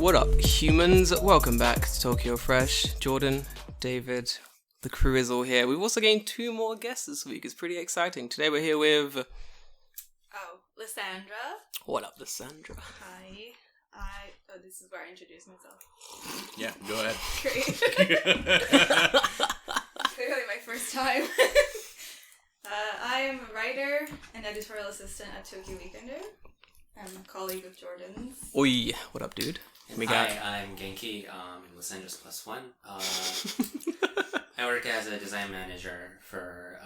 What up, humans? Welcome back to Tokyo Fresh. Jordan, David, the crew is all here. We've also gained 2 more guests this week. It's pretty exciting. Today we're here with... Lisandra. What up, Lisandra? Hi. This is where I introduce myself. Yeah, go ahead. Great. Clearly my first time. I'm a writer and editorial assistant at Tokyo Weekender. I'm a colleague of Jordan's. Oi, what up, dude? Hi, I'm Genki, Lisandra's plus one. I work as a design manager for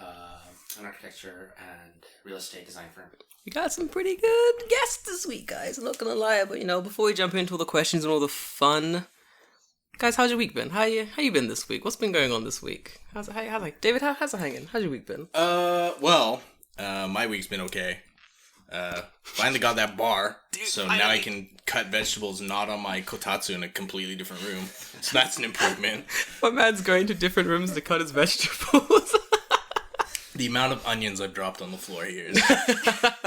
an architecture and real estate design firm. We got some pretty good guests this week, guys. I'm not gonna lie, but before we jump into all the questions and all the fun, guys, how's your week been? How you been this week? What's been going on this week? How's it, David? How's it hanging? How's your week been? My week's been okay. Finally got that bar, dude, so now I can cut vegetables not on my kotatsu in a completely different room. So that's an improvement. My man's going to different rooms to cut his vegetables. The amount of onions I've dropped on the floor here is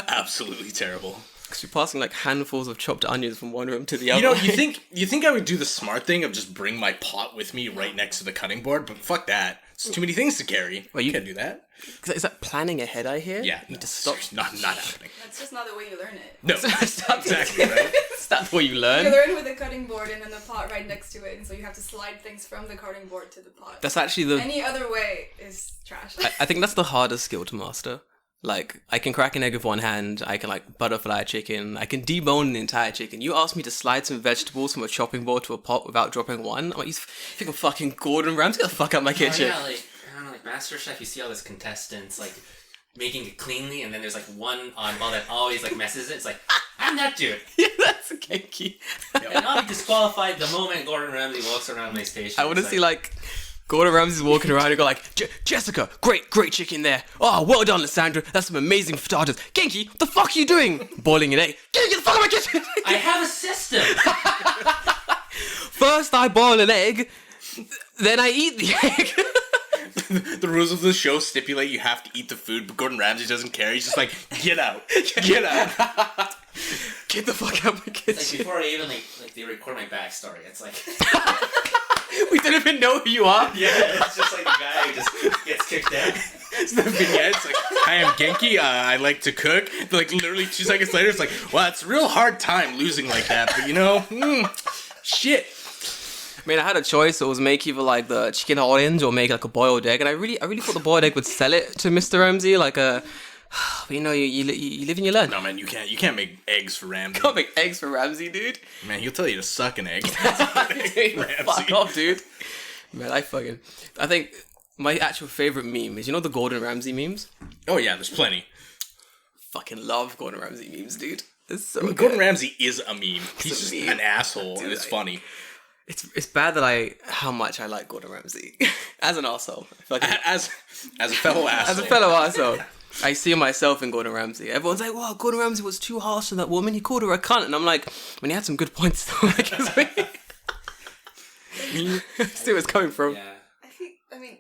absolutely terrible. Because you're passing like handfuls of chopped onions from one room to the other. You think I would do the smart thing of just bring my pot with me right next to the cutting board, but fuck that. It's too many things to carry. Well, you can't do that. Is that planning ahead, I hear? Yeah. You need to stop. Not happening. That's just not the way you learn it. No. Exactly right. Is that the way you learn? You learn with a cutting board and then the pot right next to it, and so you have to slide things from the cutting board to the pot. That's actually Any other way is trash. I think that's the hardest skill to master. Like, I can crack an egg with one hand, I can, butterfly a chicken, I can debone an entire chicken. You ask me to slide some vegetables from a chopping board to a pot without dropping one? I'm like, you think I'm fucking Gordon Ramsay? Get the fuck out of my kitchen. Yeah, I don't know, MasterChef, you see all those contestants, making it cleanly, and then there's, one oddball that always, messes it. It's like, I'm that dude. Yeah, that's a Genki. And I'll be disqualified the moment Gordon Ramsay walks around my station. I want to see, Gordon Ramsay's walking around and go Jessica, great chicken there. Oh, well done, Lisandra. That's some amazing starters. Genki, what the fuck are you doing? Boiling an egg. Get the fuck out of my kitchen. I have a system. First I boil an egg, then I eat the egg. The rules of the show stipulate you have to eat the food, but Gordon Ramsay doesn't care. He's just like, get out. Get out. Get the fuck out of my kitchen. It's before I even, they record my backstory. It's like... We didn't even know who you are. Yeah, it's just the guy who just gets kicked out. It's the vignette. It's hi, I'm Genki. I like to cook. Literally 2 seconds later, it's like, well, it's a real hard time losing like that, but shit. I mean, I had a choice. It was make either the chicken orange or make a boiled egg, and I really thought the boiled egg would sell it to Mr. Ramsay. But you live and you learn. No, man, you can't make eggs for Ramsay. Can't make eggs for Ramsay, dude. Man, he'll tell you to suck an egg. Fuck off, dude. Man, I think my actual favorite meme is, the Gordon Ramsay memes? Oh yeah, there's plenty. Fucking love Gordon Ramsay memes, dude. It's so good. Gordon Ramsay is a meme. He's just an asshole, dude, and it's funny. It's bad that how much I like Gordon Ramsay as an arsehole. As a fellow asshole. As a fellow arsehole. I see myself in Gordon Ramsay. Everyone's like, "Wow, Gordon Ramsay was too harsh on that woman. He called her a cunt." And I'm like, he had some good points though. See where it's coming from. Yeah.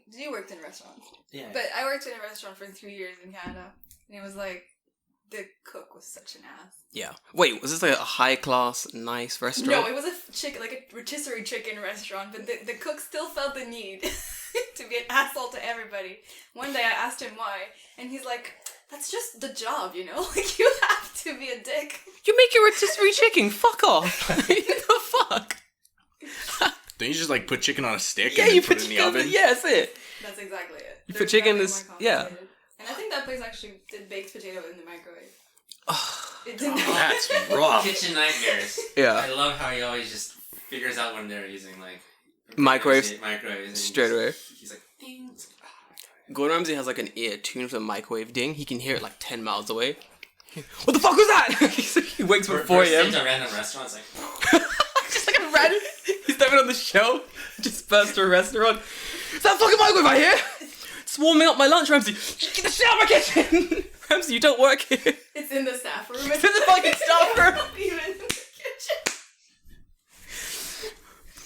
You worked in restaurants. Yeah. But I worked in a restaurant for 3 years in Canada, and it was the cook was such an ass. Yeah. Wait, was this a high-class, nice restaurant? No, it was a rotisserie chicken restaurant, but the cook still felt the need to be an asshole to everybody. One day I asked him why, and he's like, that's just the job, you have to be a dick. You make your rotisserie chicken, fuck off. The fuck? Don't you just put chicken on a stick and then you put it in the oven? Yeah, that's it. That's exactly it. You put chicken in this, yeah. And I think that place actually did baked potato in the microwave. It didn't. That's rough. Kitchen nightmares. Yeah. I love how he always just figures out when they're using microwaves straight away. He's like, ding. Gordon Ramsay has an ear tuned for the microwave ding. He can hear it 10 miles away. What the fuck was that? He wakes up at 4 a.m. First a random restaurant, it's just a random. He's stepping on the shelf. Just burst to a restaurant. Is that fucking microwave I hear? It's warming up my lunch, Ramsay. Get the shit out of my kitchen. Ramsay, you don't work here. It's in the staff room. It's in the fucking staff room. Not even in the kitchen.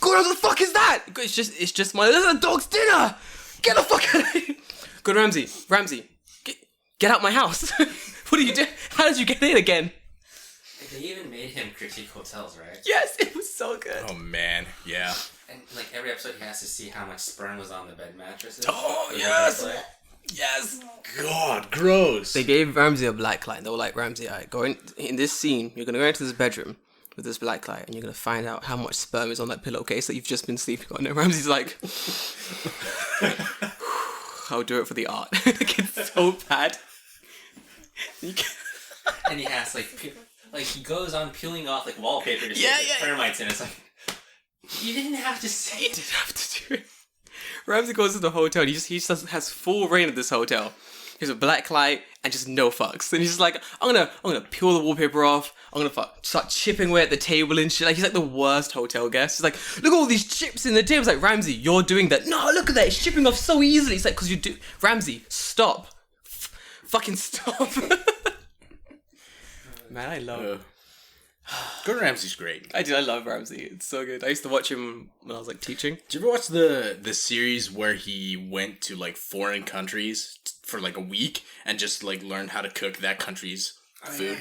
Gordon, what the fuck is that? It's just my little dog's dinner. Get the fuck out of here. Gordon Ramsay, get out my house. What did you do? How did you get in again? They even made him critique hotels, right? Yes, it was so good. Oh man, yeah. And like every episode, he has to see how much sperm was on the bed mattresses. Oh, With yes! the black light. Yes. God, gross. They gave Ramsey a black light. They were like, Ramsey, alright, go in this scene, you're gonna go into this bedroom with this black light and you're gonna find out how much sperm is on that pillowcase that you've just been sleeping on. And Ramsey's like, I'll do it for the art. Like, it's so bad. And he has like he goes on peeling off like wallpaper to see if there's termites in it. It's like, you didn't have to say He it. didn't have to do it. Ramsey goes to the hotel. He just has full reign of this hotel. Here's a black light and just no fucks. And he's just like, I'm gonna peel the wallpaper off. I'm gonna start chipping away at the table and shit. Like, he's like the worst hotel guest. He's like, look at all these chips in the table. It's like, Ramsey, you're doing that. No, look at that. It's chipping off so easily. It's like, because you do. Ramsey, stop. Fucking stop. Man, I love Gordon Ramsay's great. I love Ramsey. It's so good. I used to watch him when I was like teaching. Did you ever watch the series where he went to like foreign countries for like a week and just like learned how to cook that country's food?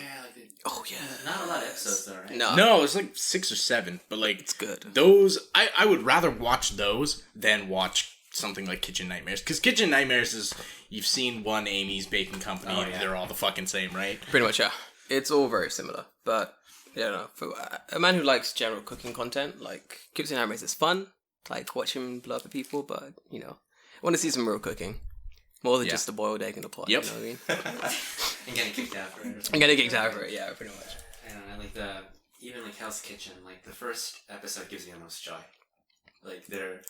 Oh yeah. Not a lot of episodes though, right? No, it was like 6 or 7, but like It's good. Those I would rather watch those than watch something like Kitchen Nightmares, because Kitchen Nightmares is, you've seen one Amy's Baking Company, Oh, yeah. they're all the fucking same, right? Pretty much, yeah. It's all very similar, but yeah, no. For a man who likes general cooking content, like Kitchen Nightmares is fun. Like watch him blow up at people, but you know, I want to see some real cooking, more than just a boiled egg in a pot. Yep. You know what I mean? And getting kicked out for it. Or I'm something. getting kicked out for it. Yeah, pretty much. I don't know, like even like Hell's Kitchen, like the first episode gives you the most joy. Like they're,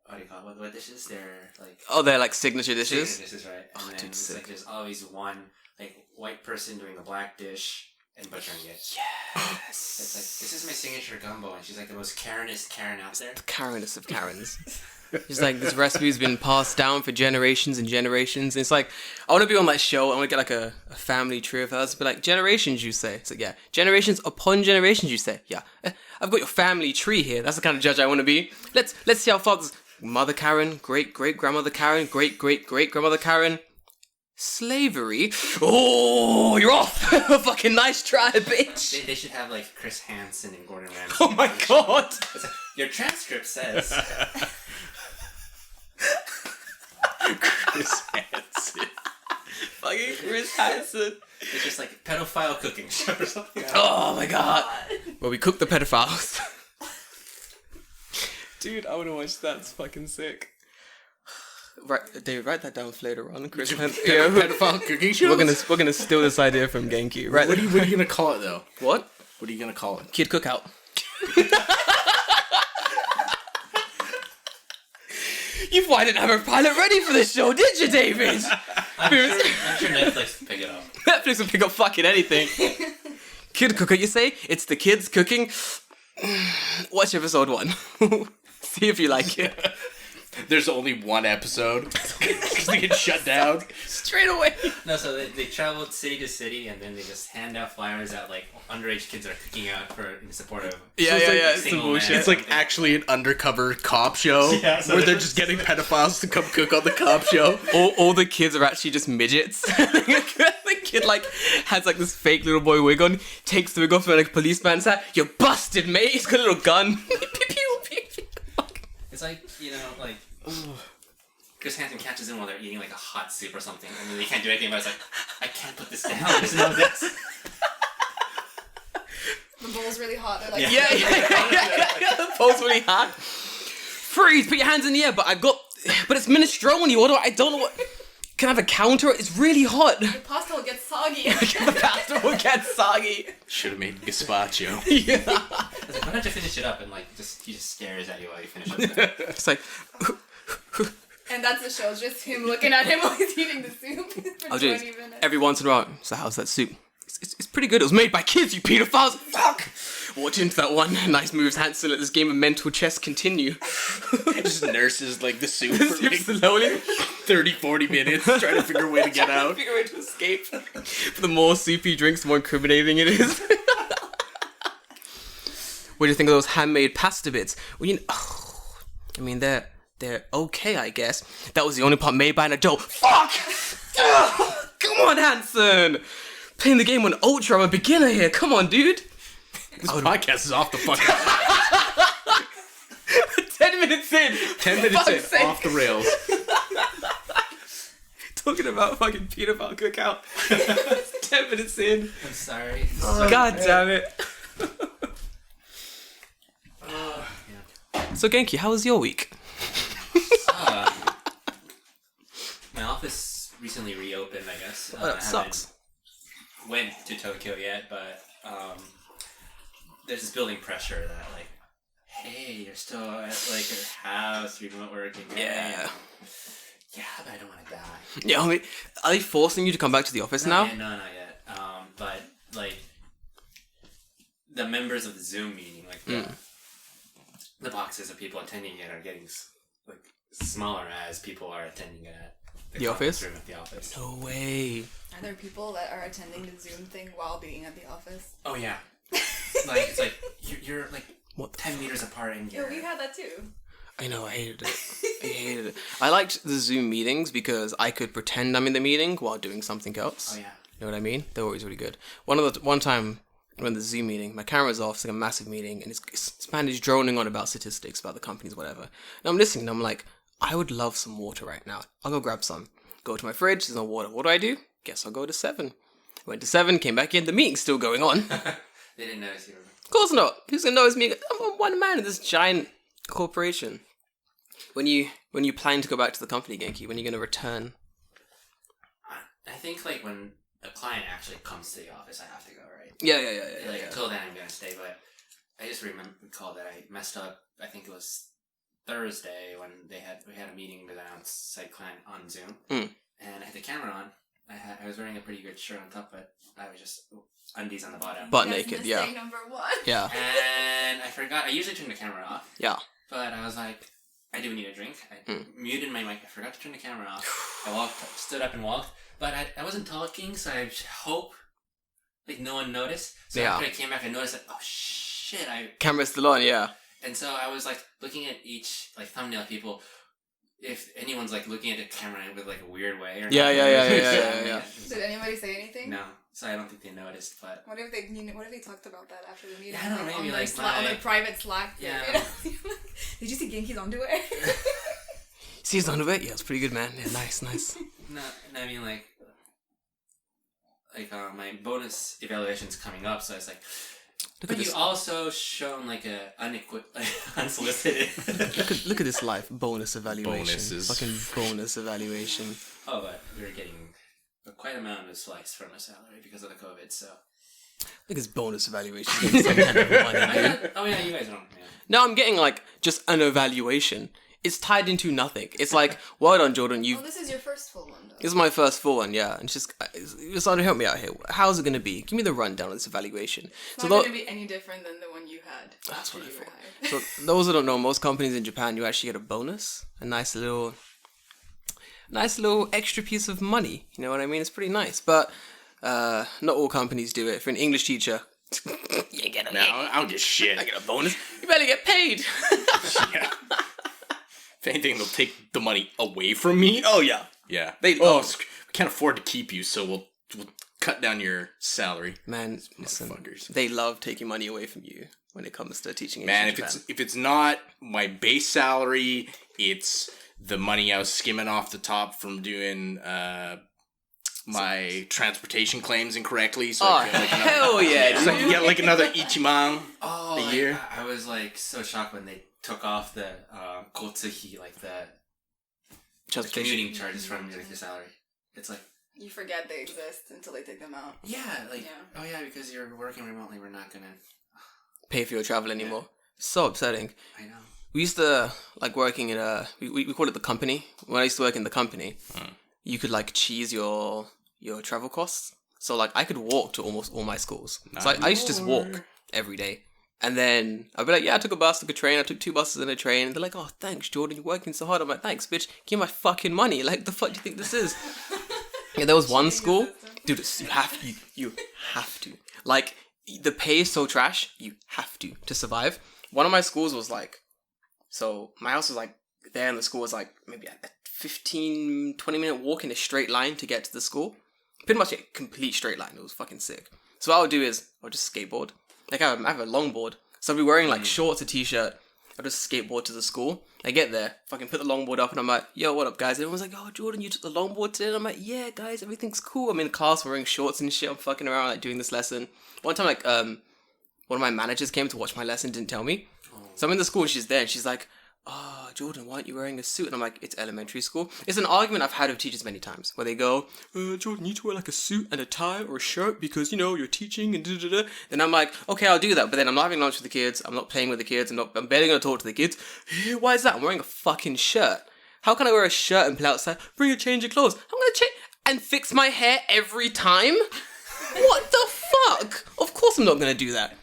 what do you call it? What dishes? They're like Oh, they're like signature dishes. signature dishes, right? And Oh, then dude, it's sick. like there's always one like white person doing the black dish and butchering it. It's like, this is my signature gumbo, and she's like the most Karenist Karen out there. Karenest of Karens. It's like this recipe's been passed down for generations and generations. And it's like, I want to be on that show. I want to get like a family tree of hers. But like, generations, you say. It's like, yeah. Generations upon generations, you say. Yeah. I've got your family tree here. That's the kind of judge I want to be. Let's see how far this Mother Karen, great-great-grandmother Karen, great-great-great-grandmother Karen. Slavery? Oh, you're off. Fucking nice try, bitch. They should have like Chris Hansen and Gordon Ramsay. Oh my god. It's like, your transcript says. Chris Hansen. Fucking Chris Hansen. It's just like pedophile cooking show or something. Oh my god. Well, we cook the pedophiles. Dude, I wanna watch that. It's fucking sick. Right, David, write that down for later on. Chris Hansen. Yeah, Pedophile cooking show? we're gonna steal this idea from Genki. Right? What are you gonna call it though? What? What are you gonna call it? Kid Cookout. You didn't have a pilot ready for this show, did you, David? I'm sure Netflix will pick it up. Netflix will pick up fucking anything. Kid Cookout, you say? It's the kids cooking. Watch episode 1. See if you like it. There's only one episode because they get shut down. Straight away. No, so they travel city to city, and then they just hand out flyers that like underage kids are cooking out in support of. Yeah, it's like it's some single bullshit. man. It's like actually an undercover cop show Yeah, so where they're it's just getting pedophiles to come cook on the cop show. all the kids are actually just midgets. The kid like has like this fake little boy wig on, takes the wig off and like a policeman's hat. You're busted, mate. He's got a little gun. Pew, pew, pew, pew. It's like, you know, like Chris Hansen catches them while they're eating like a hot soup or something, and then they can't do anything. But it's like, I can't put this down. There's no this. The bowl's really hot. They're like, Yeah. The pole's really hot. Freeze! Put your hands in the air. But it's minestrone. What do I don't know what. Can I have a counter? It's really hot. the pasta will get soggy. The pasta will get soggy. Should have made gazpacho. Yeah. It's like, why don't you finish it up and like he just stares at you while you finish it. It's like. And that's the show. It's just him looking at him while he's eating the soup for I'll 20 do minutes. this every once in a while. So how's that soup? It's pretty good. It was made by kids, you pedophiles. Fuck. Watch into that one. Nice moves, Hansel. Let this game of mental chess continue. Just nurses like the soup Soup for like slowly. 30-40 minutes trying to figure a way to get out. Figure a way to escape. The more soup he drinks, the more incriminating it is. What do you think of those handmade pasta bits? Well, I mean, they're okay, I guess. That was the only part made by an adult. Fuck! Come on, Hanson! Playing the game on Ultra, I'm a beginner here. Come on, dude. This podcast is off the fucking 10 minutes in. 10 minutes Fuck's in, sake. off the rails. Talking about fucking pedophile cookout. 10 minutes in. I'm sorry. God damn it. So Genki, how was your week? My office recently reopened, I guess. Oh, that sucks. Went to Tokyo yet, but there's this building pressure that like, hey, you're still at like your house, remote working. Yeah. Yeah, but I don't want to die. Yeah, I mean, are they forcing you to come back to the office now? Yeah, no, not yet. But like the members of the Zoom meeting, like the boxes of people attending it are getting like smaller as people are attending it at The office? room at the office. No way. Are there people that are attending the Zoom thing while being at the office? Oh yeah. Like it's like you're like What the 10 meters apart and Yeah, you're... we had that too. I know, I hated it. I liked the Zoom meetings because I could pretend I'm in the meeting while doing something else. Oh yeah. You know what I mean? They're always really good. One time when the Zoom meeting, my camera's off, it's like a massive meeting, and this man is droning on about statistics, about the companies, whatever. And I'm listening, and I'm like, I would love some water right now. I'll go grab some. Go to my fridge, there's no water. What do? Guess I'll go to 7. Went to 7, came back in, the meeting's still going on. They didn't notice you were... Of course not. Who's gonna notice me? I'm one man in this giant corporation. When you plan to go back to the company, Genki, when are you gonna return? I think like when a client actually comes to the office, I have to go, right? Yeah. Like until then, I'm gonna stay. But I just recall that I messed up. I think it was Thursday when we had a meeting with an outside client on Zoom, and I had the camera on. I was wearing a pretty good shirt on top, but I was just undies on the bottom. Butt That's naked, mistake yeah. number 1. Yeah. And I forgot. I usually turn the camera off. Yeah. But I was like, I do need a drink. I muted my mic. I forgot to turn the camera off. I stood up and walked. But I wasn't talking, so I hope like no one noticed. So after I came back, I noticed that, oh shit, Camera's still on, yeah. And so I was like looking at each like thumbnail people, if anyone's like looking at the camera with like a weird way or Yeah. Did anybody say anything? No, so I don't think they noticed. But What if they talked about that after the meeting? Yeah, I don't know, maybe on their like on their private Slack. Yeah. You know? Did you see Genki's underwear? See his underwear? Yeah, it's pretty good, man. Yeah, nice. no, I mean like my bonus evaluation's coming up, so it's like. Look But at you this. also shown like a unsolicited. Look at this life. Bonus evaluation. Bonuses. Fucking bonus evaluation. Oh, but we were getting quite an amount of slice from a salary because of the COVID, so. Look at this bonus evaluation. Getting some kind of money, dude. Oh yeah, you guys don't. Yeah. No, I'm getting like just an evaluation. It's tied into nothing. It's like, well done, Jordan. Oh, this is your first full one, though. This is my first full one, yeah. And it's just, Lisandra, help me out here. How's it going to be? Give me the rundown of this evaluation. It's not going to be any different than the one you had. That's what I after you were thought. hired. So those that don't know, most companies in Japan, you actually get a bonus, a nice little extra piece of money. You know what I mean? It's pretty nice, but not all companies do it. If you're an English teacher, you get a No, I don't get shit. I get a bonus. You better get paid. Yeah. If anything, they'll take the money away from me. Oh yeah, Yeah. They- we can't afford to keep you, so we'll cut down your salary. man. Listen, Motherfuckers. they love taking money away from you when it comes to teaching. Man, English in Japan. if it's not my base salary, it's the money I was skimming off the top from doing my transportation claims incorrectly. So I get, like, hell yeah, so I can get like another ichiman Oh, a year. I was like so shocked when they took off the kotsuhi, like the Transportation. commuting charges from like your salary. It's like You forget they exist until they take them out. oh yeah, because you're working remotely, we're not gonna. Pay for your travel anymore. So upsetting. I know. We used to like working in we call it the company. When I used to work in the company, you could like cheese your travel costs. So like I could walk to almost all my schools. So I used to just walk every day. And then I'd be like, yeah, I took a bus, took a train, I took 2 buses and a train. And they're like, oh, thanks, Jordan, you're working so hard. I'm like, thanks, bitch, give me my fucking money. Like, the fuck do you think this is? Yeah, there was one school, dude, you have to. Like, the pay is so trash, you have to survive. One of my schools was like, so my house was like there and the school was like maybe a 15, 20 minute walk in a straight line to get to the school. pretty much a complete straight line. It was fucking sick. So what I'll do is I'll just skateboard. Like I have a longboard, so I'll be wearing like shorts, a t-shirt. I'll just skateboard to the school. I get there, fucking put the longboard up, and I'm like, "Yo, what up, guys?" And everyone's like, "Oh, Jordan, you took the longboard today?" And I'm like, "Yeah, guys, everything's cool." I'm in class wearing shorts and shit. I'm fucking around like doing this lesson. One time, like one of my managers came to watch my lesson, didn't tell me. So I'm in the school, and she's there, and she's like, "Oh, Jordan, why aren't you wearing a suit?" And I'm like, "It's elementary school." It's an argument I've had with teachers many times, where they go, "Jordan, you need to wear like a suit and a tie or a shirt because, you know, you're teaching and da-da-da." Then I'm like, "Okay, I'll do that." But then I'm not having lunch with the kids. I'm not playing with the kids. I'm barely going to talk to the kids. Why is that? I'm wearing a fucking shirt. How can I wear a shirt and play outside? Bring a change of clothes. I'm going to change and fix my hair every time? What the fuck? Of course I'm not going to do that.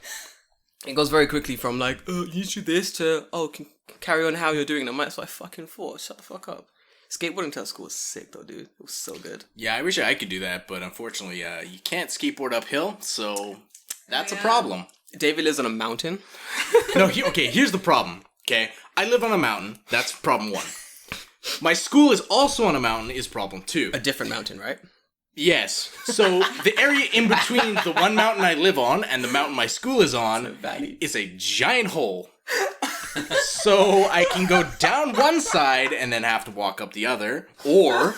It goes very quickly from like, "Oh, you do this," to, "Oh, carry on how you're doing." And I'm like, "So I fucking thought, shut the fuck up." Skateboarding to school was sick though, dude. It was so good. Yeah, I wish I could do that, but unfortunately, you can't skateboard uphill, so that's a problem. David lives on a mountain. No, here's the problem. Okay, I live on a mountain. That's problem one. My school is also on a mountain. Is problem two. A different mountain, right? Yes. So the area in between the one mountain I live on and the mountain my school is on is a giant hole. So I can go down one side and then have to walk up the other, or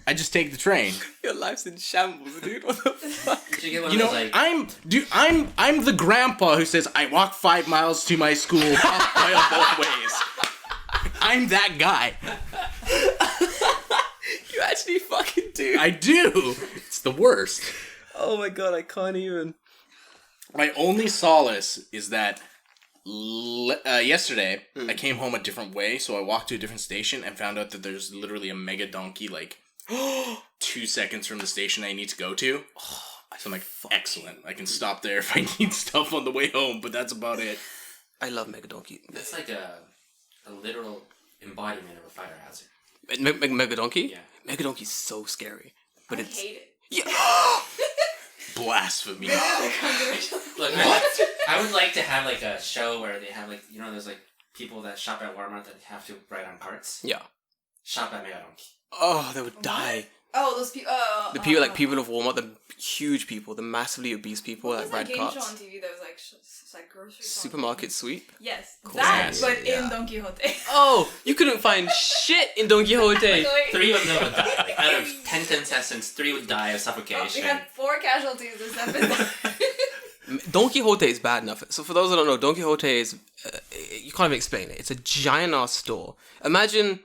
I just take the train. Your life's in shambles, dude. What the fuck? You should get one You of know, those, like, I'm the grandpa who says I walk 5 miles to my school both ways. I'm that guy. You actually fucking do. I do. It's the worst. Oh my god, I can't even. My only solace is that yesterday I came home a different way, so I walked to a different station and found out that there's literally a mega donkey like 2 seconds from the station I need to go to. So I'm like, excellent. I can stop there if I need stuff on the way home, but that's about it. I love Mega Donkey. that's like a literal embodiment of a fire hazard. Mega Donkey? Yeah. Mega Donkey's so scary. But I it's... hate it. Yeah. Blasphemy. Look, I would like to have like a show where they have like, you know, there's like people that shop at Walmart that have to ride on carts. Yeah. Shop at Mega Donkey. Oh, they would die. Oh, those people. The people, like people of Walmart, the huge people, the massively obese people that ride game show on carts. TV that was like it's like grocery Supermarket sweep. Yes, Cool. that, Yes. but Yeah. in Don Quixote. Oh, you couldn't find shit in Don Quixote. Wait. 3 of them would die. Like, out of 10 contestants, 3 would die of Oh, we suffocation. had 4 casualties this episode. Don Quixote is bad enough. So for those that don't know, Don Quixote is... you can't even explain it. It's a giant-ass store. Imagine...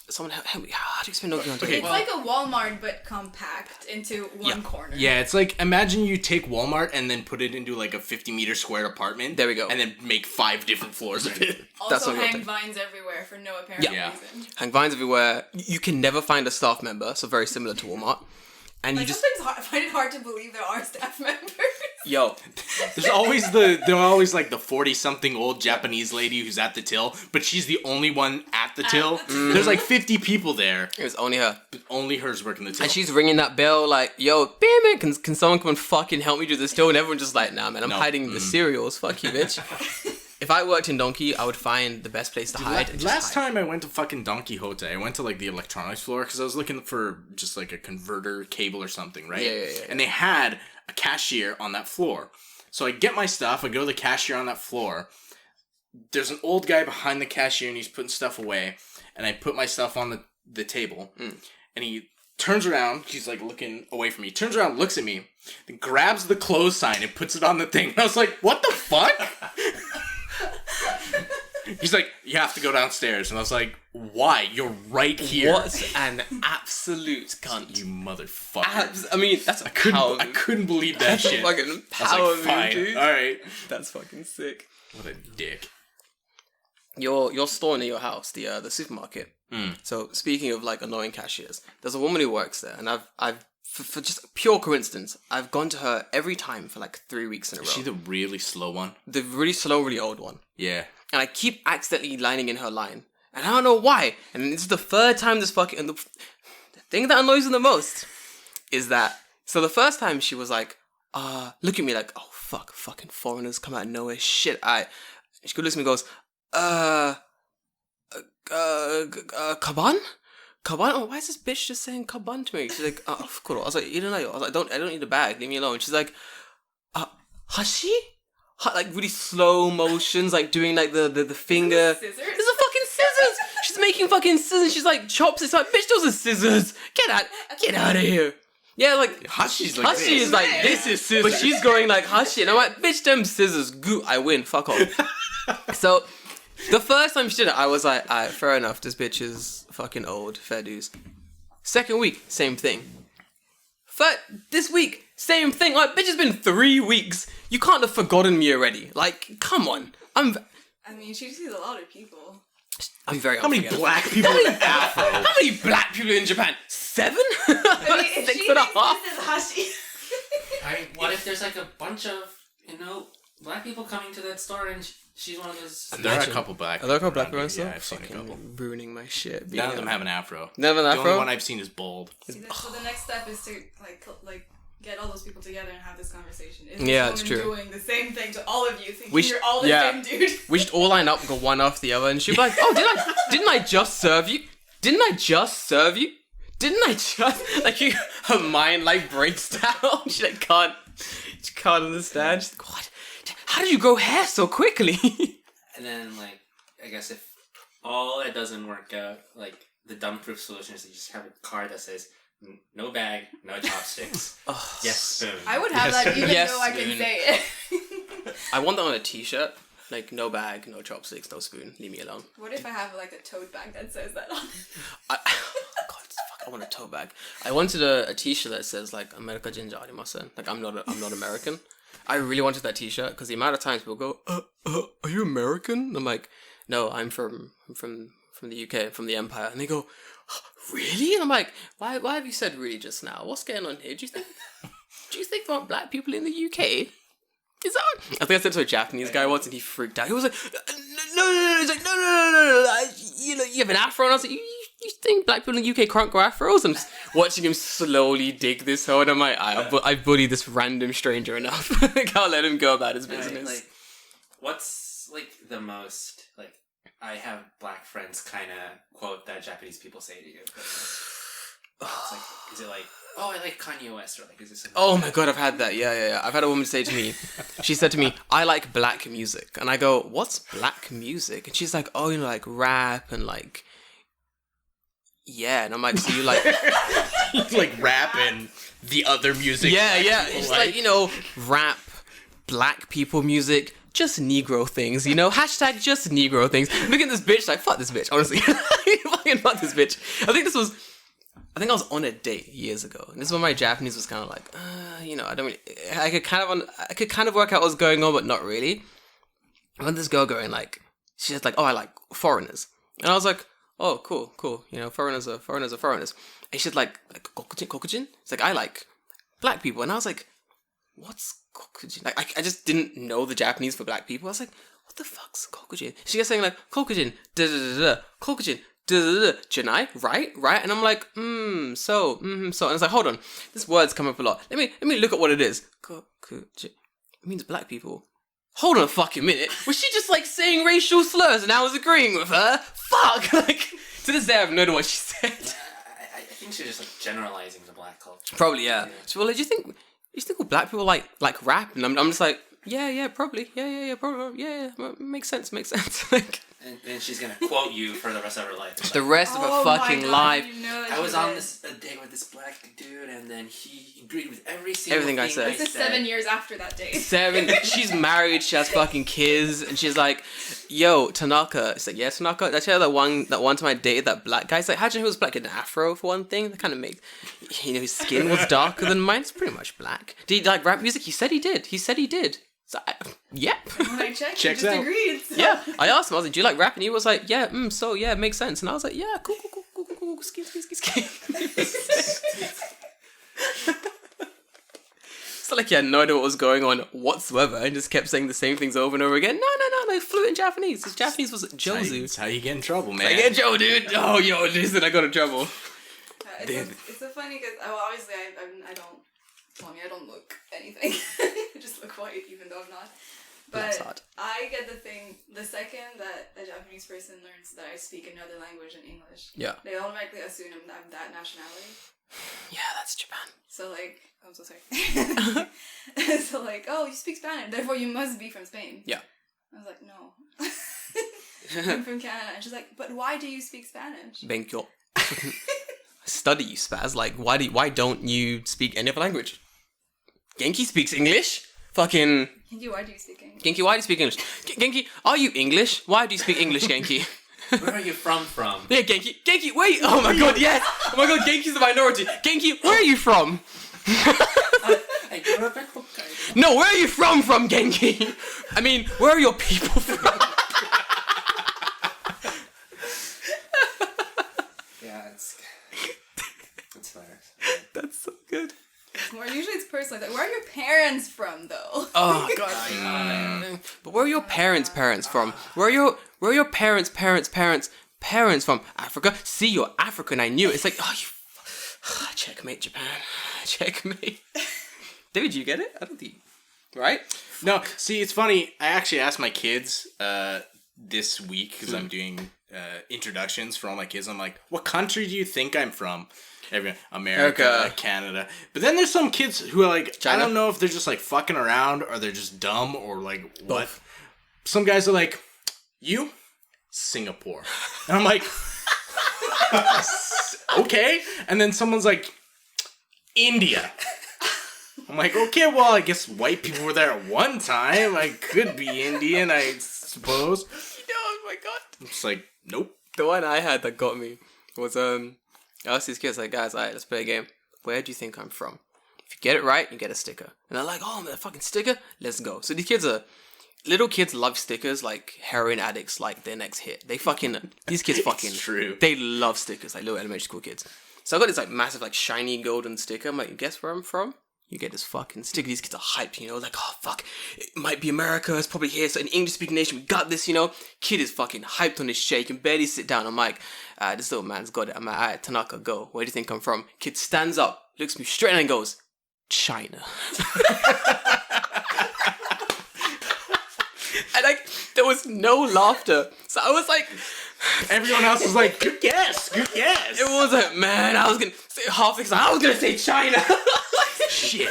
Someone help me. How do you explain Don Quixote? Okay. It's like a Walmart but compact into one corner. Yeah, it's like, imagine you take Walmart and then put it into like a 50-meter square apartment. There we go. And then make 5 different floors of it. That's Also what hang you're vines everywhere for no apparent Yeah. reason. Hang vines everywhere. You can never find a staff member, so very similar to Walmart. And Like you just... sometimes I find it hard to believe there are staff members. Yo, There's always like the 40-something old Japanese lady who's at the till, but she's the only one at the till. There's like 50 people there, it was only her. but only hers working the till. And she's ringing that bell like, "Yo, bam, can someone come and fucking help me do this till?" And everyone's just like, "Nah, man, I'm No. hiding the cereals. Fuck you, bitch." If I worked in Donkey, I would find the best place to hide. And just Last hide. time I went to fucking Don Quixote, I went to like the electronics floor because I was looking for just like a converter cable or something, right? Yeah. And they had a cashier on that floor. So I get my stuff, I go to the cashier on that floor. There's an old guy behind the cashier and he's putting stuff away. And I put my stuff on the table. And he turns around, he's like looking away from me. Turns around, looks at me, then grabs the close sign and puts it on the thing. And I was like, what the fuck? He's like, you have to go downstairs. And I was like, why? You're right here. What an absolute cunt. You motherfucker. I mean, that's a I power couldn't, I move. couldn't believe that That's shit. a fucking I was power like, move, fine. dude. Alright. That's fucking sick. What a dick. Your store near your house, the supermarket. So speaking of like annoying cashiers, there's a woman who works there, and I've for just pure coincidence, I've gone to her every time for like 3 weeks in a row. Is she the really slow one? The really slow, really old one. Yeah. And I keep accidentally lining in her line. And I don't know why. And this is the third time this fucking... And the thing that annoys me the most is that... So the first time she was like, look at me like, oh, fuck, fucking foreigners come out of nowhere. Shit, She looks at me and goes, Kaban? Kaban? Why is this bitch just saying Kaban to me? She's like, cool. I was like, I was like, I don't need a bag. Leave me alone. She's like, Hashi? Like really slow motions, like doing like the finger. Scissors? There's a fucking scissors. She's making fucking scissors. She's like chops. It's like, bitch, those are scissors. Get out of here. Yeah, like Hashi's like Hashi this. is like This is scissors. but she's going like Hashi, and I'm like, bitch, them scissors. Goo, I win. Fuck off. So the first time she did it, I was like, alright, fair enough. This bitch is fucking old. Fair dues. Second week, same thing. This week, same thing. Like, bitch, it's been 3 weeks. You can't have forgotten me already. Like, come on. I mean, she sees a lot of people. I'm very How many unforgettable. black people in Afro? How many black people in Japan? 7? I mean, if 6 she and a thinks half? this is Hashi. I mean, what if there's like a bunch of, black people coming to that store and she's one of those... There are a couple black. Are there a couple black around people? here. Yeah, I've seen a couple. Ruining my shit. None of them have an afro. None of them The afro? only one I've seen is bald. So the next step is to like get all those people together and have this conversation. Is Yeah, this it's woman true. doing the same thing to all of you, thinking We you're all the yeah. same dude? We should all line up, go one after the other, and she'd be like, "Oh, didn't I just serve you? Didn't I just serve you? Didn't I just like you?" Her mind like breaks down. She can't understand. She's like, "What? How did you grow hair so quickly?" And then, I guess if all it doesn't work out, the dumb-proof solution is to just have a card that says, no bag, no chopsticks. Yes, spoon. I would have Yes, that even yes, though I can spoon. say it. I want that on a t-shirt. Like, no bag, no chopsticks, no spoon. Leave me alone. What if I have a tote bag that says that on it? God, fuck! I want a tote bag. I wanted a t-shirt that says America Ginger Arimasen. Like, I'm not American. I really wanted that t-shirt because the amount of times people go, are you American? I'm like, no, I'm from the UK, from the Empire. And they go, really? And I'm like, why have you said really just now? What's going on here? Do you think there aren't black people in the UK? Is that? I think I said to a Japanese guy once, and he freaked out. He was like, no. He's like, no. You have an afro, and I was like, you think black people in the UK can't grow afros? I'm just watching him slowly dig this hole, and I'm like, I bullied this random stranger enough. I can't let him go about his business. What's the most I have black friends kind of quote that Japanese people say to you? Is it oh, I like Kanye West, or is this? Oh my god, I've had that. Yeah. I've had a woman say to me, she said to me, I like black music. And I go, what's black music? And she's like, oh, rap and yeah. And I'm like, so you like... rap and the other music. Yeah. It's rap, black people music, just Negro things, Hashtag just Negro things. Look at this bitch, fuck this bitch, honestly. Fucking fuck this bitch. I think I was on a date years ago, and this is when my Japanese was kind of I don't really... I could kind of work out what's going on, but not really. And then this girl going she's like, oh, I like foreigners. And I was like, oh, cool. Foreigners are foreigners. And she's like kokujin? It's like, I like black people. And I was like, what's kokujin? I just didn't know the Japanese for black people. I was like, what the fuck's kokujin? She kept saying kokujin, da-da-da-da, kokujin, Janai, right? And I'm like, so. And it's like, hold on, this word's come up a lot. Let me look at what it is. It means black people. Hold on a fucking minute. Was she just saying racial slurs and I was agreeing with her? Fuck! To this day, I have no idea what she said. I think she's just generalizing the black culture. Probably, yeah. So, well, do you think all black people like rap? And I'm just like, yeah, probably, yeah, probably, yeah, makes sense. And then she's gonna quote you for the rest of her life. The rest of her fucking life. I was on a date with this black dude, and then he agreed with every single Everything I said. This is 7 years after that date. 7. She's married. She has fucking kids, and she's like, "Yo, Tanaka." It's like, "Yeah, Tanaka." That's that one time I dated that black guy. It's like, how'd you know he was black? An afro for one thing. That kind of makes, his skin was darker than mine. It's pretty much black. Did he like rap music? He said he did. So, yep. When I checked, Checks he just out. agreed. So. Yeah, I asked him. I was like, "Do you like rap?" And he was like, "Yeah, so yeah, it makes sense." And I was like, "Yeah, cool, ski." It's not like he had no idea what was going on whatsoever, and just kept saying the same things over and over again. No, fluent in Japanese. His Japanese was Jozu. That's how you get in trouble, man. Like, yeah, Joe, dude. Oh, yo, listen, I got in trouble. It's so funny because obviously I don't look anything. I just look white, even though I'm not. But hard. I get the second that a Japanese person learns that I speak another language in English, Yeah. they automatically assume I'm that nationality. Yeah, that's Japan. So like, I'm so sorry. So like, oh, you speak Spanish, therefore you must be from Spain. Yeah. I was like, no. I'm from Canada. And she's like, but why do you speak Spanish? Benkyo. Study, you spaz. Like, why don't you speak any other language? Genki speaks English. Fucking Genki, why do you speak English? Genki, why do you speak English? Genki, are you English? Why do you speak English, Genki? Where are you from? Yeah, Genki, wait! Oh my god, yes! Oh my god, Genki's the minority. Genki, where are you from? I grew up in Hokkaido. No, where are you from, Genki? I mean, where are your people from? Yeah, it's fair. That's so good. Usually it's personal. Like, where are your parents from, though? Oh god. But where are your parents' from? Where are your parents' from? Africa? See, you're African, I knew it. It's like, oh, you... Checkmate, Japan. Checkmate. David, you get it? I don't think... Right? No, see, it's funny. I actually asked my kids this week, because I'm doing introductions for all my kids. I'm like, what country do you think I'm from? Everyone, America, Canada. But then there's some kids who are like, China? I don't know if they're just like fucking around or they're just dumb or like what. Both. Some guys are like, you? Singapore. And I'm like, okay. And then someone's like, India. I'm like, okay, well, I guess white people were there at one time. I could be Indian, I suppose. Oh my god. I'm just like, nope. The one I had that got me was, I asked these kids, like, guys, alright, let's play a game. Where do you think I'm from? If you get it right, you get a sticker. And they're like, oh, man, a fucking sticker? Let's go. So little kids love stickers like heroin addicts like their next hit. These kids fucking, It's true. They love stickers, like little elementary school kids. So I got this like massive like shiny golden sticker. I'm like, guess where I'm from? You get this fucking sticker. These kids are hyped, you know, like, oh fuck, it might be America, it's probably here, so an English speaking nation, we got this, you know. Kid is fucking hyped on this shit, he can barely sit down. I'm like, this little man's got it. I'm like, alright, Tanaka, go. Where do you think I'm from? Kid stands up, looks me straight and goes, China. And like, there was no laughter. So I was like, Everyone else was like, good guess, good guess. it was like, man, I was gonna say half the I was gonna say China. Shit.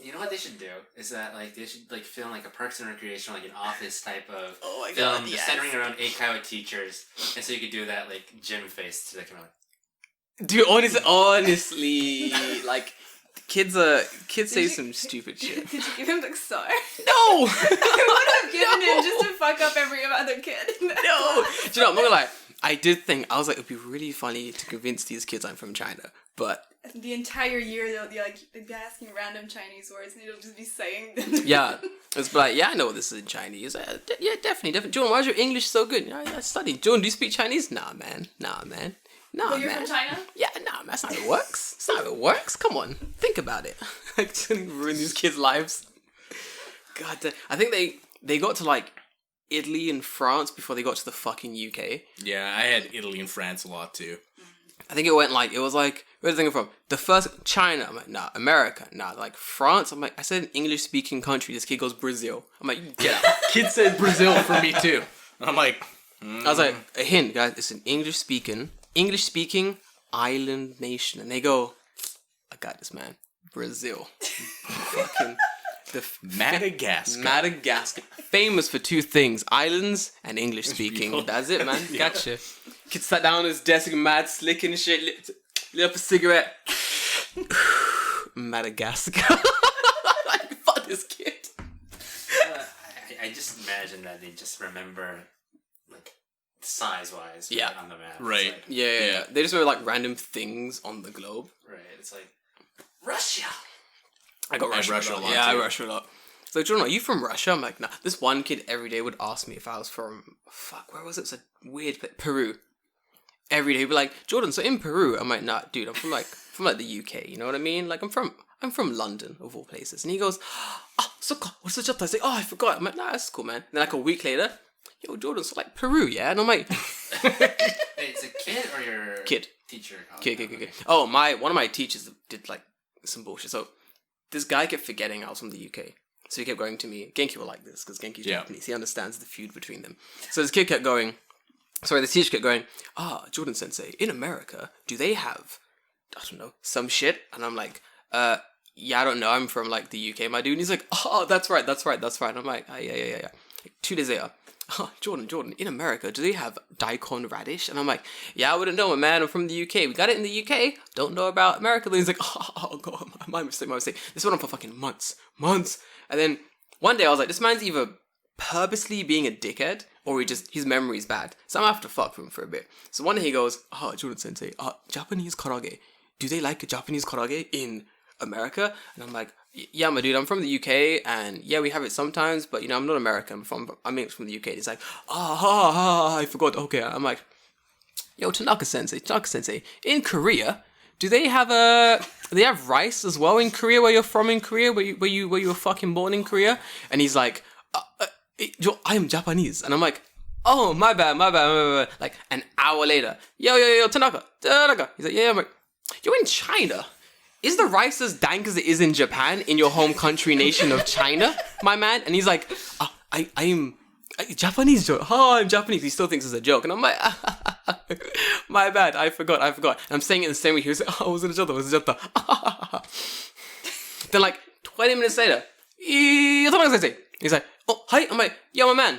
You know what they should do is that like they should like film like a Parks and Recreation, like an Office type of Oh my film, god, yes. centering around Eikaiwa teachers, and so you could do that like gym face to the camera. Dude, honestly, like, kids say some stupid shit. Did you give him the star? No! I would have given him just to fuck up every other kid. No! Do you know, I'm not gonna lie, I did think, I was like, it'd be really funny to convince these kids I'm from China, but... The entire year they'd be asking random Chinese words and you'll just be saying them. Yeah, it's like, yeah, I know this is in Chinese. Yeah, definitely. John, why is your English so good? Yeah, I studied. John, do you speak Chinese? Nah, man. Well, you're from China? Yeah, nah, man, that's not how it works. That's not how it works. Come on, think about it. Like, just ruin these kids' lives. God damn. I think they got to, like, Italy and France before they got to the fucking UK. Yeah, I had Italy and France a lot too. I think it was like, where's the thing from? The first, China. I'm like, nah. America. Nah. Like, France. I'm like, I said an English-speaking country. This kid goes Brazil. I'm like, get out. Kid said Brazil for me too. I'm like, I was like, a hint, guys. It's an English-speaking island nation. And they go, I got this, man. Brazil. Fucking... Madagascar. Famous for two things, islands and English speaking. That's it, man. Gotcha. Kid sat down on his desk, mad slick and shit, lit up a cigarette. Madagascar. Like, fuck this kid. I just imagine that they just remember like size-wise Yeah. on the map. Right. It's like, Yeah. They just remember like random things on the globe. right. It's like Russia. I got Russia Russia a a lot. lot, Yeah, I too. Russia a lot. It's like, Jordan, are you from Russia? I'm like, nah. This one kid every day would ask me if I was from, where was it? It's a weird place. Peru. Every day he'd be like, Jordan, so in Peru. I'm like, nah, dude, I'm from the UK, you know what I mean? Like, I'm from London, of all places. And he goes, so what's the job? I say, I forgot. I'm like, nah, that's cool, man. And then like a week later, yo, Jordan, so like Peru, yeah? And I'm like, Hey, it's a kid or your Kid. teacher? Kid. Oh, one of my teachers did like some bullshit. So this guy kept forgetting I was from the UK. So he kept going to me. Genki will like this, because Genki's Yeah. Japanese. He understands the feud between them. So this kid kept going, the teacher kept going, Jordan Sensei, in America, do they have, I don't know, some shit? And I'm like, yeah, I don't know. I'm from, like, the UK, my dude. And he's like, oh, that's right. And I'm like, yeah. Like, 2 days later, Jordan, in America, do they have daikon radish? And I'm like, yeah, I wouldn't know, my man. I'm from the UK. We got it in the UK. Don't know about America. And he's like, oh, God, my mistake. This went on for fucking months. And then one day I was like, this man's either purposely being a dickhead or his memory's bad. So I'm gonna have to fuck with him for a bit. So one day he goes, Jordan Sensei, Japanese karaage. Do they like Japanese karaage in America? And I'm like, yeah, my dude, I'm from the UK, and yeah, we have it sometimes, but, you know, I'm not American. I'm from the UK. He's like, I forgot. Okay. I'm like, yo, Tanaka Sensei, in Korea, do they have rice as well in Korea, where you're from in Korea, where you were fucking born in Korea? And he's like, I am Japanese. And I'm like, oh, my bad. Like, an hour later, yo, Tanaka. He's like, yeah, I'm like, you're in China. Is the rice as dank as it is in Japan, in your home country nation of China, my man? And he's like, I'm Japanese. I'm Japanese. He still thinks it's a joke. And I'm like, my bad. I forgot. And I'm saying it in the same way. He was like, was it a joke? Then, like, 20 minutes later, he's like, oh, hi. I'm like, yo, my man.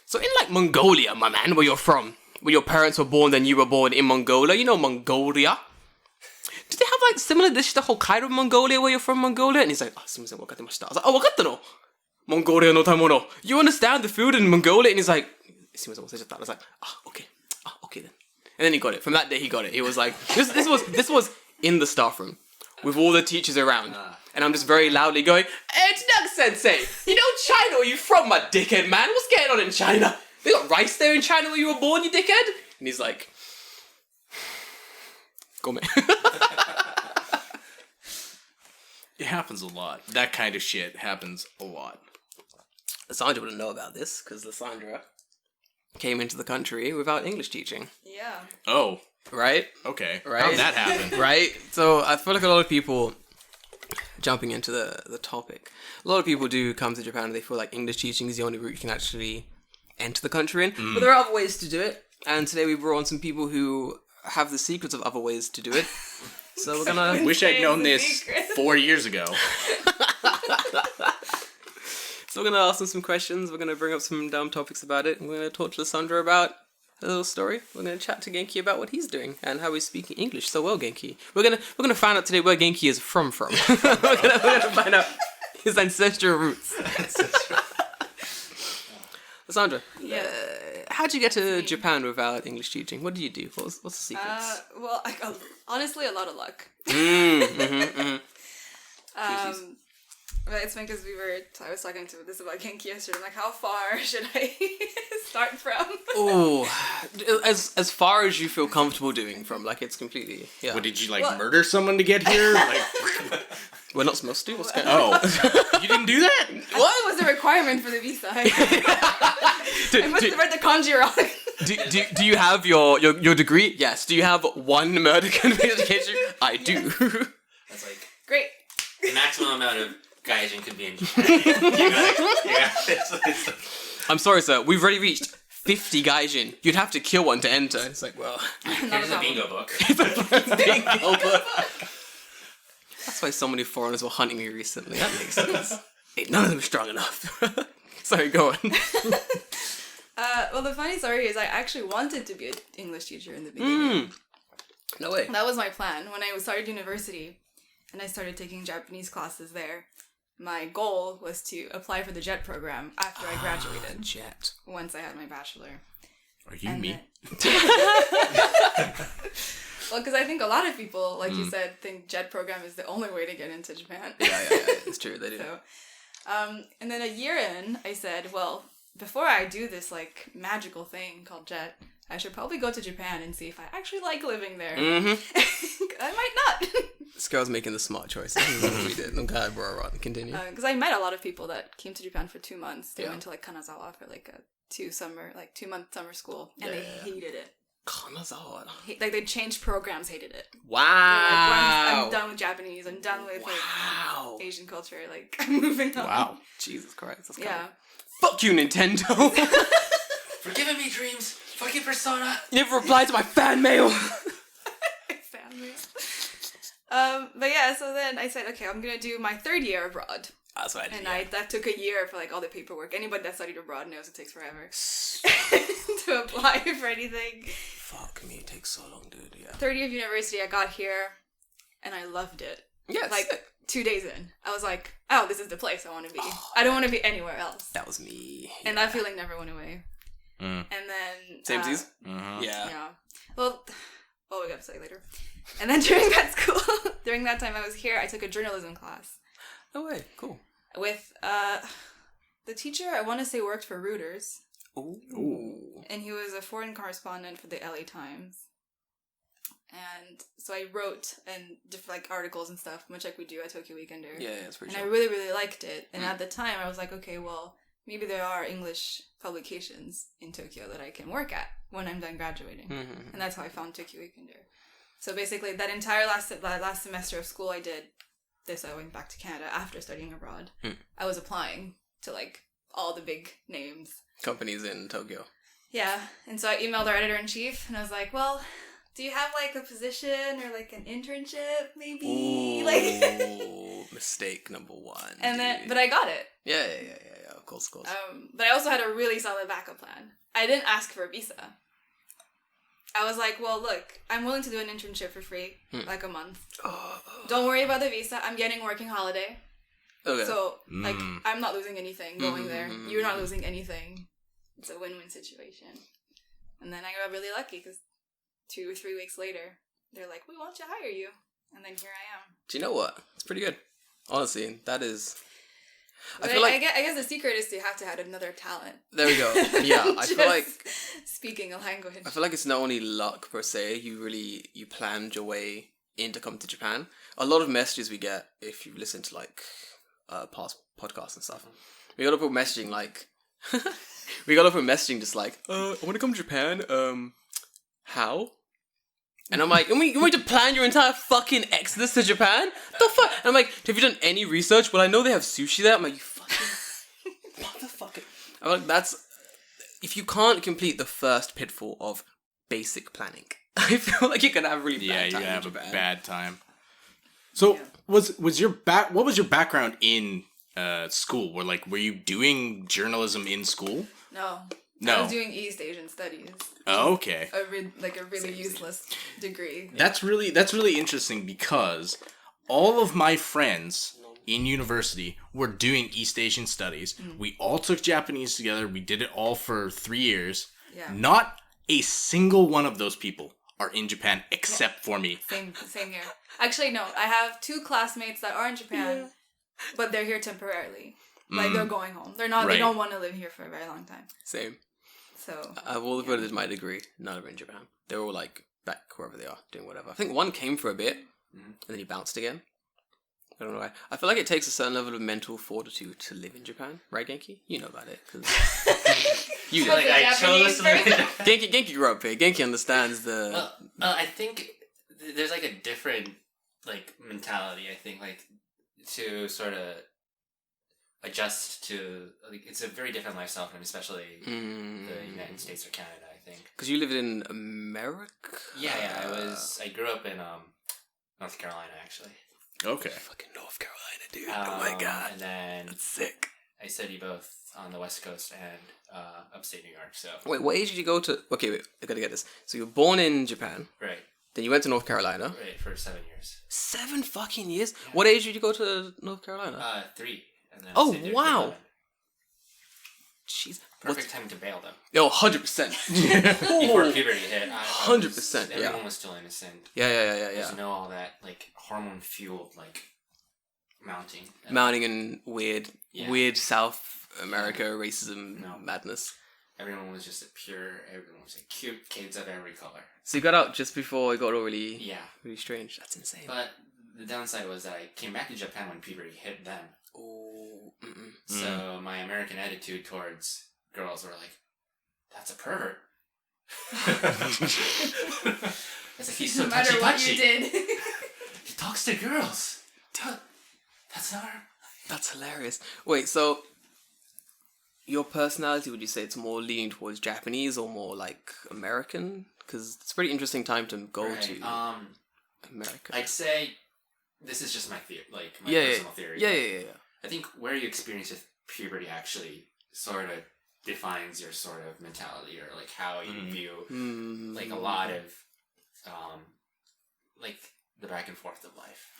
So in, like, Mongolia, my man, where you're from, where your parents were born, then you were born in Mongolia, you know Mongolia? Do they have, like, similar dish to Hokkaido, Mongolia, where you're from, Mongolia? And he's like, すみません、わかってました. I was like, わかったの? Mongolia no taimono. You understand the food in Mongolia? And he's like, すみません、忘れちゃった. I was like, okay then. And then he got it. From that day, he got it. He was like, this was in the staff room with all the teachers around. And I'm just very loudly going, hey, Tanaka Sensei, you know China, where you from, my dickhead, man? What's going on in China? They got rice there in China where you were born, you dickhead? And he's like, Gome. It happens a lot. That kind of shit happens a lot. Lisandra wouldn't know about this, because Lisandra came into the country without English teaching. Yeah. Oh. Right? Okay. Right? How did that happen? Right? So I feel like a lot of people, jumping into the topic, a lot of people do come to Japan and they feel like English teaching is the only route you can actually enter the country in. But there are other ways to do it. And today we brought on some people who have the secrets of other ways to do it. So we're gonna... Wish I'd known this 4 years ago. So we're gonna ask them some questions. We're gonna bring up some dumb topics about it. And we're gonna talk to Lisandra about a little story. We're gonna chat to Genki about what he's doing and how he's speaking English so well, Genki. We're gonna find out today where Genki is from. we're gonna find out his ancestral roots. Lisandra, how'd you get to Japan without English teaching? What did you do? What's the secrets? Well, honestly, a lot of luck. But it's funny because I was talking to this about Genki yesterday. I'm like, how far should I start from? Oh, as far as you feel comfortable doing from, like, it's completely, yeah. What, did you, murder someone to get here? Like, we're not supposed to? What's going on? Oh, you didn't do that? What was the requirement for the visa? I must have read the kanji wrong. Do you have your degree? Yes. Do you have one murder conviction? I do. That's like Great. the maximum amount of gaijin could be in Japan. I'm sorry, sir. We've already reached 50 gaijin. You'd have to kill one to enter. It's like, well... Here's a bingo book. Bingo book. That's why so many foreigners were hunting me recently. That makes sense. Ain't none of them strong enough. Sorry, go on. Well, the funny story is I actually wanted to be an English teacher in the beginning. No way. That was my plan. When I started university and I started taking Japanese classes there, my goal was to apply for the JET program after I graduated. JET. Once I had my bachelor. Are you me? Well, because I think a lot of people, like you said, think JET program is the only way to get into Japan. Yeah. It's true. They do. So, and then a year in, I said, well, before I do this, like, magical thing called JET, I should probably go to Japan and see if I actually like living there. I might not. This girl's making the smart choice. This is what we did. I'm glad I brought her on. Continue. Because I met a lot of people that came to Japan for 2 months. They went to, like, Kanazawa for, like, a 2-month summer school. And they hated it. Kanazawa. Like, they changed programs, hated it. Wow. Like, I'm done with Japanese. I'm done with, like, Asian culture. Like, I'm moving on. Wow. Jesus Christ. That's Yeah. Fuck you, Nintendo. For giving me dreams. Fucking Persona. You never replied to my fan mail. Family. But yeah, so then I said, okay, I'm gonna do my 3rd year abroad. That's what I did. And that took a year for like all the paperwork. Anybody that studied abroad knows it takes forever to apply for anything. Fuck me, it takes so long, dude. Yeah. 3rd year of university, I got here, and I loved it. Yes. Like 2 days in, I was like, oh, this is the place I want to be. I don't want to be anywhere else. That was me. And that feeling never went away. Mm. And then Samesies? Mm-hmm. Yeah. yeah. Well, we got to say later. And then during that time I was here, I took a journalism class No way. Cool. with the teacher. I want to say worked for Reuters, Ooh. and he was a foreign correspondent for the LA Times. And so I wrote different like articles and stuff, much like we do at Tokyo Weekender. Yeah, it's pretty And sure. I really, really liked it. And at the time, I was like, okay, well, maybe there are English publications in Tokyo that I can work at when I'm done graduating. Mm-hmm. And that's how I found Tokyo Weekender. So basically, that entire last semester of school I did, I went back to Canada after studying abroad. I was applying to like all the big names. Companies in Tokyo. Yeah. And so I emailed our editor-in-chief, and I was like, well, do you have like a position or like an internship maybe? Ooh, Like mistake number 1. and then, dude. but I got it. Yeah. Of course. But I also had a really solid backup plan. I didn't ask for a visa. I was like, well, look, I'm willing to do an internship for free, like a month. Don't worry about the visa. I'm getting working holiday. Okay. So, like, I'm not losing anything going there. You're not losing anything. It's a win-win situation. And then I got really lucky because 2 or 3 weeks later, they're like, we want to hire you. And then here I am. Do you know what? It's pretty good. Honestly, that is... But I guess the secret is to have to have another talent. There we go. Yeah, I feel like... Speaking a language. I feel like it's not only luck per se. You planned your way in to come to Japan. A lot of messages we get, if you listen to like past podcasts and stuff, we got up with messaging like... we got up with messaging just like, I want to come to Japan. How? And I'm like, you want me to plan your entire fucking exodus to Japan? The fuck? And I'm like, have you done any research? Well, I know they have sushi there. I'm like, you fucking motherfucker. I'm like, that's... If you can't complete the first pitfall of basic planning, I feel like you're gonna have a really bad time. You're gonna have in Japan. a bad time. So, was your what was your background in school? Were you doing journalism in school? No. No. I was doing East Asian Studies. Oh, okay. A really useless degree. That's really interesting because all of my friends in university were doing East Asian studies. We all took Japanese together. We did it all for 3 years. Yeah. Not a single one of those people are in Japan except for me. Same here. Actually, no. I have 2 classmates that are in Japan, but they're here temporarily. Like, they're going home. They're not. Right. They don't want to live here for a very long time. Same. So I've all did my degree. None of them in Japan. They're all like back wherever they are doing whatever. I think one came for a bit, and then he bounced again. I don't know why. I feel like it takes a certain level of mental fortitude to live in Japan, right, Genki? You know about it, because you know. Like, I chose to live in Genki grew up here. Genki understands the. Well, I think there's like a different like mentality. I think like to sort of adjust to like it's a very different lifestyle from especially the United States or Canada. I think because you lived in America. Yeah. I grew up in North Carolina actually. Okay. Fucking North Carolina, dude. Oh my god. And then that's sick. I studied both on the West Coast and upstate New York. So wait, what age did you go to? Okay, wait, I gotta get this. So you were born in Japan. right. Then you went to North Carolina. Right for 7 years. 7 fucking years. Yeah. What age did you go to North Carolina? 3. And then oh stayed there for wow. 11. Jeez. Perfect time to bail though. Yo, 100%. Before puberty hit. 100%. Yeah. Everyone was still innocent. Yeah. There's no all that like hormone fueled like mounting. Mounting and weird South America racism madness. Everyone was just everyone was like cute kids of every color. So you got out just before it got all really strange. That's insane. But the downside was that I came back to Japan when puberty hit then. Oh. So my American attitude towards girls were like, that's a pervert. It's like, he's so no matter what touchy. you did. He talks to girls. That's an arm. That's hilarious. Wait, so your personality, would you say it's more leaning towards Japanese or more like American? Because it's a pretty interesting time to go to America. I'd say this is just my personal theory. Yeah. I think where you experience with puberty actually sort of defines your sort of mentality or like how you view like a lot of like the back and forth of life.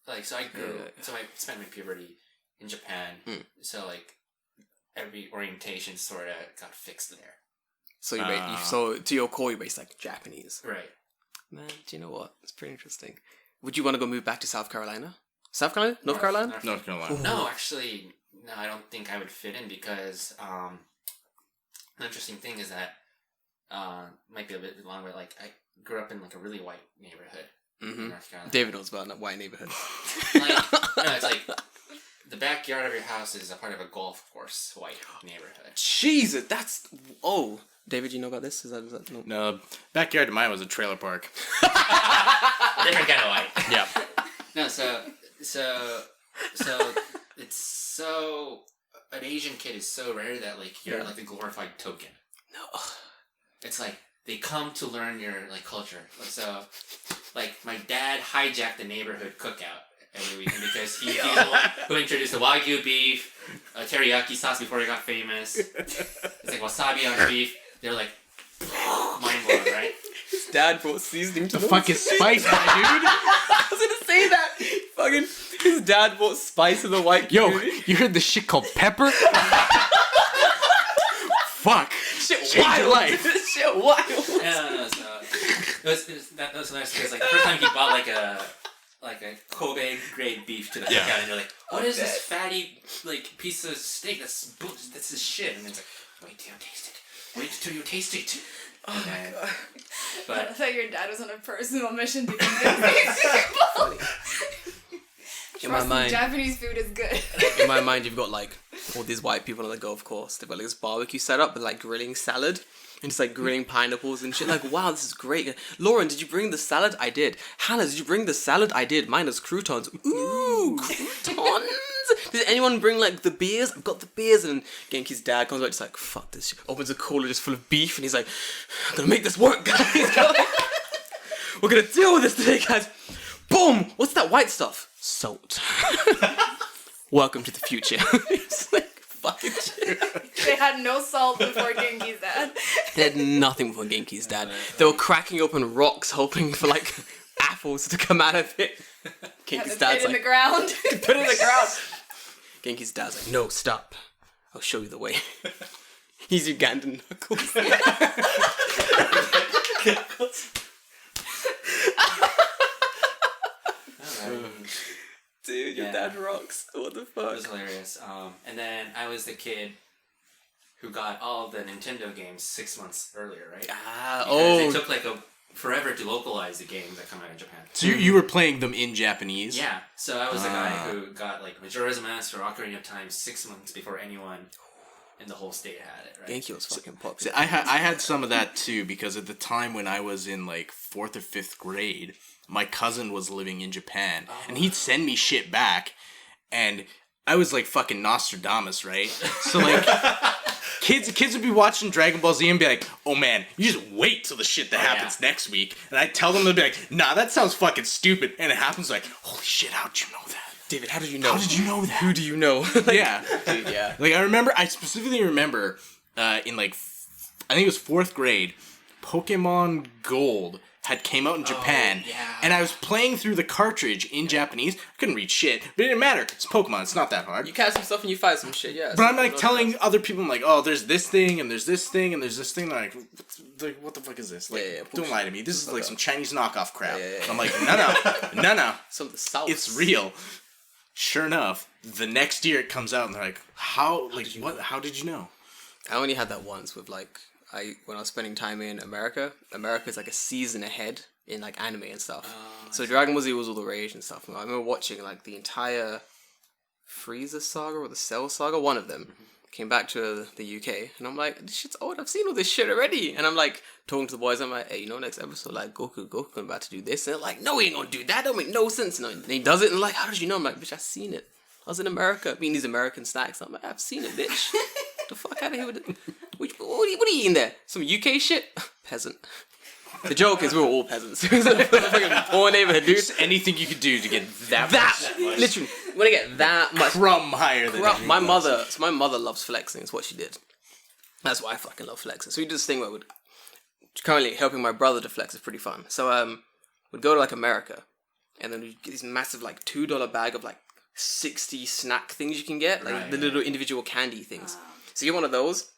Like so I spent my puberty in Japan. So like every orientation sort of got fixed there. So so to your core, you're based like Japanese. Right. Man, do you know what? It's pretty interesting. Would you want to go move back to South Carolina? South Carolina? North Carolina? North Carolina. No, actually, no, I don't think I would fit in because the interesting thing is that might be a bit long, but like I grew up in like a really white neighborhood in North Carolina. David knows about that white neighborhood. It's like the backyard of your house is a part of a golf course white neighborhood. Jesus, that's David, you know about this? Is that no? No, backyard of mine was a trailer park. Different kind of white. Yeah. No, so it's so an Asian kid is so rare that like you're like the glorified token. No. It's like they come to learn your like culture. So like my dad hijacked the neighborhood cookout every weekend because he's the one who introduced the Wagyu beef, teriyaki sauce before he got famous. It's like wasabi on beef. They're like mind blown, right? His dad brought seasoning to The fucking spice, my dude. I was gonna say that. Fucking his dad brought spice to the white community. Yo, you heard the shit called pepper? Fuck. Shit Change wild. your life. Shit wild. No, so that was nice because like the first time he bought like a Kobe grade beef to the cookout, and you're like, what is this fatty like piece of steak? That's his shit. And it's like, wait till you taste it. Wait till you taste it. Oh my god. I But thought your dad was on a personal mission to convince these people. In my mind, Japanese food is good. in my mind, you've got like all these white people on the golf course. They've got like this barbecue set up with like grilling salad and just like grilling pineapples and shit. Like, wow, this is great. Lauren, did you bring the salad? I did. Hannah, did you bring the salad? I did. Mine is croutons. Ooh, croutons. Did anyone bring like the beers? I've got the beers. And Genki's dad comes out just like, fuck this shit. Opens a cooler just full of beef and he's like, I'm gonna make this work, guys. We're gonna deal with this today, guys. Boom! What's that white stuff? Salt. Welcome to the future. It's like fucking shit. They had no salt before Genki's dad. They had nothing before Genki's dad. They were cracking open rocks, hoping for like apples to come out of it. Genki's dad's Put it in the like, ground. put it in the ground. Genki's dad's like, no, stop. I'll show you the way. He's Ugandan knuckles. Dude, your dad rocks. What the fuck? it was hilarious. And then I was the kid who got all the Nintendo games 6 months earlier, right? Because it took like forever to localize the games that come out in Japan. So you were playing them in Japanese? Yeah, so I was the guy who got like Majora's Mask or Ocarina of Time 6 months before anyone in the whole state had it, right? Genki was fucking popular. See, I had some of that too because at the time when I was in like 4th or 5th grade, my cousin was living in Japan and he'd send me shit back and I was like fucking Nostradamus, right? So like kids would be watching Dragon Ball Z and be like, oh man, you just wait till the shit that happens next week. And I tell them, they'll be like, nah, that sounds fucking stupid. And it happens like, holy shit, how'd you know that? David, how did you know? How did you know that? Who do you know? Yeah. Dude, yeah. Like I specifically remember in like, I think it was 4th grade, Pokemon Gold had came out in Japan, and I was playing through the cartridge in Japanese. I couldn't read shit, but it didn't matter. It's Pokemon. It's not that hard. You catch some stuff and you fight some shit, yeah. But I'm like telling other people, I'm like, oh, there's this thing, and there's this thing, and there's this thing. They're like, what the fuck is this? Like, don't lie to me. This is like some Chinese knockoff crap. And I'm like, no. Some of the South. It's real. Sure enough, the next year it comes out, and they're like, how did you know? I only had that once with like, when I was spending time in America's like a season ahead in like anime and stuff. So Dragon Ball Z was all the rage and stuff. I remember watching like the entire Frieza saga or the Cell saga, one of them. came back to the UK, and I'm like, this shit's old. I've seen all this shit already. And I'm like talking to the boys. I'm like, hey, next episode, like Goku about to do this. And they're like, no, he ain't gonna do that. That don't make no sense. And he does it. And like, how did you know? I'm like, bitch, I seen it. I was in America eating these American snacks. I'm like, I've seen it, bitch. The fuck out of here with it. What are you eating there? Some UK shit? Peasant. The joke is we were all peasants. It was a fucking poor neighborhood, dude. Just anything you could do to get that much. Literally, when I get that much Crumb higher than my mother loves flexing. It's what she did. That's why I fucking love flexing. So we did this thing where currently helping my brother to flex is pretty fun. So we'd go to like America, and then we'd get this massive like $2 bag of like 60 snack things you can get, like the little individual candy things. So you get one of those.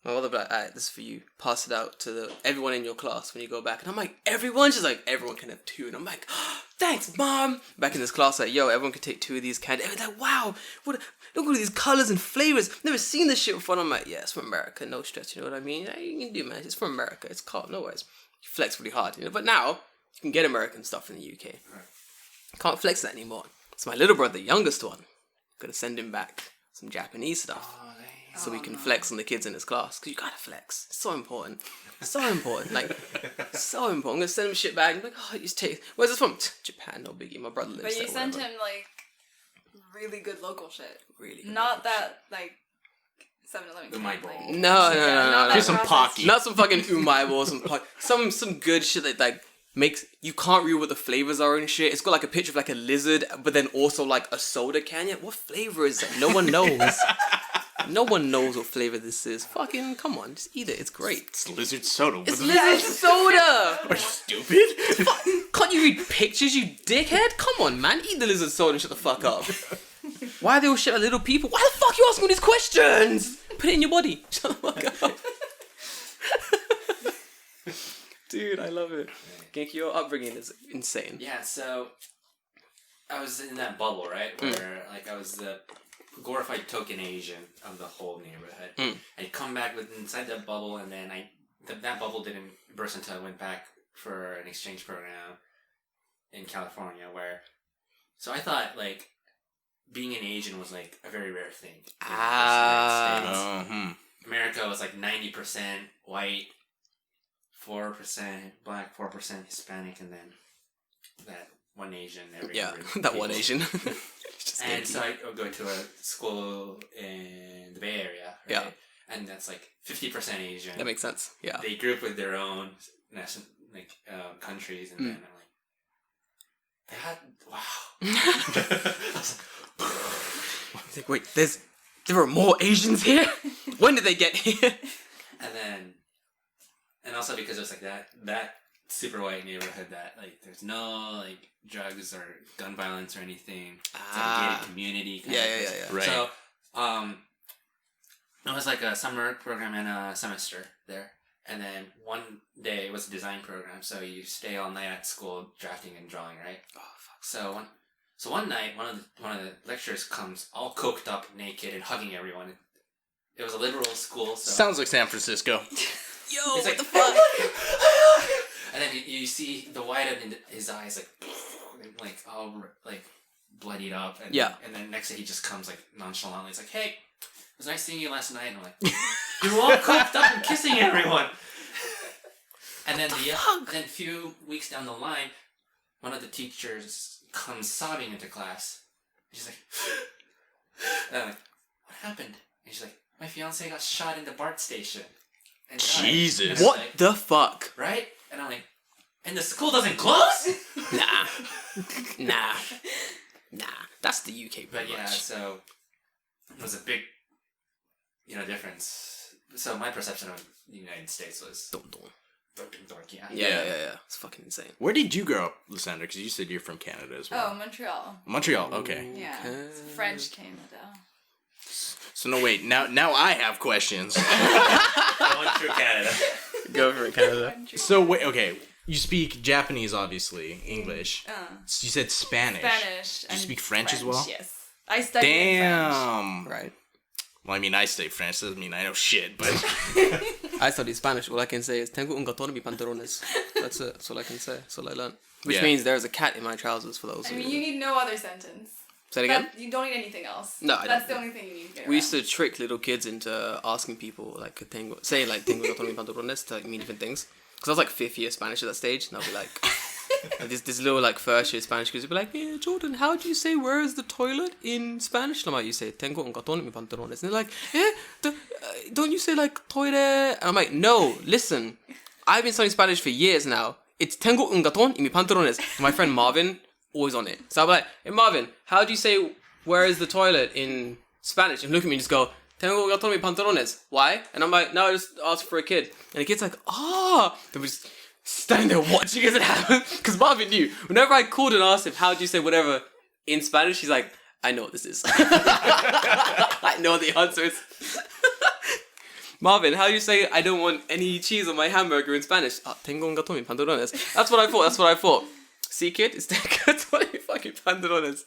My mother be like, alright, this is for you. Pass it out to everyone in your class when you go back. And I'm like, everyone? She's like, everyone can have 2. And I'm like, oh, thanks, Mom. Back in this class, like, yo, everyone can take 2 of these candy. Everyone's like, wow, look at these colors and flavors. Never seen this shit before. And I'm like, yeah, it's from America. No stress, you know what I mean? Yeah, you can do, man. It's from America. It's cold. No worries. You flex really hard, you know. But now, you can get American stuff in the UK. Can't flex that anymore. So my little brother, the youngest one, gonna send him back some Japanese stuff. So we can flex on the kids in his class. Because you gotta flex. It's so important. So important. Like, so important. I'm gonna send him shit back. I'm like, oh, just take. Where's this from? Japan, no biggie. My brother lives there. But you sent him, like, really good local shit. Really good Not that, like, 7-Eleven. The my bowl. No. Here's some Pocky. Not some fucking umai bowl. Some good shit that, like, makes you can't read what the flavors are and shit. It's got like a picture of like a lizard, but then also like a soda can. What flavor is that? No one knows. No one knows what flavor this is. Fucking come on, just eat it. It's great. It's lizard soda. It's lizard soda. Are you stupid? Can't you read pictures, you dickhead? Come on, man. Eat the lizard soda and shut the fuck up. Why are they all shit like little people? Why the fuck are you asking me these questions? Put it in your body. Shut the fuck up. Dude, I love it. Genki, your upbringing is insane. Yeah, so I was in that bubble, right? Where like I was the glorified token Asian of the whole neighborhood. I'd come back inside that bubble, and then that bubble didn't burst until I went back for an exchange program in California. So I thought like being an Asian was like a very rare thing. America was like 90% white, 4% black, 4% Hispanic, and then that one Asian every that one Asian. And so I would go to a school in the Bay Area, right? Yeah, and that's like 50% Asian. That makes sense. Yeah, they group with their own national countries, and then I'm like, wow. I was like, wait, there are more Asians here. When did they get here? And also because it's like that super white neighborhood that like there's no like drugs or gun violence or anything. It's like a gated community. Yeah. Right. So it was like a summer program and a semester there, and then one day it was a design program. So you stay all night at school drafting and drawing, right? Oh fuck. So one night one of the lecturers comes all coked up, naked, and hugging everyone. It was a liberal school. So sounds like San Francisco. Yo, it's what like, the fuck? And then you see the white in his eyes, like all like bloodied up. And, and then next day he just comes like nonchalantly. It's like, hey, it was nice seeing you last night. And I'm like, you were all coked up and kissing everyone. And then then a few weeks down the line, one of the teachers comes sobbing into class. She's like, and I'm like, what happened? And she's like, my fiance got shot in the BART station. And Jesus. What like, the fuck? Right? And I'm like, and the school doesn't close? Nah. That's the UK. But yeah, so it was a big, difference. So my perception of the United States was Yeah. It's fucking insane. Where did you grow up, Lisandra? Because you said you're from Canada as well. Oh, Montreal. Montreal, okay. Yeah, it's French Canada. So no, wait. Now I have questions. I went through Canada. Go for it, Canada. So wait, okay. You speak Japanese, obviously, English. You said Spanish. Spanish. Do you speak French as well? Yes, I studied in Damn. Right. Well, I mean, I study French. Doesn't mean I know shit, but I studied Spanish. All I can say is "Tengo un gato en mi pantalones." That's it. That's all I can say. That's all I learned. Which means there's a cat in my trousers for those. I mean, you need no other sentence. Say it again? You don't need anything else. No, I That's don't. the only thing you need to get We around. used to trick little kids into asking people, like, tengo gato en mis pantalones to like, mean different things. Because I was like 5th year Spanish at that stage, and I'll be like, this little like 1st year Spanish kids would be like, yeah, Jordan, how do you say where is the toilet in Spanish? And I'm like, you say tengo un gato en mis pantalones. And they're like, don't you say like toilet? And I'm like, no, listen, I've been studying Spanish for years now. It's tengo un gato en mis pantalones. And my friend Marvin, always on it. So I'm like, hey Marvin, how do you say where is the toilet in Spanish? And look at me and just go, tengo un gato en mis pantalones. Why? And I'm like, no, just ask for a kid. And the kid's like, ah. Then we just standing there watching as it happened. Because Marvin knew. Whenever I called and asked him, how do you say whatever in Spanish? He's like, I know what this is. I know what the answer is. Marvin, how do you say I don't want any cheese on my hamburger in Spanish? Ah, tengo un gato en mis pantalones. That's what I thought. See, kid? It's tengo gato en mis fucking pantalones.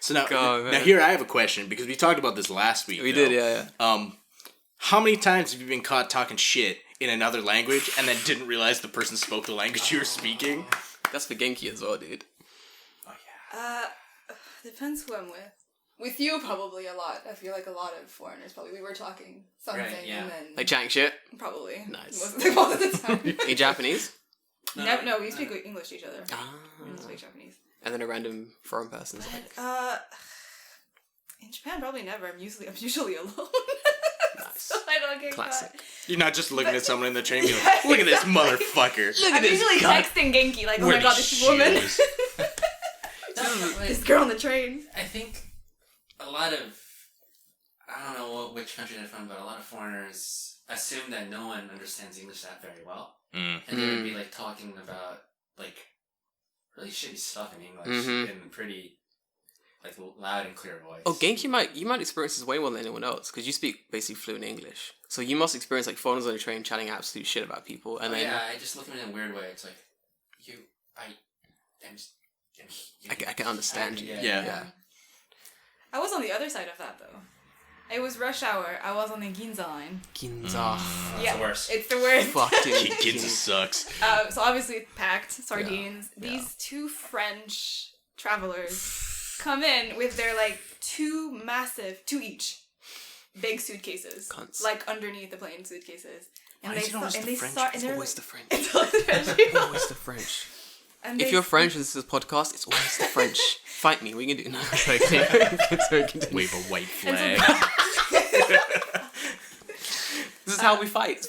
So now, God, now here I have a question, because we talked about this last week. We did, yeah. How many times have you been caught talking shit in another language and then didn't realize the person spoke the language you were speaking? That's for Genki as well, dude. Depends who I'm with. With you, probably a lot. I feel like a lot of foreigners probably. We were talking something, Right, yeah. and then Like chatting shit? probably Nice. most of the time. In Japanese? No, we speak English to each other. Ah. We don't speak Japanese. And then a random foreign person's like, In Japan, probably never. I'm usually alone. nice. So I don't get Classic. caught. You're not just looking at someone in the train, you're like, look at this motherfucker. I'm usually texting Genki, like, oh Where my god, the this woman. shoes? This girl on the train. I think a lot of, I don't know which country they're from, but a lot of foreigners assume that no one understands English that very well. Mm. And they would be like talking about like really shitty stuff in English in pretty like loud and clear voice. oh, Genki, you might experience this way more than anyone else, because you speak basically fluent English. So you must experience like foreigners on the train chatting absolute shit about people. And then yeah, I just look at it in a weird way. It's like, I can understand you. Yeah. I was on the other side of that, though. It was rush hour. I was on the Ginza line. Ginza. That's the worst. It's the worst. Fuck, dude. Ginza sucks. So obviously it's packed. Sardines. Yeah. These two French travelers come in with their like two each big suitcases, Cunts. like underneath the plane suitcases. And Why is it always the French? start. It's And they're always like, the French. it's always the French people. Always the French. And If they- you're French and this is a podcast, it's always the French. Fight me. We can do. No, sorry. Continue. Wave a white And flag. so- This is how we fight.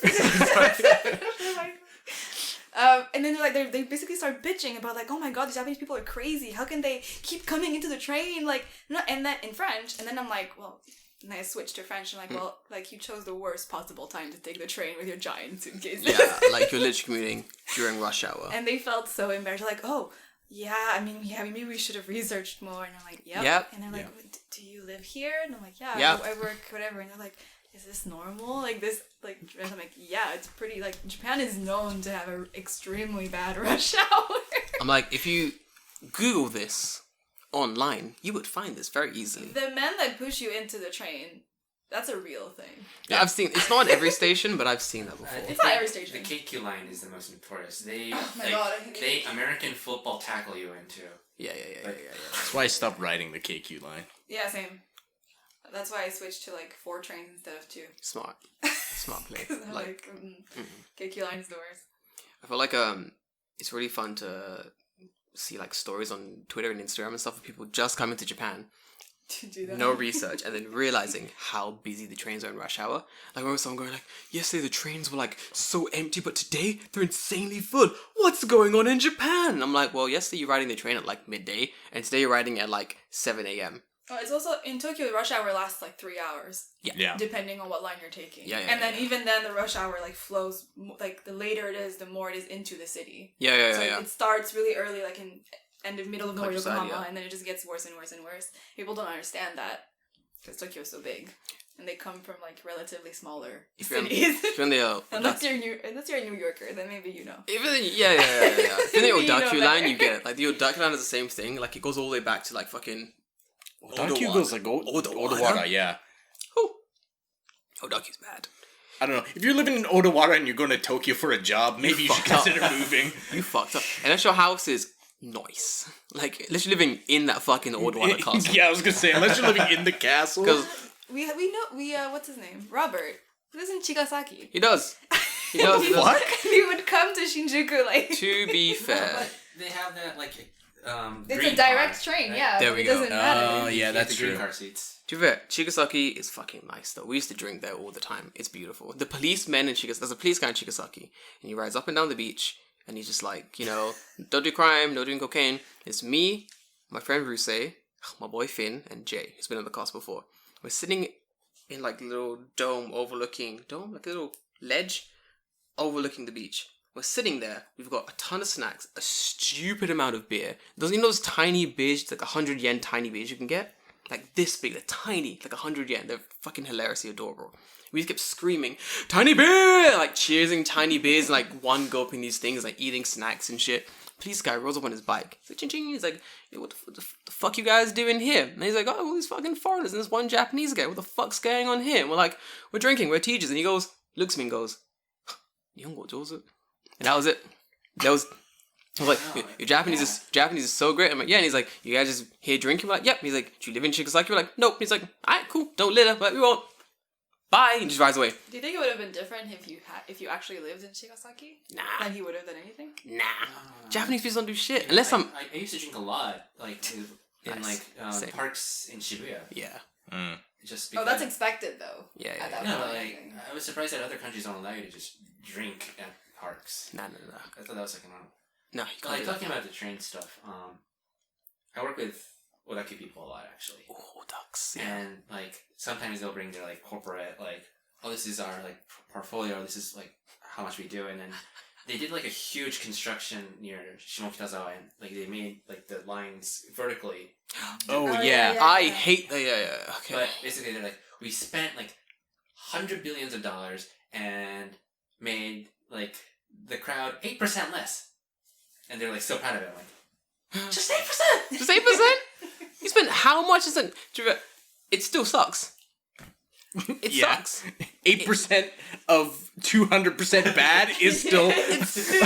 And then they basically start bitching about like, oh my god, these Japanese people are crazy. How can they keep coming into the train? Like, no, and then in French. And then I'm like, well, and I switched to French. And like, well, like you chose the worst possible time to take the train with your giant suitcases. Yeah, like you're literally commuting during rush hour. And they felt so embarrassed. Like, oh, yeah, I mean, maybe we should have researched more. And I'm like, yep. Yep. And they're like, do you live here? And I'm like, yeah, Yep. I work, whatever. And they're like, is this normal? Like this, like, and I'm like, yeah, it's pretty, like, Japan is known to have an extremely bad rush hour. I'm like, if you Google this online, you would find this very easily. The men that push you into the train, that's a real thing. Yeah, I've seen. It's not on every station, but I've seen that before. It's not every station. The KQ line is the most notorious. They, Oh my like, God, I hate they American football tackle you into. Yeah. That's why I stopped riding the KQ line. Yeah, same. That's why I switched to like 4 trains instead of 2. Smart play. I'm Like, KQ line is the worst. I feel like it's really fun to see like stories on Twitter and Instagram and stuff of people just coming to Japan, To do that. no research, and then realizing how busy the trains are in rush hour. Like, I remember someone going like, yesterday the trains were like so empty, but today they're insanely full. What's going on in Japan? And I'm like, well, yesterday you're riding the train at like midday, and today you're riding at like 7 a.m. Oh, it's also in Tokyo. The rush hour lasts like 3 hours, Yeah. depending on what line you're taking. Yeah, and then even then, the rush hour like flows. Like the later it is, the more it is into the city. Yeah. So it starts really early, like in middle of nowhere Countryside, Yokohama, yeah. and then it just gets worse and worse and worse. People don't understand that because Tokyo is so big, and they come from like relatively smaller If you're cities. If you're in the unless you're a New Yorker, then maybe you know. If you're in the You know Odaku line, better. you get it. Like the Odaku line is the same thing. Like it goes all the way back to like fucking Odaku goes like Odawara, yeah. Odaku's bad. I don't know. If you're living in Odawara and you're going to Tokyo for a job, maybe you should fucked up. consider moving. You fucked up. Unless your house is Nice. Like, literally living in that fucking Odawara castle. Yeah, I was gonna say, unless you're living in the castle. Because We know what's his name? Robert. He lives in Chigasaki. he does. He does. He does. What? He would come to Shinjuku like. To be fair. But they have that like It's green a direct car, train, right? yeah. There but we it go. doesn't matter. Oh, yeah, that's the green true. car seats. To be fair, Chigasaki is fucking nice though. We used to drink there all the time. It's beautiful. The policemen in Chigasaki, there's a police guy in Chigasaki, and he rides up and down the beach, and he's just like, don't do crime, no doing cocaine. It's me, my friend Rusei, my boy Finn, and Jay, who's been on the cast before. We're sitting in like a little like a little ledge overlooking the beach. We're sitting there. We've got a ton of snacks, a stupid amount of beer. Those tiny beers, like 100 yen tiny beers you can get? Like this big, they're tiny, like 100 yen. They're fucking hilariously adorable. We just kept screaming, tiny beer! Like cheersing tiny beers, and like one gulping these things, like eating snacks and shit. Police guy rolls up on his bike. He's like, ching ching. He's like, hey, what the fuck you guys doing here? And he's like, oh, all these fucking foreigners and this one Japanese guy. What the fuck's going on here? And we're like, we're drinking, we're teachers. And he looks at me and goes, Nihongo jouzu. And that was it. I was like, your Japanese is so great. I'm like, yeah. And he's like, you guys just here drinking? We're like, yep. He's like, do you live in Chigasaki? We're like, nope. He's like, alright, cool. Don't litter, but we won't. Bye. And just rides away. Do you think it would have been different if you actually lived in Chigasaki? Nah. Than he would have done anything? Nah. Japanese people don't do shit. Unless I'm... I used to drink a lot, like in Nice. Same. parks in Shibuya. Yeah. Just Oh, because, that's expected though. Yeah, At that no, point, like I was surprised that other countries don't allow you to just drink at parks. Nah. I thought that was like a normal. No, you can't Like do that. talking about the train stuff. I work with Odaki people a lot actually, Oh, ducks. Yeah. and like sometimes they'll bring their like corporate like, oh, this is our like portfolio. This is like how much we do, and then they did like a huge construction near Shimokitazawa, and like they made like the lines vertically. Oh, Oh, yeah. yeah. I hate that. Yeah. Okay. But basically, they're like, we spent like $100 billions and made like the crowd 8% less, and they're like so proud of it. I'm like, just 8%. Just 8%? You spent how much? It still sucks. It Yeah. sucks. 8% of 200% bad is still It's still...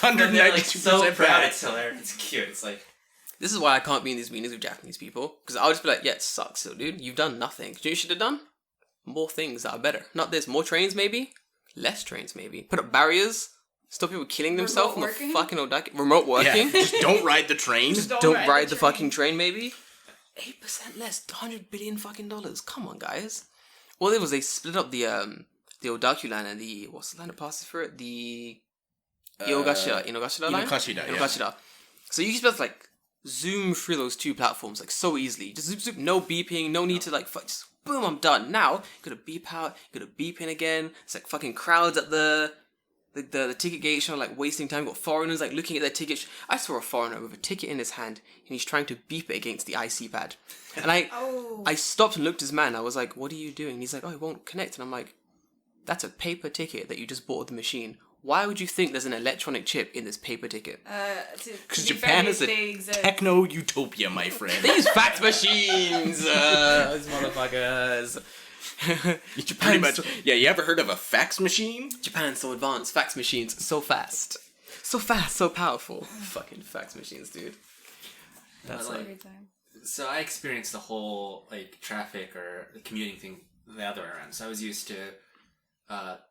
And they're like 192% so proud. bad. It's hilarious. It's cute. It's like, This is why I can't be in these meetings with Japanese people. Because I'll just be like, yeah, it sucks. So, dude, you've done nothing. Do you know what you should have done? More things that are better. Not this. More trains, maybe? Less trains, maybe. Put up barriers. Stop people killing themselves on the working? fucking Odaki. Remote working. Yeah, just don't ride the train. Don't ride the fucking train, maybe. 8% less. $100 billion fucking dollars. Come on, guys. Well, it was they split up the Odaku line and the what's the line that passes for it? The Inogashira line. Inokashira, yeah. Inokashira. So you can just like zoom through those two platforms like so easily. Just zoom, zoom, no beeping, no need to like just boom, I'm done. Now you gotta beep out, you gotta beep in again. It's like fucking crowds at the ticket gate show, like wasting time. Got foreigners like looking at their tickets. I saw a foreigner with a ticket in his hand and he's trying to beep it against the IC pad. And I stopped and looked at his man. I was like, "What are you doing?" And he's like, "Oh, it won't connect." And I'm like, "That's a paper ticket that you just bought at the machine. Why would you think there's an electronic chip in this paper ticket?" Because Japan is a techno utopia, my friend. They use fax machines. Those motherfuckers. Pretty much. Yeah, you ever heard of a fax machine? Japan's so advanced. Fax machines, so fast, so powerful. Fucking fax machines, dude. That's like, like. so I experienced the whole like traffic or the commuting thing the other way around. So I was used to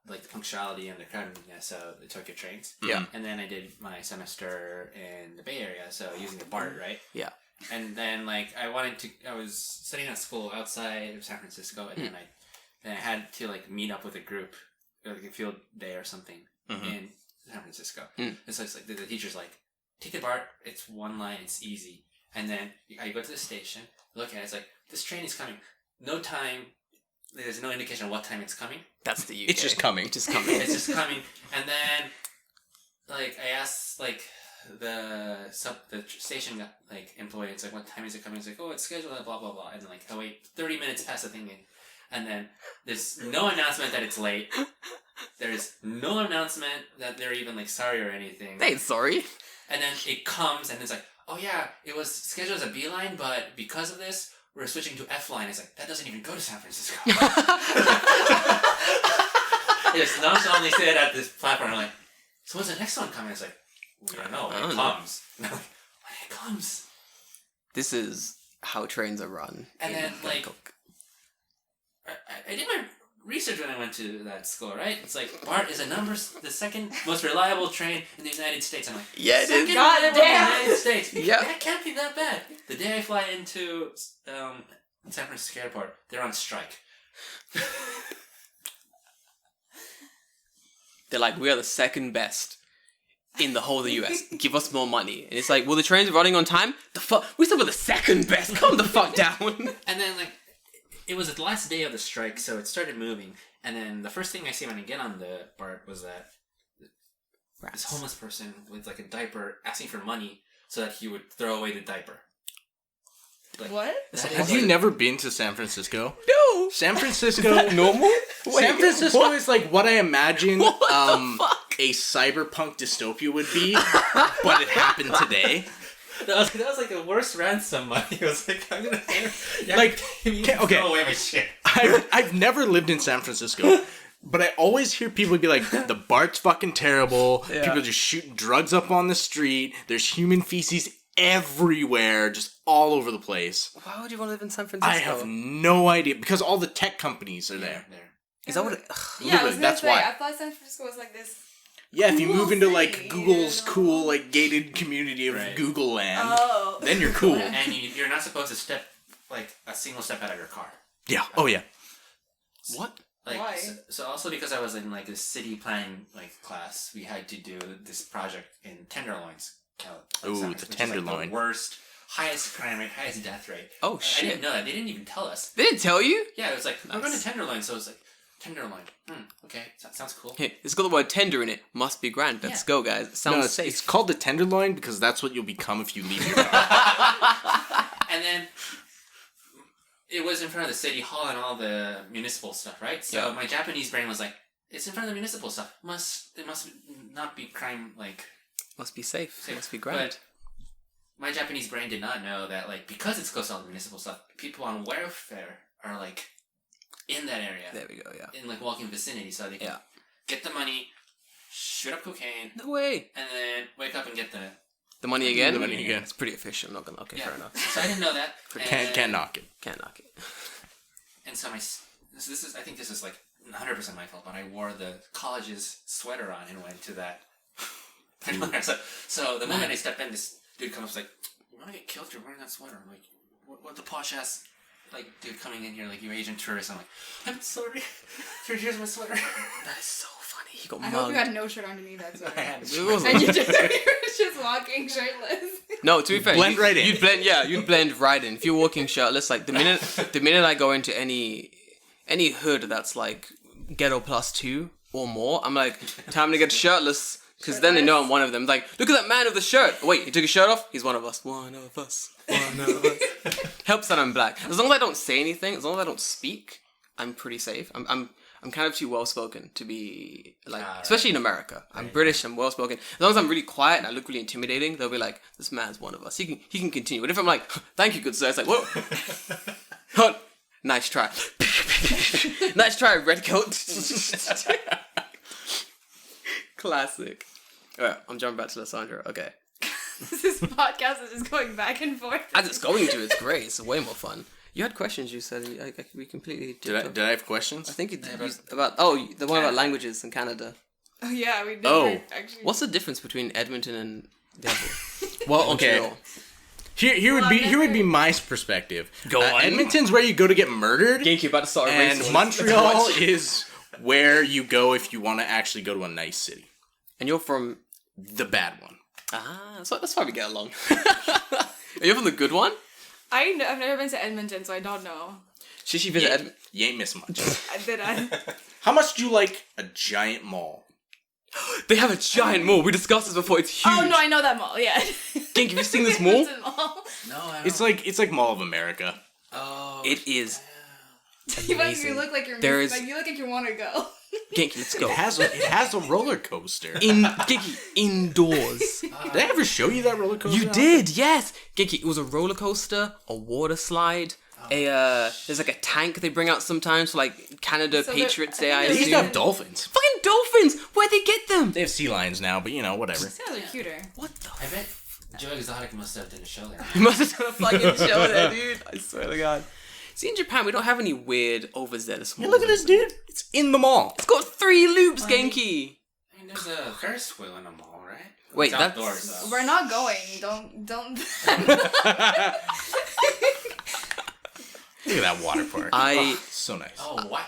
like the punctuality and the crowdedness of the Tokyo trains. Yeah. And then I did my semester in the Bay Area, so using the BART, right? Yeah. And then like I was studying at school outside of San Francisco, and then I had to like meet up with a group, like a field day or something in San Francisco. And so it's like the teacher's like, take the BART, it's one line, it's easy. And then I go to the station, look at it, it's like, this train is coming. No time, there's no indication of what time it's coming. That's the UK. It's just coming. It's just coming. It's just coming. And then, like, I asked, like, the station like employee, it's like, what time is it coming? It's like, oh, it's scheduled at blah, blah, blah. And then, like, I wait 30 minutes past the thing. And then there's no announcement that it's late. There's no announcement that they're even, like, sorry or anything. They ain't sorry. And then it comes, and it's like, oh yeah, it was scheduled as a B line, but because of this, we're switching to F line. It's like, that doesn't even go to San Francisco. They just nonchalantly say it at this platform. I'm like, so when's the next one coming? It's like, we don't know. It comes. it comes. This is how trains are run. And then, like, Bangkok. I did my research when I went to that school, right? It's like, BART is the second most reliable train in the United States. I'm like, Yeah, it second is. God reliable in the damn. United States. Yeah. That can't be that bad. The day I fly into San Francisco Airport, they're on strike. They're like, we are the second best in the whole of the US. Give us more money. And it's like, well, the trains are running on time? The fuck? We said we're the second best. Calm the fuck down. And then, like, it was the last day of the strike, so it started moving. And then the first thing I see when I get on the BART was that this homeless person with, like, a diaper asking for money so that he would throw away the diaper. Like, What? that Have is, you like, never been to San Francisco? No. San Francisco Normal? San Francisco what? is like what I imagine What the fuck? a cyberpunk dystopia would be, but it happened today. That was like the worst ransom money. It was like, I'm gonna Like, okay. throw away my shit. I've never lived in San Francisco, but I always hear people be like, the BART's fucking terrible. Yeah. People just shooting drugs up on the street. There's human feces everywhere, just all over the place. Why would you want to live in San Francisco? I have no idea, because all the tech companies are there. Is that what it... Yeah, I was Literally, gonna that's say, why. I thought San Francisco was like this. Yeah, if you Cool move into like city, Google's you know? cool like gated community of Right. Google land, Oh. then you're cool. And you're not supposed to step like a single step out of your car. Yeah. Oh yeah. What? Like, Why? So also because I was in like this city planning like class, we had to do this project in Tenderloins. Ooh, San the Francisco, which is, Tenderloin. Like, the worst, highest crime rate, highest death rate. Oh, I shit. didn't know that. They didn't even tell us. They didn't tell you? Yeah, it was like, we're going Nice. to Tenderloin, so it was like, Tenderloin. Okay, sounds cool. Hey, it's got the word tender in it. Must be grand. Let's Yeah. go, guys. It sounds No, safe. it's called the Tenderloin because that's what you'll become if you leave your car. And then it was in front of the city hall and all the municipal stuff, right? So Yeah. my Japanese brain was like, it's in front of the municipal stuff. It must not be crime like. Must be safe. safe. Must be grand. But my Japanese brain did not know that like because it's close to all the municipal stuff, people on welfare are like in that area, There we go, yeah. in like walking vicinity, so they can Yeah. get the money, shoot up cocaine, No way. and then wake up and get the. The money again? The money again. It's pretty efficient, not gonna... Okay, Yeah. fair enough. So I didn't know that. Can't knock it. Can't knock it. And so I think this is like 100% my fault, but I wore the college's sweater on and went to that. So the moment I stepped in, this dude comes up like, "You want to get killed? You're wearing that sweater." I'm like, "What the posh ass like dude coming in here like you Asian tourist?" I'm like, "I'm sorry. Here's my sweater." That is so funny. He got I mugged. hope you had no shirt underneath that I sweater. had It wasn't. And you were just walking shirtless. No, to be fair, Blend right in. You'd blend right in. If you're walking shirtless, like the minute I go into any hood that's like ghetto +2 or more, I'm like, time to get shirtless, because then they know I'm one of them. Like, look at that man with the shirt. Wait, he took his shirt off. He's one of us. One of us. One of us. Helps that I'm black. As long as I don't say anything, as long as I don't speak, I'm pretty safe. I'm kind of too well spoken to be like, especially in America. I'm British. I'm well spoken. As long as I'm really quiet and I look really intimidating, they'll be like, "This man's one of us. He can continue." But if I'm like, "Thank you, good sir," it's like, "Whoa, nice try, nice try, red coat." Classic. Alright, I'm jumping back to Lisandra. Okay, This podcast is just going back and forth. as it's going to, it's great. It's way more fun. You had questions. You said we completely Did I have questions? I think you about the one about languages in Canada. Oh yeah, we did. Oh. Actually. What's the difference between Edmonton and Devil? Well, okay. Montreal? Here would be my perspective. Go on. Edmonton's where you go to get murdered, Genki about to start and racing. Montreal is where you go if you want to actually go to a nice city. And you're from The bad one. that's why we get along. Are you from the good one? I've never been to Edmonton, so I don't know. Should she visit Edmonton? You ain't miss much. Did I? How much do you like a giant mall? They have a giant mall. We discussed this before. It's huge. Oh no, I know that mall. Yeah. Genki, have you seen this mall? Edmonton Mall. No, I don't. It's like Mall of America. Oh, It is You amazing. look like you're There missing, like you look like you want to go. Genki, let's go. It has a roller coaster. Genki, indoors. Did I ever show you that roller coaster? You did, yes. Genki, it was a roller coaster, a water slide, there's like a tank they bring out sometimes for like Canada So Patriots Day. I I think They used assume. to have dolphins. Fucking dolphins! Where'd they get them? They have sea lions now, but whatever. Sounds like cuter. What the? I bet Joe Exotic must have done a show there. You must have done a fucking show there, dude. I swear to God. See, in Japan, we don't have any weird overzealous malls. Hey, look at this, dude. It's in the mall. It's got 3 loops, Genki. I mean, there's a Ferris wheel in the mall, right? Wait, It's that's... outdoors, though. We're not going. Don't. Look at that water park. So nice. Oh, what?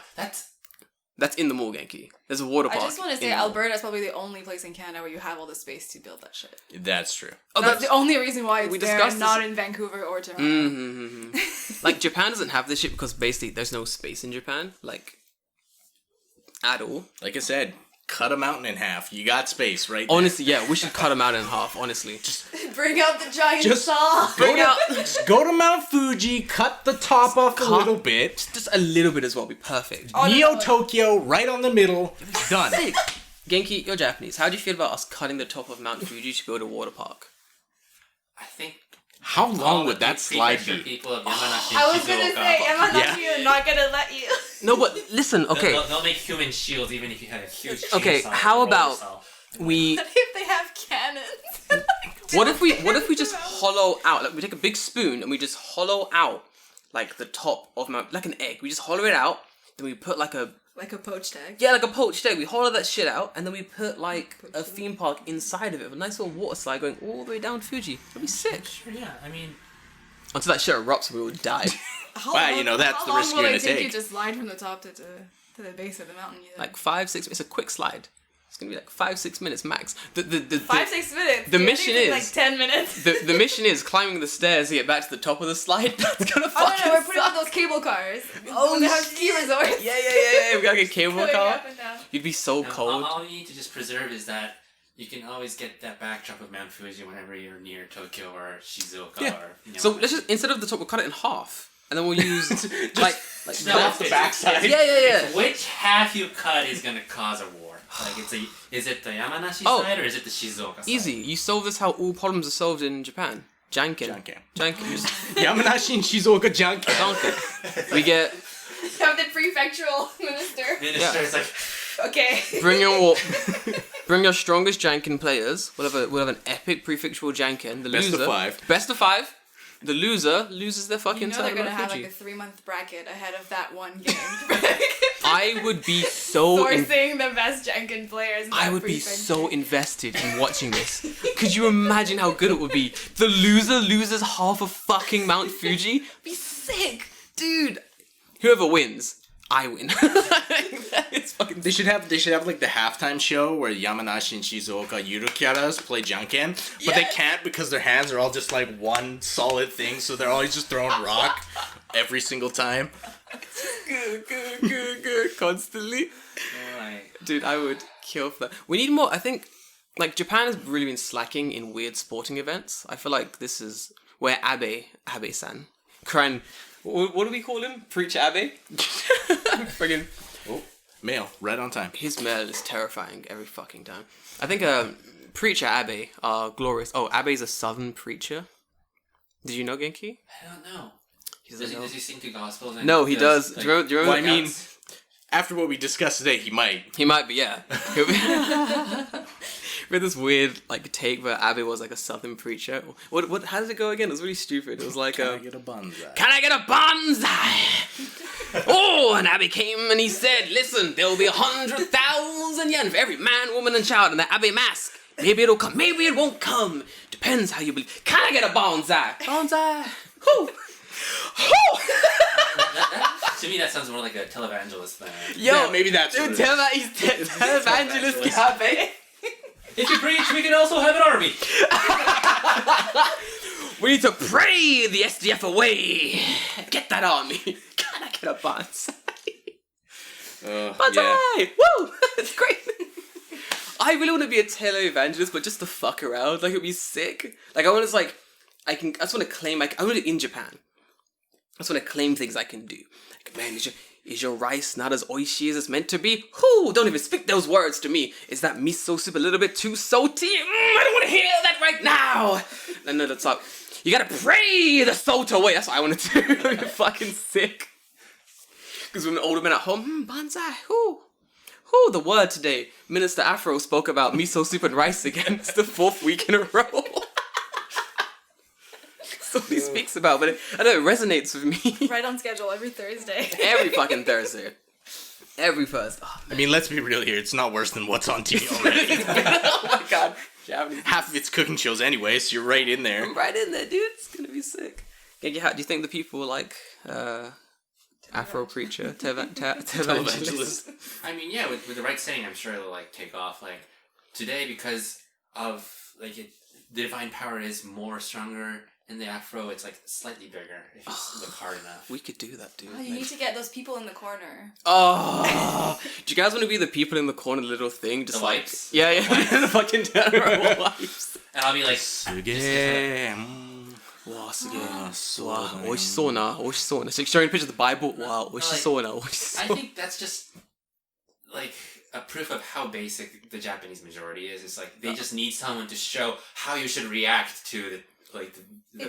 That's in the mall, Genki. There's a water I park. just want to say in the mall. Alberta is probably the only place in Canada where you have all the space to build that shit. That's true. Oh, That's the only reason why it's we there discussed and not in Vancouver or Toronto. Mm-hmm. Like, Japan doesn't have this shit because basically there's no space in Japan. Like, at all. Like I said, cut a mountain in half. You got space, right there. Honestly, yeah, we should cut them out in half, honestly. Just Bring out the giant Just saw. Just go to Mount Fuji, cut the top off a little bit. just a little bit as well, be perfect. Oh, Neo no. Tokyo, right on the middle. Done. Sick. Genki, you're Japanese. How do you feel about us cutting the top of Mount Fuji to build a water park? I think How long would that slide prefecture be? people of Yamanashi I and was gonna Shizuoka. say, Yamanashi is not gonna let you. No, but listen, okay. They'll make human shields even if you had a huge Okay, chainsaw how to roll about yourself. we... What if they have cannons? What if we just hollow out, like we take a big spoon and we just hollow out like the top of Mount, like an egg. We just hollow it out, then we put like a Like a poached egg. yeah, like a poached egg. We hollow that shit out, and then we put like a theme park inside of it, with a nice little water slide going all the way down Fuji. It'll be sick. Sure, yeah. I mean, Until that shit erupts, we will die. Wow, you know, that's the risk you're gonna How long will it take you take. to slide from the top to the base of the mountain? You think? Like 5-6. It's a quick slide. It's gonna be like 5-6 minutes max. The 5-6 minutes. the You mission think is- like 10 minutes. the mission is climbing the stairs to get back to the top of the slide. That's gonna Oh fucking no, we're putting suck. on those cable cars. Oh, When they have ski resorts. Yeah. We gotta get cable Going car. up and down. You'd be so no, cold. all you need to just preserve is that you can always get that backdrop of Mount Fuji whenever you're near Tokyo or Shizuoka Yeah. or you know. So let's just, instead of the top, we'll cut it in half, and then we'll use like No, off the backside. Yeah. Which half you cut is gonna cause a war? Like is it the Yamanashi Oh. side or is it the Shizuoka side? Easy. You solve this how all problems are solved in Japan. Janken. Just Yamanashi and Shizuoka Janken. Janken. We get You have the prefectural minister. Minister is like, Okay. bring your strongest Janken players. We'll have an epic prefectural Janken. The Best of loser, 5. Best of 5. The loser loses their You fucking know side they're of gonna Mount have Fuji. like a 3-month bracket ahead of that one game. I would be so Sourcing the best Jenkin players. in I that would be prefecture. so invested in watching this. Could you imagine how good it would be? The loser loses half of fucking Mount Fuji. Be sick, dude. Whoever wins, I win. It's fucking. They should have like the halftime show where Yamanashi and Shizuoka Yurukiaras play Janken, but they can't because their hands are all just like one solid thing, so they're always just throwing rock every single time. Good. Constantly. right. Dude, I would kill for that. We need more. I think, like, Japan has really been slacking in weird sporting events. I feel like this is where Abe-san, what do we call him? Preacher Abe? Friggin'. Oh, mail, right on time. His mail is terrifying every fucking time. I think Preacher Abe are glorious. Oh, Abe's a southern preacher. Did you know, Genki? I don't know. He Does doesn't know. he sing to gospels? And No, he does. Like, Do you remember Well, I mean, after what we discussed today, he might. He might be, yeah. He'll be- We had this weird like take where Abe was like a southern preacher. What? How did it go again? It was really stupid. It was like, Can I get a bonsai? "Can I get a bonsai?" Oh, and Abe came and he said, "Listen, there will be 100,000 yen for every man, woman, and child in the Abe mask. Maybe it'll come. Maybe it won't come. Depends how you believe. Can I get a bonsai? Bonsai. Whoo." To me, that sounds more like a televangelist thing. Yo, Yeah, maybe that's what dude, it is. tell that he's televangelist Abe. If you preach, we can also have an army. We need to pray the SDF away. Get that army. Can I get a bonsai? Bonsai! Yeah. Woo! It's great. I really want to be a televangelist, but just to fuck around. Like, it'd be sick. Like, I want to, like, I just want to claim, like, I want it in Japan. I just want to claim things I can do. Like, man, is your rice not as oishii as it's meant to be? Whoo! Don't even speak those words to me. Is that miso soup a little bit too salty? I don't want to hear that right now. And then it's like, you gotta pray the salt away. That's what I want to do. You're fucking sick. Because when the older men at home, bonsai, whoo. Whoo, the word today. Minister Afro spoke about miso soup and rice again. It's the 4th week in a row. That's all he speaks about, but I know it resonates with me. Right on schedule every Thursday. Every fucking Thursday. Every first. Oh, I mean, let's be real here. It's not worse than what's on TV already. oh my god. Japanese. Half of it's cooking shows anyway, so you're right in there. I'm right in there, dude. It's gonna be sick. Genki, how do you think the people like Afro Preacher, Televangelist? I mean, yeah, with the right setting, I'm sure it'll like take off. Like today, because of like the divine power is more stronger in the Afro. It's like slightly bigger if you look hard enough. We could do that, dude. Oh, you need to get those people in the corner. Oh, do you guys want to be the people in the corner, little thing, just The like wipes? yeah, the fucking general wipes. And I'll be like, Wow, すげえ。Wow, 美味しそうな、美味しそうな. So you're showing a picture of the Bible. Wow, 美味しそうな, 美味しそう. I think that's just like a proof of how basic the Japanese majority is. It's like they just need someone to show how you should react to the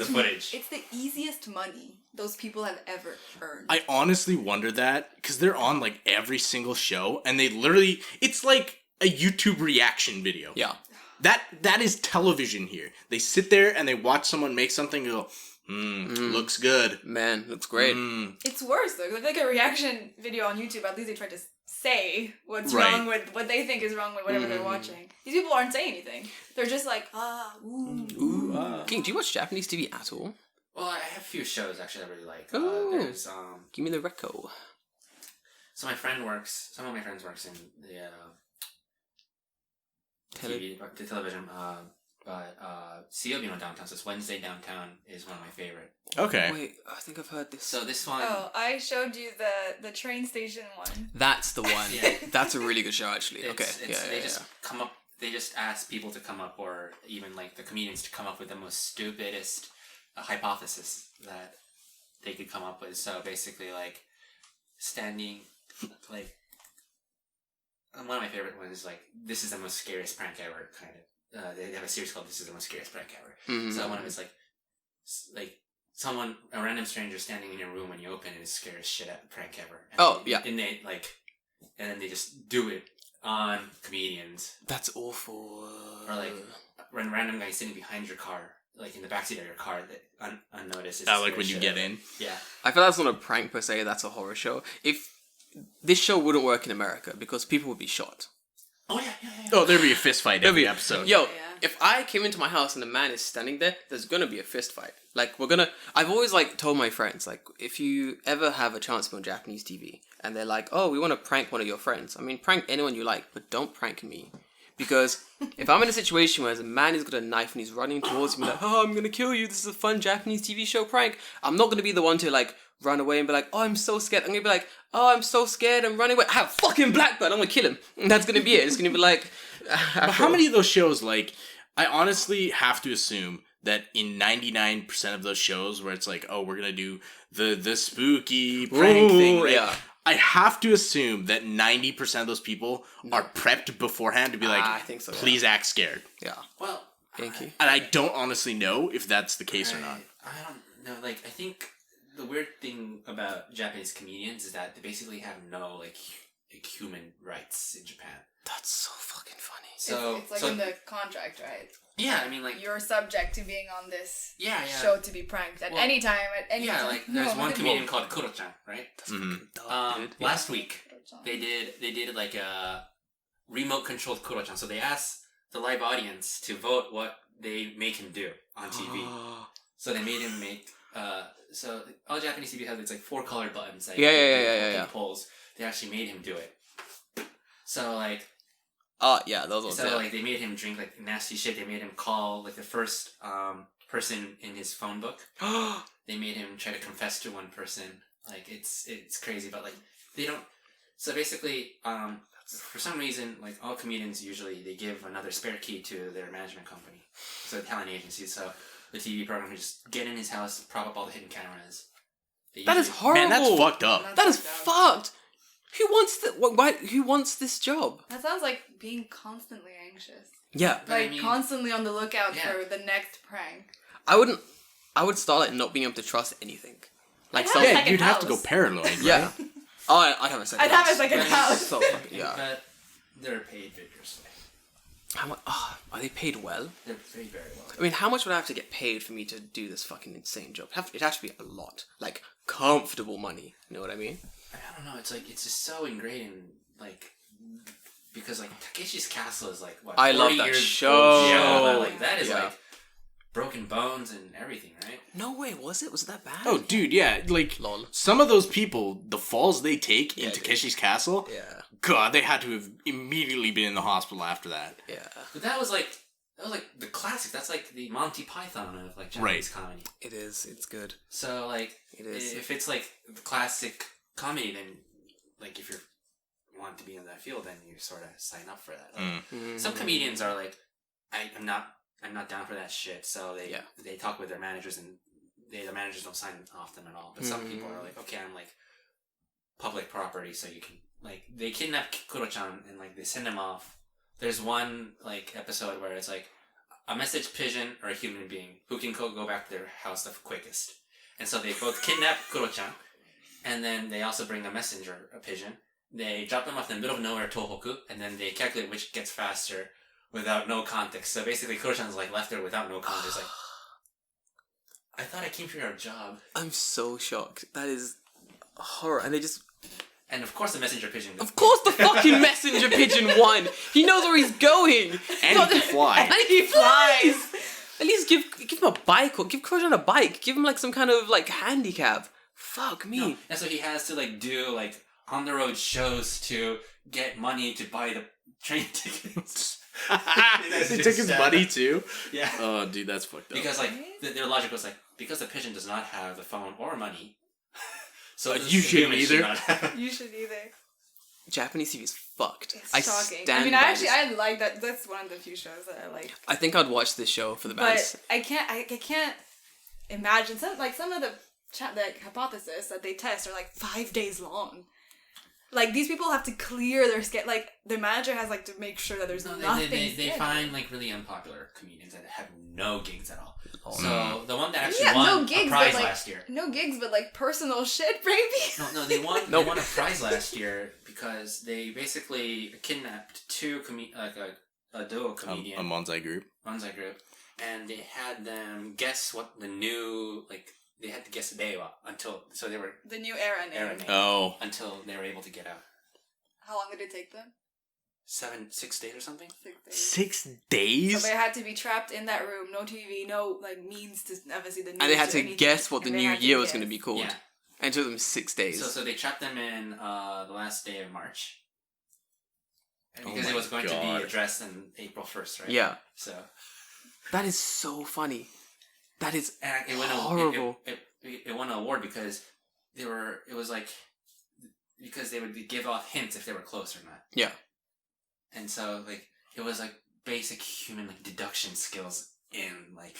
footage. It's the easiest money those people have ever earned. I honestly wonder that, because they're on like every single show, and they literally, it's like a YouTube reaction video. Yeah. That is television here. They sit there and they watch someone make something and go, looks good. Man, looks great. It's worse though. If like a reaction video on YouTube, at least they try to say what's Right. wrong with what they think is wrong with whatever they're watching. These people aren't saying anything. They're just like, ooh. King, do you watch Japanese TV at all? Well, I have a few shows actually I really like. Ooh. There's Give me the reco. some of my friends works in the the television, but COB on Downtown, so it's Wednesday Downtown is one of my favorite. Okay. Wait, I think I've heard this. So this one, Oh, I showed you the train station one. That's the one. Yeah. That's a really good show, actually. they just come up, they just ask people to come up, or even like the comedians to come up with the most stupidest hypothesis that they could come up with. So basically, like standing, like one of my favorite ones is like, this is the most scariest prank ever, kind of. They have a series called "This is the most scariest prank ever." Mm-hmm. So one of it's like someone, a random stranger standing in your room when you open it is the scariest shit at prank ever. And and they and then they just do it on comedians. That's awful. Or like when a random guy sitting behind your car, like in the backseat of your car, that unnoticed. That like when you get in. Yeah. I feel that's not a prank per se. That's a horror show. If this show wouldn't work in America because people would be shot. Oh yeah. Oh, there'd be a fist fight every episode. Yo, Yeah. if I came into my house and a man is standing there, there's gonna be a fist fight. Like I've always told my friends, like, if you ever have a chance to be on Japanese TV and they're like, oh, we want to prank one of your friends. I mean, prank anyone you like, but don't prank me. Because if I'm in a situation where a man has got a knife and he's running towards me like, oh, I'm gonna kill you, this is a fun Japanese TV show prank, I'm not gonna be the one to like run away and be like, oh, I'm so scared. I'm gonna be like, oh, I'm so scared, I'm running away. I have fucking black belt, I'm gonna kill him. And that's gonna be it. It's gonna be like... But how many of those shows, like, I honestly have to assume that in 99% of those shows where it's like, oh, we're gonna do the spooky prank thing, right? Yeah. I have to assume that 90% of those people are prepped beforehand to be like, I think so, yeah. please act scared. Yeah. Well, Genki. And I don't honestly know if that's the case or not. I don't know. Like, I think the weird thing about Japanese comedians is that they basically have no like human rights in Japan. That's so fucking funny. So it's like so, in the contract, right? yeah, I mean, like, You're subject to being on this yeah. show to be pranked at any time, at any Yeah, time. like there's one comedian called Kuro-chan, right? That's fucking dumb, dude. Last week they did like a remote controlled Kuro-chan. So they asked the live audience to vote what they make him do on TV. So they made him make so all Japanese TV has it's like 4 colored buttons. Like, Yeah. polls. They actually made him do it. So like. Yeah, those ones. So Yeah. like they made him drink like nasty shit. They made him call like the first person in his phone book. They made him try to confess to one person. Like it's crazy, but like they don't. So basically, for some reason, like all comedians usually they give another spare key to their management company, so the talent agency. So the TV program can just get in his house, prop up all the hidden cameras. That is horrible. Man, that's fucked up. That is fucked. Who wants this job? That sounds like being constantly anxious. Yeah. But I Like mean- constantly on the lookout Yeah. for the next prank. I would start like not being able to trust anything. Like I'd have some, a Yeah, second you'd have to go house. paranoid, right? yeah. Oh, I'd have a second. I'd have a house. second house. So fucking, yeah. But they're paid vigorously. How much? Oh, are they paid well? They're very, very well. I mean, how much would I have to get paid for me to do this fucking insane job? It has to be a lot. Like, comfortable money. You know what I mean? I don't know. It's like, it's just so ingrained in, like, because, like, Takeshi's Castle is, like, what, I 40 love that years show. old show, but, like, that is, Yeah. like, broken bones and everything, right? No way, was it? Was it that bad? Oh, dude, yeah. Like, Lol. some of those people, the falls they take in Yeah, dude. Takeshi's Castle, Yeah. God, they had to have immediately been in the hospital after that. Yeah. But that was, like, the classic. That's, like, the Monty Python of, like, Japanese comedy. It is. It's good. So, like, It is. if it's, like, the classic comedy, then, like, if you want to be in that field, then you sort of sign up for that. Like, some comedians are like, I'm not down for that shit. So they talk with their managers, and the managers don't sign off them at all. But some people are like, okay, I'm like public property, so you can, like, they kidnap Kuro-chan and, like, they send him off. There's one, like, episode where it's like a message pigeon or a human being who can go back to their house the quickest. And so they both kidnap Kuro-chan, and then they also bring a messenger, a pigeon. They drop them off in the middle of nowhere, Tohoku, and then they calculate which gets faster without no context. So basically, Kuro-chan's, like, left there without no context. Like, I thought I came for your job. I'm so shocked. That is horror. And they just... And of course the messenger pigeon. Of course the fucking messenger pigeon won! He knows where he's going! And he can fly. And he flies! At least give him a bike, or give Kuro-chan a bike. Give him, like, some kind of, like, handicap. Fuck me. No, and so he has to, like, do, like, on-the-road shows to get money to buy the train tickets. They took his money, too? Yeah. Oh, dude, that's fucked up. Because, like, their logic was, like, because the pigeon does not have the phone or money, so you shouldn't either. You should either. Japanese TV is fucked. It's shocking. Stand I mean, by actually, this. I like that. That's one of the few shows that I like. I think I'd watch this show for the bands. But I can't imagine some of the hypothesis that they test are like 5 days long. Like, these people have to clear their schedule. Like, the manager has, like, to make sure that there's nothing. They find, like, really unpopular comedians that have no gigs at all. Oh, so the one that actually won a prize last year. No gigs, but, like, personal shit, baby. No, they won. They won a prize last year because they basically kidnapped a duo comedian, A Manzai group. and they had them guess what the new, like, they had to guess Reiwa so they were The new era name. Oh. until they were able to get out. How long did it take them? 6 days or something. 6 days. 6 days? So they had to be trapped in that room, no TV, no, like, means to ever see the news. And they had or to anything. guess what the And they new had to year was guess. going to be called. Yeah. And it took them 6 days. So they trapped them in the last day of March. And Oh because my it was going to God. be addressed in April 1st, right? Yeah. So That is so funny. That is and it won horrible. It won an award because it was like because they would give off hints if they were close or not. Yeah. And so, like, it was like basic human, like, deduction skills in, like,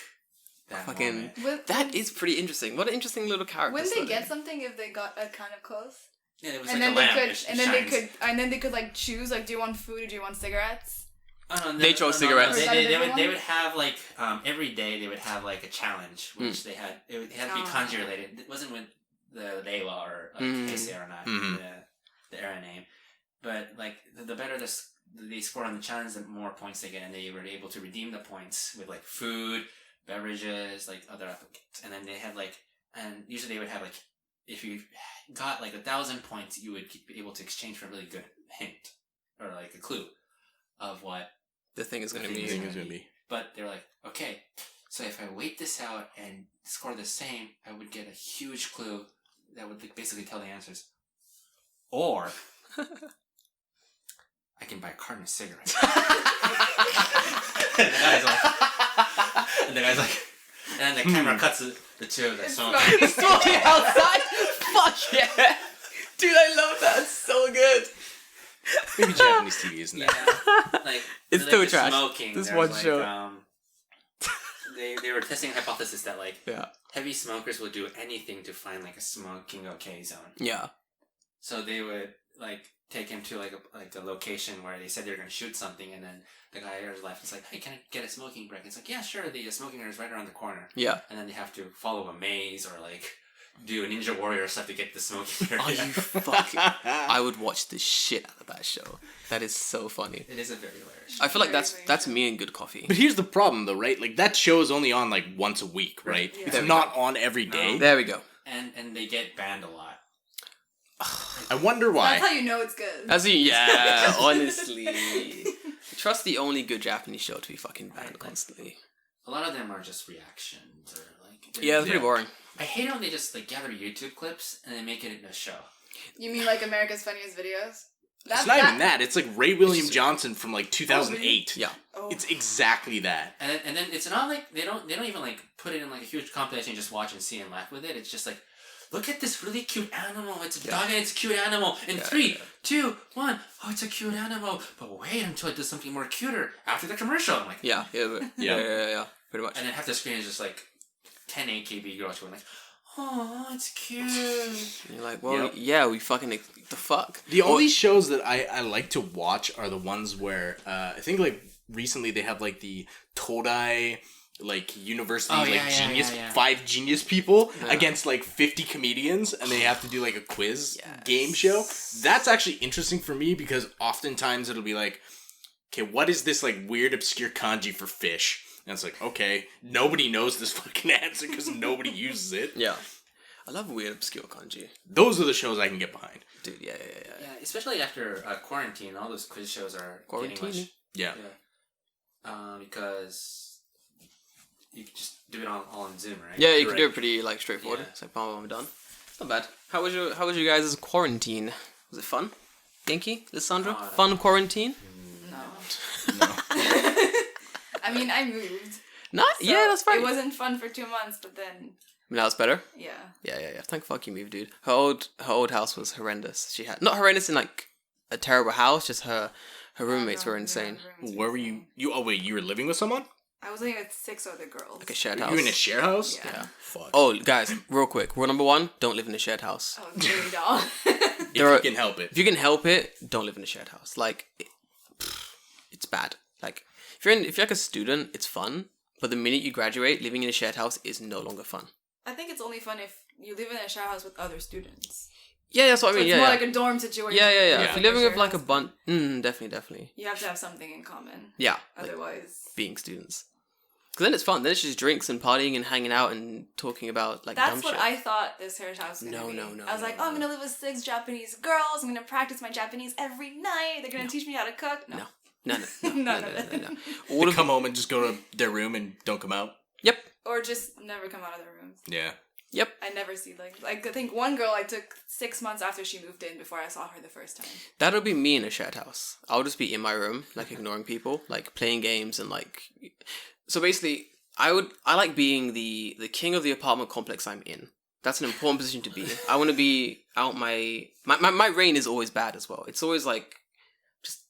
that Fucking- moment. That is pretty interesting. What an interesting little character. Wouldn't they study. get something if they got kind of close? Yeah, it was And like then a they lamp. could, it and then they shines. could, and then they could, like, choose, like, do you want food or do you want cigarettes? Oh, no, They chose cigarettes. Is that a They different would one? have, like, every day they would have, like, a challenge, which they had, it had to be Oh. kanji related. It wasn't with the Reiwa or Heisei or not, the era name. But, like, the better they score on the challenge, the more points they get, and they were able to redeem the points with, like, food, beverages, like, other applicants. And then they had, like, and usually they would have, like, if you got, like, 1,000 points, you would be able to exchange for a really good hint, or, like, a clue of what The thing is going to the be. thing It's gonna be. But they're like, okay, so if I wait this out and score the same, I would get a huge clue that would, like, basically tell the answers. Or I can buy a carton of cigarettes. And the guy's like, and then the camera cuts the two of them smoking. He's smoking outside? Fuck yeah! Dude, I love that. It's so good. Maybe Japanese TV isn't that. Yeah, like, It's like too the trash. Smoking, This there's, one like, show. They were testing a hypothesis that, like, Yeah. heavy smokers will do anything to find, like, a smoking okay zone. Yeah. So they would, like, take him to, like a location where they said they were going to shoot something, and then the guy on his left is like, hey, can I get a smoking break? It's like, yeah, sure, the smoking area is right around the corner. Yeah. And then they have to follow a maze or, like, do a Ninja Warrior stuff to get the smoky area. Are you fucking... I would watch the shit out of that show. That is so funny. It is a very hilarious show. I feel like Very, that's very that's funny. me and good coffee. But here's the problem, though, right? Like, that show is only on, like, once a week, right? Yeah. It's There we not on every day. No. There we go. And they get banned a lot. I wonder why. That's how you know it's good. As you, yeah, honestly. Trust the only good Japanese show to be fucking banned constantly. A lot of them are just reactions or like. Yeah, it's pretty Yeah. boring. I hate it when they just like gather YouTube clips and then make it into a show. You mean like America's Funniest Videos? It's not even that. It's like Ray William Johnson from, like, 2008. Yeah. Oh. It's exactly that. And then it's not like they don't even like put it in like a huge compilation and just watch and see and laugh with it. It's just like, look at this really cute animal. It's a dog and it's a cute animal. In Yeah, 3, yeah. 2, 1. Oh, it's a cute animal. But wait until it does something more cuter after the commercial. I'm like, Yeah, yeah, pretty much. And then half the screen is just like 10 AKB girls going like, oh, it's cute. And you're like, well, Yep. yeah, we fucking, the fuck? The only shows that I like to watch are the ones where, I think, like, recently they have, like, the Todai, like, university, Oh, like, yeah, yeah, genius, yeah, yeah. 5 genius people Yeah. against, like, 50 comedians, and they have to do, like, a quiz Yes. game show. That's actually interesting for me because oftentimes it'll be like, okay, what is this, like, weird, obscure kanji for fish? And it's like, okay, nobody knows this fucking answer because nobody uses it. Yeah. I love weird, obscure kanji. Those are the shows I can get behind. Dude, yeah. Yeah, especially after quarantine, all those quiz shows are Quarantine? getting much. Yeah. Because you can just do it all on Zoom, right? Yeah, you can Right. do it pretty, like, straightforward. Yeah. It's like, bam, I'm done. Not bad. How was your guys' quarantine? Was it fun? Genki? Lisandra? Oh, no. Fun quarantine? No. No. I mean, I moved. Not, So yeah, that's right. It wasn't fun for 2 months, but then, Now it's better? yeah. Yeah. Thank fuck you moved, dude. Her old house was horrendous. She had, not horrendous in, like, a terrible house, just her roommates No, were yeah, insane. roommates Where were were you? insane. Oh wait, you were living with someone? I was living with 6 other girls. Like a shared You house. in a share house? Yeah. Yeah. Fuck. Oh, guys, real quick. Rule number 1, don't live in a shared house. Oh, really don't. If there you are- can help it. If you can help it, don't live in a shared house. Like, it's bad. Like, if you're like a student, it's fun. But the minute you graduate, living in a shared house is no longer fun. I think it's only fun if you live in a share house with other students. Yeah, that's what I So mean. it's yeah, more yeah. like a dorm situation. Yeah. Yeah. If you're living with Share like a house, bunch, definitely. you have to have something in common. Yeah, like Otherwise, being students. Because then it's fun. Then it's just drinks and partying and hanging out and talking about like that's dumb what shit. I thought this hair house was gonna be. No, I was like, no, oh, I'm gonna live with 6 Japanese girls. I'm gonna practice my Japanese every night. They're gonna teach me how to cook. No. No. No. All to come home and just go to their room and don't come out. Yep. Or just never come out of their rooms. Yeah. Yep. I never see I think one girl I took 6 months after she moved in before I saw her the first time. That'll be me in a shared house. I'll just be in my room, like ignoring people, like playing games and like. So basically, I like being the king of the apartment complex I'm in. That's an important position to be in. I want to be out my reign is always bad as well. It's always like just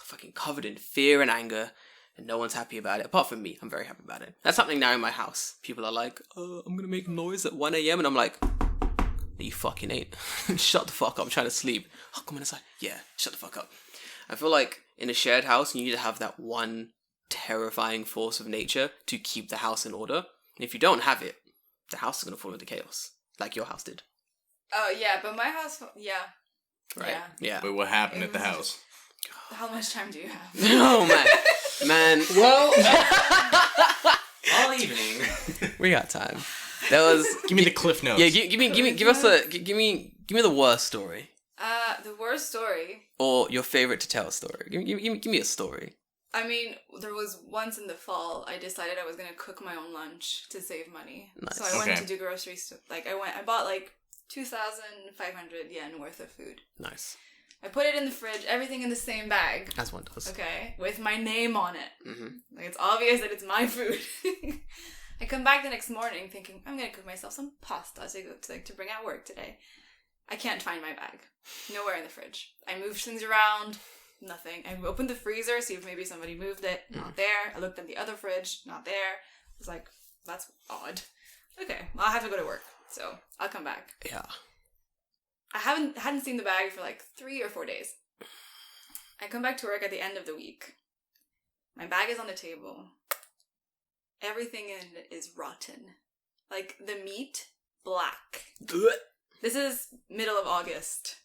fucking covered in fear and anger, and no one's happy about it. Apart from me, I'm very happy about it. That's happening now in my house. People are like, I'm gonna make noise at 1 a.m. and I'm like, no, you fucking ain't. Shut the fuck up. I'm trying to sleep. Oh, come on inside. Yeah, shut the fuck up. I feel like in a shared house, you need to have that one terrifying force of nature to keep the house in order. And if you don't have it, the house is gonna fall into chaos, like your house did. Oh yeah, but my house, yeah. Right? Yeah. But what happened It at the was house? How much time do you have? Oh man. Well, All evening. We got time. That was. give me the cliff notes. Yeah, give me the worst story The worst story. or your favorite to tell story. Give me a story. I mean, there was once in the fall, I decided I was gonna cook my own lunch to save money. Nice. So I went Okay. to do groceries. I bought like 2,500 yen worth of food. Nice, I put it in the fridge, everything in the same bag. as one does. Okay, with my name on it. Mm-hmm. Like it's obvious that it's my food. I come back the next morning thinking I'm gonna cook myself some pasta to bring at work today. I can't find my bag. Nowhere in the fridge. I moved things around. Nothing. I opened the freezer, see if maybe somebody moved it. Not there. I looked in the other fridge. Not there. I was like, that's odd. Okay, well, I have to go to work, so I'll come back. Yeah. I hadn't seen the bag for like 3 or 4 days. I come back to work at the end of the week. My bag is on the table. Everything in it is rotten. Like the meat, black. This is middle of August.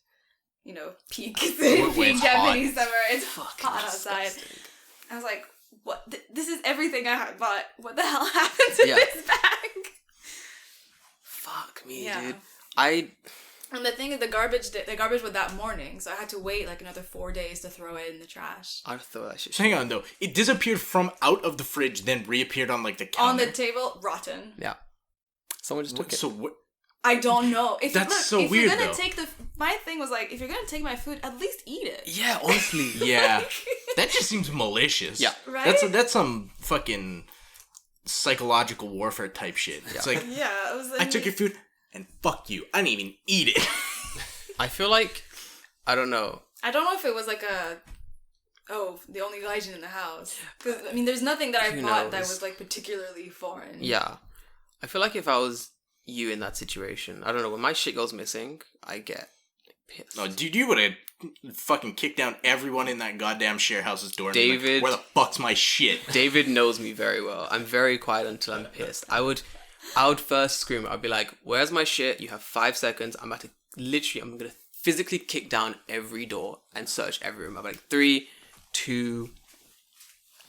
You know, peak it's Japanese hot. summer. It's hot outside. I was like, what? This is everything I had bought. What the hell happened to this bag? Fuck me, Yeah. dude. And the thing is, the garbage was that morning, so I had to wait like another 4 days to throw it in the trash. I'd throw that shit. Hang on, though. It disappeared from out of the fridge, then reappeared on, like, the counter. On the table, rotten. Yeah. Someone just took it. So what? I don't know. That's so if weird, you're gonna though. take my thing was like, if you're gonna take my food, at least eat it. Yeah, honestly. Yeah. That just seems malicious. Yeah. Right? That's some fucking psychological warfare type shit. It's like, Yeah, it was like, I took your food, and fuck you. I didn't even eat it. I feel like, I don't know. I don't know if it was like the only gaijin in the house. Because, I mean, there's nothing that I Who bought that knows? was like particularly foreign. Yeah. I feel like if I was you in that situation, I don't know, when my shit goes missing, I get pissed. No, dude, you would have fucking kicked down everyone in that goddamn share house's door. And been like, David- where the fuck's my shit? David knows me very well. I'm very quiet until I'm pissed. I would first scream. I'd be like, where's my shit? You have 5 seconds. I'm gonna physically kick down every door and search every room. I'm like, 3, 2,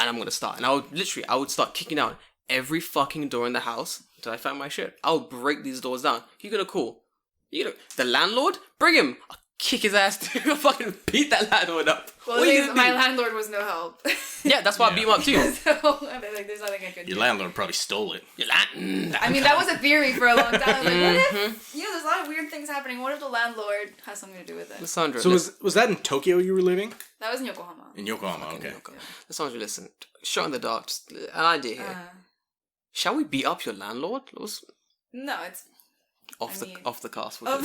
and I'm gonna start. And I would start kicking down every fucking door in the house until I find my shit. I would break these doors down. You're gonna call. The landlord? Bring him. I'll kick his ass. I'll fucking beat that landlord up. Well, What are you gonna my do? landlord was no help. Yeah, that's why I beat him up too. So, I mean, like, there's nothing I could Your do. landlord probably stole it. I mean, that was a theory for a long time. I was like, what if, there's a lot of weird things happening. What if the landlord has something to do with it? Lisandra, So was that in Tokyo you were living? That was in Yokohama. In Yokohama, okay. Lisandra, listen. Shot in the dark. Just an idea here. Shall we beat up your landlord? No, it's... Off the cast. Oh,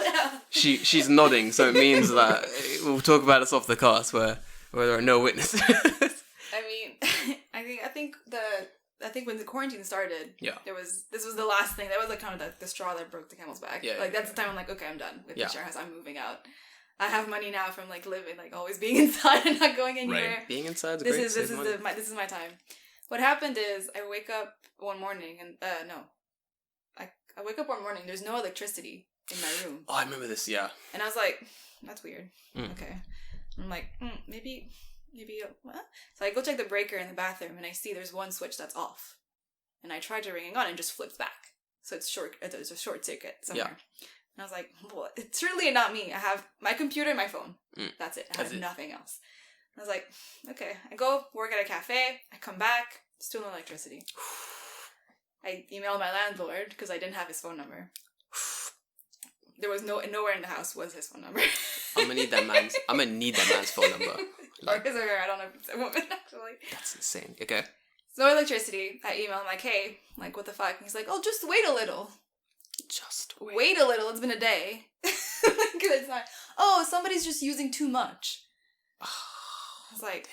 yeah. She's nodding, so it means that we'll talk about this off the cast where there are no witnesses. I mean, I think when the quarantine started, Yeah. this was the last thing. That was like kind of the straw that broke the camel's back. Yeah, like yeah, that's the time I'm like, okay, I'm done with Yeah. the share house. I'm moving out. I have money now from like living, like always being inside and not going anywhere. Being inside is This great. is Save money. this is my time. What happened is I wake up one morning and I wake up one morning. There's no electricity in my room, Oh, I remember this. Yeah. and I was like, that's weird. Mm. Okay, I'm like, maybe. What? So I go check the breaker in the bathroom, and I see there's one switch that's off, and I tried to ring it on, and it just flips back. So it's a short circuit somewhere. Yeah. And I was like, well, it's truly not me. I have my computer and my phone. Mm. That's it. I That's have it. nothing else. I was like, okay. I go work at a cafe. I come back. Still no electricity. I emailed my landlord because I didn't have his phone number. There was nowhere in the house was his phone number. I'm gonna need that man's phone number. Or his or her. I don't know if it's a woman actually. That's insane. Okay. No electricity. I emailed him like, hey, like what the fuck? And he's like, oh, just wait a little. Just Wait a little. It's been a day. Like, it's not. Oh, somebody's just using too much. I was like,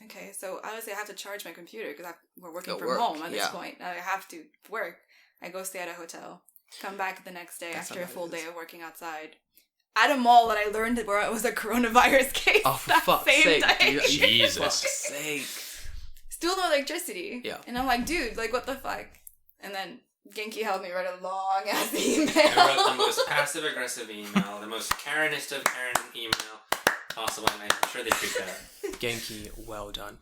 okay, so obviously I have to charge my computer because we're working from home at this point. I have to work. I go stay at a hotel. Come back the next day after a full day of working outside. At a mall that I learned where it was a coronavirus case. Oh, for that fuck's same sake. day. Dude, Jesus. fuck's sake. Still no electricity. Yeah. And I'm like, dude, like what the fuck? And then Genki helped me write a long ass email. I wrote the most passive aggressive email, the most Karenist of Karen email possible, and I'm sure they freaked out. Genki, well done.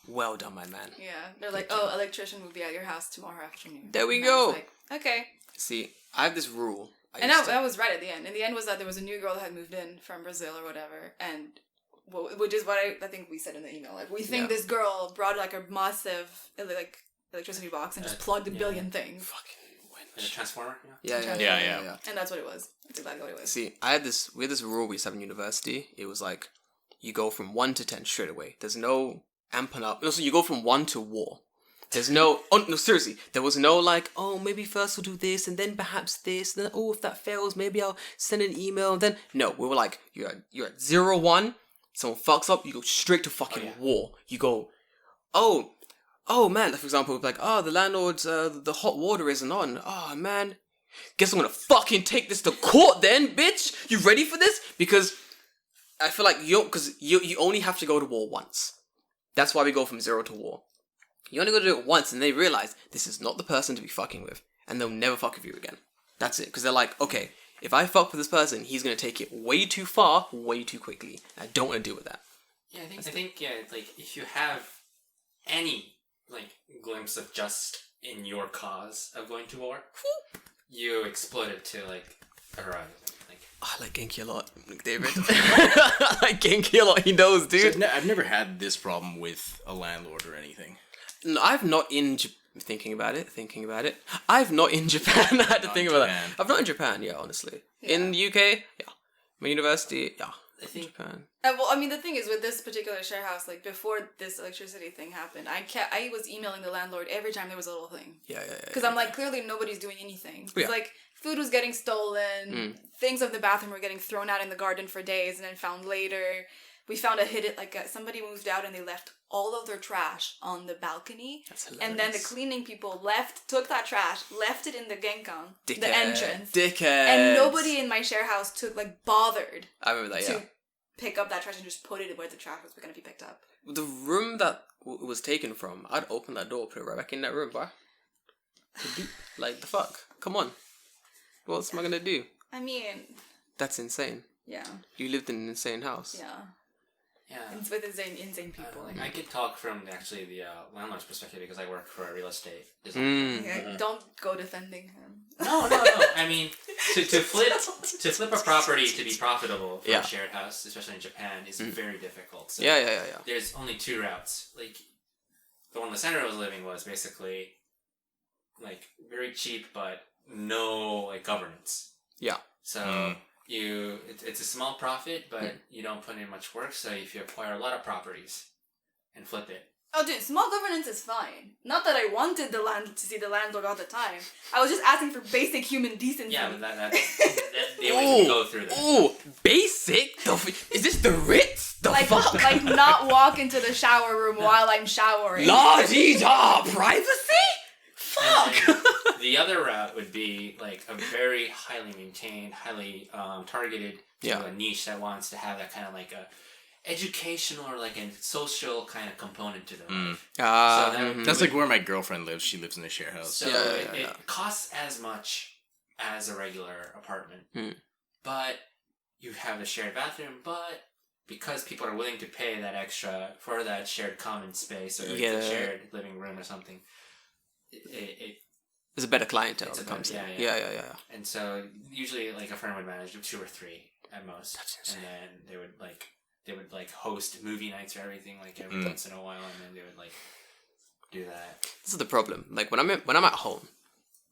Well done, my man. Yeah. They're like, oh, electrician will be at your house tomorrow afternoon. There we And I go. was like, okay. See, I have this rule. And that was right at the end. And the end was that there was a new girl that had moved in from Brazil or whatever. And, which is what I think we said in the email. Like, we think this girl brought like a massive, like, electricity box and just plugged a billion things. Fucking And a transformer, Yeah. And that's what it was. That's exactly what it was. See, we had this rule we used to have in university. It was like, you go from 1 to 10 straight away. There's no amping up. No, so you go from 1 to war. There's no, no, seriously, there was no like, oh, maybe first we'll do this and then perhaps this, and then, oh, if that fails, maybe I'll send an email, and then, no, we were like, you're at 0-1, someone fucks up, you go straight to fucking war. You go, oh man, for example, we'd be like, oh, the landlord's, the hot water isn't on, oh man, guess I'm gonna fucking take this to court then, bitch, you ready for this? Because I feel like you only have to go to war once. That's why we go from 0 to war. You only got to do it once, and they realize this is not the person to be fucking with. and they'll never fuck with you again. That's it. Because they're like, okay, if I fuck with this person, he's gonna take it way too far, way too quickly. I don't want to deal with that. Yeah, I think like if you have any like glimpse of just in your cause of going to war, you explode it to like a horizon. Like I like Genki a lot, David. I like Genki a lot. He knows, dude. So I've never had this problem with a landlord or anything. No, I've not in thinking about it. I've not in Japan. I had to think about that. I've not in Japan. Yeah, honestly. Yeah. In the UK, yeah. My university, yeah. I think Japan. Well, I mean, the thing is with this particular share house, like before this electricity thing happened, I was emailing the landlord every time there was a little thing. Yeah. Because I'm like, clearly nobody's doing anything. It's Yeah. like food was getting stolen, things of the bathroom were getting thrown out in the garden for days, and then found later. We found a hidden, somebody moved out and they left all of their trash on the balcony. That's hilarious. And then the cleaning people took that trash, left it in the genkan, the Dickhead. entrance. Dickhead. And nobody in my share house bothered I remember that, yeah. to pick up that trash and just put it where the trash was going to be picked up. The room that it was taken from, I'd open that door, put it right back in that room, bro. Like, the fuck? Come on. What else am I gonna do? I mean, That's insane. yeah. You lived in an insane house. Yeah. yeah. It's with insane people. Like, I could talk from actually the landlord's perspective because I work for a real estate design. Yeah, don't go defending him. No. I mean, to flip a property to be profitable for a shared house, especially in Japan, is very difficult. So Yeah. there's only two routes. Like the one Lisandra was living was basically like very cheap, but no like governance. Yeah. So it's a small profit, but you don't put in much work. So if you acquire a lot of properties and flip it. Oh, dude, small governance is fine. Not that I wanted to see the landlord all the time. I was just asking for basic human decency. Yeah, but that they won't even go through that. Oh, basic? Is this the Ritz? The fuck? like not walk into the shower room while I'm showering. La-dee-da! Privacy? Fuck! And the other route would be like a very highly maintained, highly targeted to a niche that wants to have that kind of like a educational or like a social kind of component to their life. That's like where my girlfriend lives. She lives in a share house. So it costs as much as a regular apartment, but you have a shared bathroom. But because people are willing to pay that extra for that shared common space or the shared living room or something, there's a better clientele that comes in. Yeah. And so usually like a firm would manage 2 or 3 at most. That's insane. And then they would host movie nights or everything like every once in a while, and then they would like do that. This is the problem. Like when I'm at home,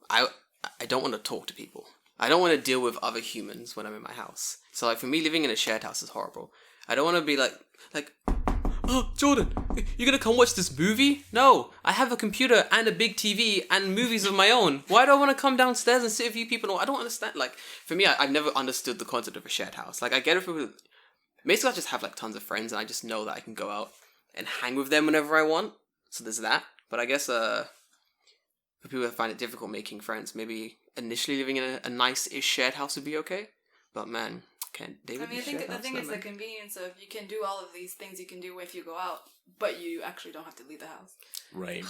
I don't want to talk to people. I don't want to deal with other humans when I'm in my house. So like for me, living in a shared house is horrible. I don't want to be like, oh, Jordan, you gonna come watch this movie? No, I have a computer and a big TV and movies of my own. Why do I want to come downstairs and sit with you people? I don't understand. Like, for me, I've never understood the concept of a shared house. Like, I get it for... Basically, I just have, like, tons of friends and I just know that I can go out and hang with them whenever I want. So there's that. But I guess, for people that find it difficult making friends, maybe initially living in a nice-ish shared house would be okay. But, man... I think the thing is the convenience of you can do all of these things you can do if you go out, but you actually don't have to leave the house. Right.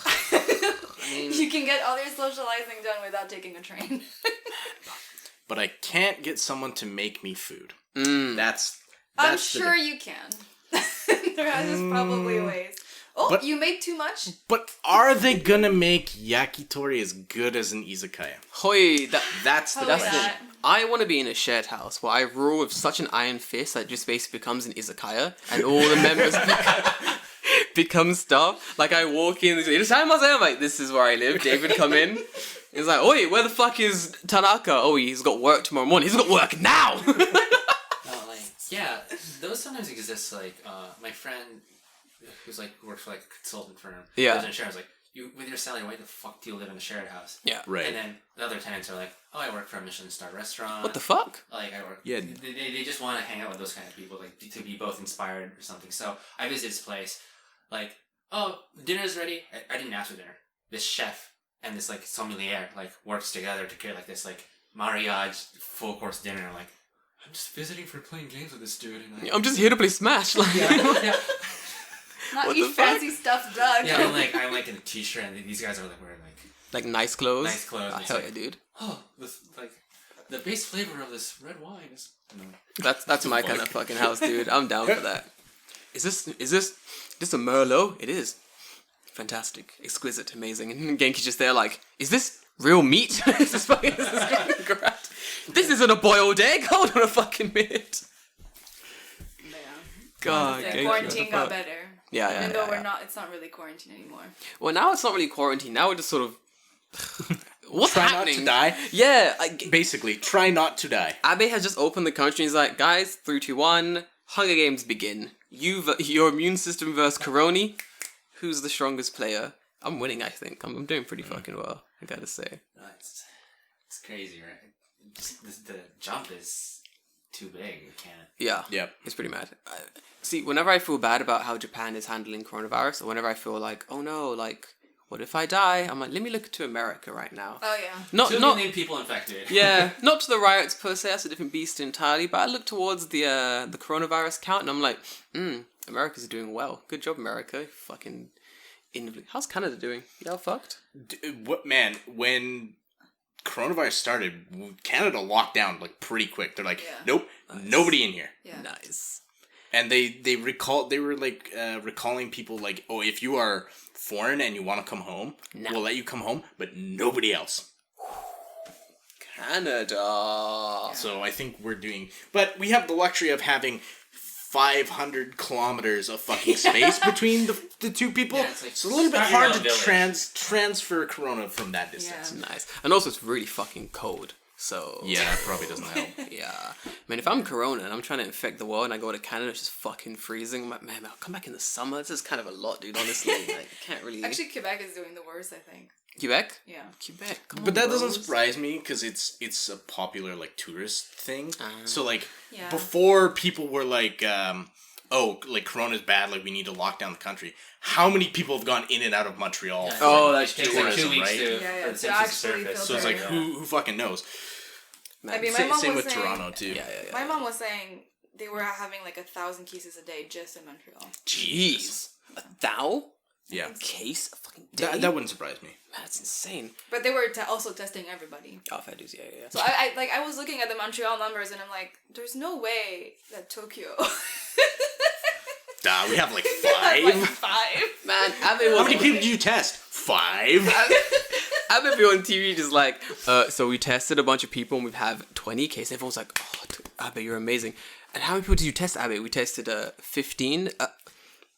You can get all your socializing done without taking a train. But I can't get someone to make me food. That's I'm sure you can. There's probably ways. Oh, but, you made too much? But are they gonna make yakitori as good as an izakaya? Hoi, that's the question. I want to be in a shared house where I rule with such an iron fist that it just basically becomes an izakaya, and all the members become stuff. Like I walk in, I'm like, this is where I live. David come in. He's like, oi, where the fuck is Tanaka? Oh, he's got work tomorrow morning. He's got work now. Yeah, those sometimes exist. Like my friend who's like works for like a consultant firm. Yeah. Lives in a shared house. Like, you with your salary, why the fuck do you live in a shared house? Yeah. Right. And then the other tenants are like, oh, I work for a Michelin star restaurant. What the fuck? Like I work. Yeah. They just want to hang out with those kind of people, like to be both inspired or something. So I visited this place, like, oh, dinner's ready. I didn't ask for dinner. This chef and this like sommelier like works together to create like this like mariage full course dinner. I'm like, I'm just visiting for playing games with this dude, and I'm just here to play Smash. Like, yeah. Not eat fancy stuffed duck. Yeah, I'm like in a t-shirt, and these guys are like wearing like Like nice clothes. Nice clothes. Oh, It's hell like, yeah, dude. oh, this like the base flavor of this red wine is. That's my kind of fucking house, dude. I'm down for that. Is this a Merlot? It is. Fantastic, exquisite, amazing. And Genki's just there like, is this real meat? This is correct. This isn't a boiled egg. Hold on a fucking minute. Yeah. God, The Genki, quarantine what the got fuck? better. Yeah. Even though it's not really quarantine anymore. Well, now it's not really quarantine. Now we're just sort of. What's Try happening? not to die. Yeah, Basically, try not to die. Abe has just opened the country. He's like, guys, 3, 2, 1, Hunger Games begin. Your immune system versus Corona. Who's the strongest player? I'm winning, I think. I'm doing pretty fucking well, I gotta say. No, it's crazy, right? Just the jump is too big. You can't. Yeah. Yep. It's pretty mad. See, whenever I feel bad about how Japan is handling coronavirus, or whenever I feel like, oh no, like, what if I die? I'm like, let me look to America right now. Oh yeah. Not 2 million people infected. Yeah, not to the riots per se, that's a different beast entirely, but I look towards the coronavirus count and I'm like, America's doing well. Good job, America. Fucking how's Canada doing? Y'all fucked? What, man, when coronavirus started, Canada locked down like pretty quick. They're like, nope, nobody in here. Yeah. Nice. And they were like recalling people like, oh, if you are foreign and you want to come home, we'll let you come home, but nobody else. Canada. So I think we're doing, but we have the luxury of having 500 kilometers of fucking space between the two people. Yeah, it's like it's a little bit hard to village. transfer corona from that distance. Yeah. Nice. And also it's really fucking cold. So Yeah, that probably doesn't help. yeah. Man, if I'm Corona and I'm trying to infect the world and I go to Canada, it's just fucking freezing. I'm like, man, I'll come back in the summer. This is kind of a lot, dude, honestly. Like, you can't really... Actually, Quebec is doing the worst, I think. Quebec? Yeah. Quebec. Come But on, that doesn't bros. surprise me because it's a popular like tourist thing. So like Yeah. before people were like, oh, like Corona's bad, like we need to lock down the country. How many people have gone in and out of Montreal? Yeah, Oh, it that's takes true. like 2 weeks Right? to Yeah, for to the symptoms to actually surface. So it's like Yeah. who fucking knows? I mean, my mom Same was with saying, Toronto too. Yeah. My mom was saying they were having like 1,000 cases a day just in Montreal. Jeez. A thou? Yeah. Case? A fucking day? That wouldn't surprise me. Man, that's insane. But they were also testing everybody. Oh, fair dues, yeah. So I was looking at the Montreal numbers and I'm like, there's no way that Tokyo. We have like has, 5. like 5. Man, Abe was How many people do you test? 5. Abe be on TV just like, so we tested a bunch of people and we have 20 cases. Everyone's like, oh, Abe, you're amazing. And how many people did you test, Abe? We tested 15.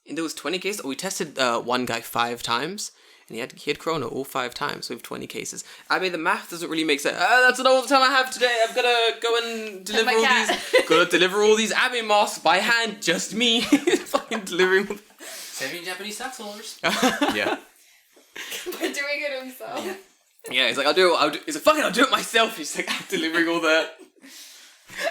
And there was 20 cases. We tested one guy 5 times. And he had corona all 5 times, so we have 20 cases. Abe, the math doesn't really make sense. That's all the time I have today. I've got to go and deliver all these. Gotta deliver all these Abe masks by hand. Just me, fucking delivering. 7 Japanese tax holders. Yeah. By doing it himself. Yeah, he's like, I'll do it. He's like, fuck it, I'll do it myself. He's like, I'm delivering all that.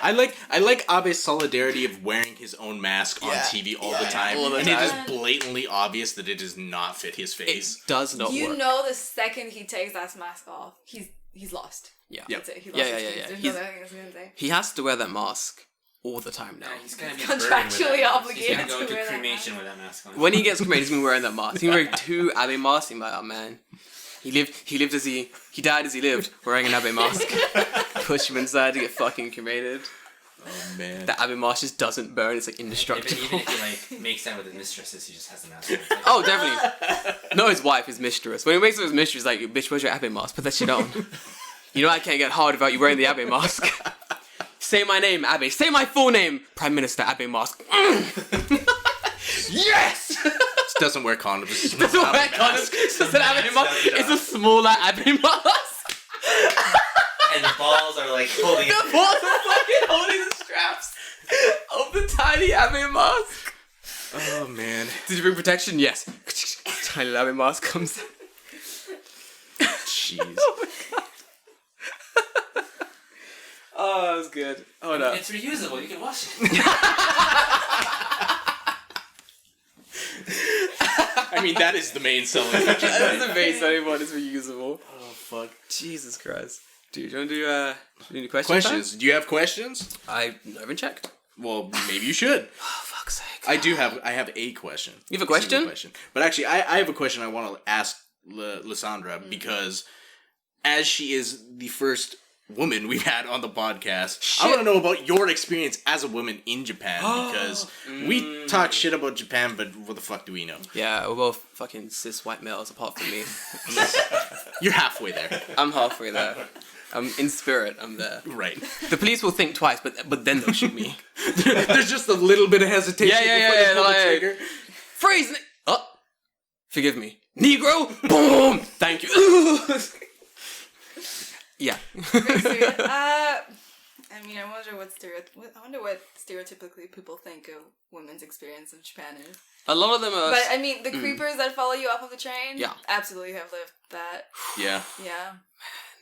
I like Abe's solidarity of wearing his own mask on TV all the time, all the and it is time. blatantly obvious that it does not fit his face. It does not You work. know, the second he takes that mask off, he's lost. Yeah. That's it. He Yeah, lost his yeah, keys. yeah. There's He's- no other thing I was gonna say. He has to wear that mask all the time now. Yeah, he's gonna be Contractually obligated He's gonna go to wear to that cremation with that mask on. When he gets cremated, he's been wearing that mask. He's been wearing 2 Abe masks. He's like, oh man. He lived as he died as he lived, wearing an Abe mask. Push him inside to get fucking cremated. Oh man. The Abe mask just doesn't burn, it's like Even indestructible. if he like makes out with his mistresses, he just has the mask on. It's like, Oh, definitely. Not his wife, his mistress. When he makes up his mistress, like, bitch, where's your Abe mask? Put that shit on. You know I can't get hard without you wearing the Abe mask. Say my name, Abe. Say my full name, Prime Minister Abe mask. Yes! This doesn't wear condoms. This is Doesn't not wear a mask. condoms. It's just an Abe mask. It's a smaller Abe mask. and the balls are like holding The it. balls are fucking holding the straps of the tiny Abe mask. Oh man. Did you bring protection? Yes. Tiny Abe mask comes. Jeez. Oh, that was good. Oh no. It's reusable. You can wash it. I mean, that is the main selling feature. That's the base anyone is reusable. Oh fuck. Jesus Christ. Dude, do you want to do any questions? Questions? Do you have questions? I haven't checked. Well, maybe you should. Oh, fuck's sake. I have a question. You have a question? Single question. But actually, I have a question I want to ask Lisandra because as she is the first woman we've had on the podcast, I want to know about your experience as a woman in Japan because we talk shit about Japan, but what the fuck do we know? Yeah, we're both fucking cis white males apart from me. You're halfway there. I'm halfway there. In spirit, I'm there. Right. The police will think twice, but then they'll shoot me. There's just a little bit of hesitation before they pull the trigger. Freeze! Oh! Forgive me. Negro! Boom! Thank you. Yeah. I mean, I wonder what stereotypically people think of women's experience in Japan is. A lot of them are... But, I mean, the creepers that follow you off of the train, Yeah. absolutely have lived that. Yeah. Yeah.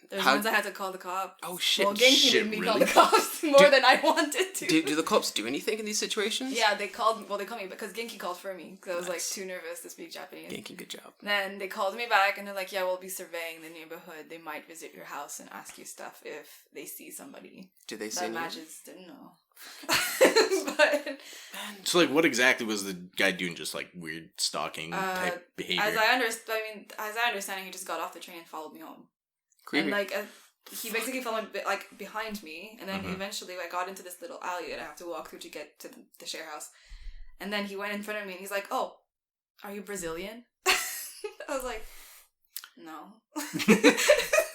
There's ones I had to call the cops. Oh, shit. Well, Genki Shit, made me really? call the cops more than I wanted to. Do the cops do anything in these situations? Yeah, they called me because Genki called for me because I was like too nervous to speak Japanese. Genki, good job. Then they called me back and they're like, yeah, we'll be surveying the neighborhood. They might visit your house and ask you stuff if they see somebody. Did they say that no? matches? Didn't know. But So, like, what exactly was the guy doing? Just, like, weird stalking type behavior? as I understand it, he just got off the train and followed me home. Creepy. And like he basically followed like behind me, and then eventually I got into this little alley that I have to walk through to get to the share house. And then he went in front of me and he's like, "Oh, are you Brazilian?" I was like, "No."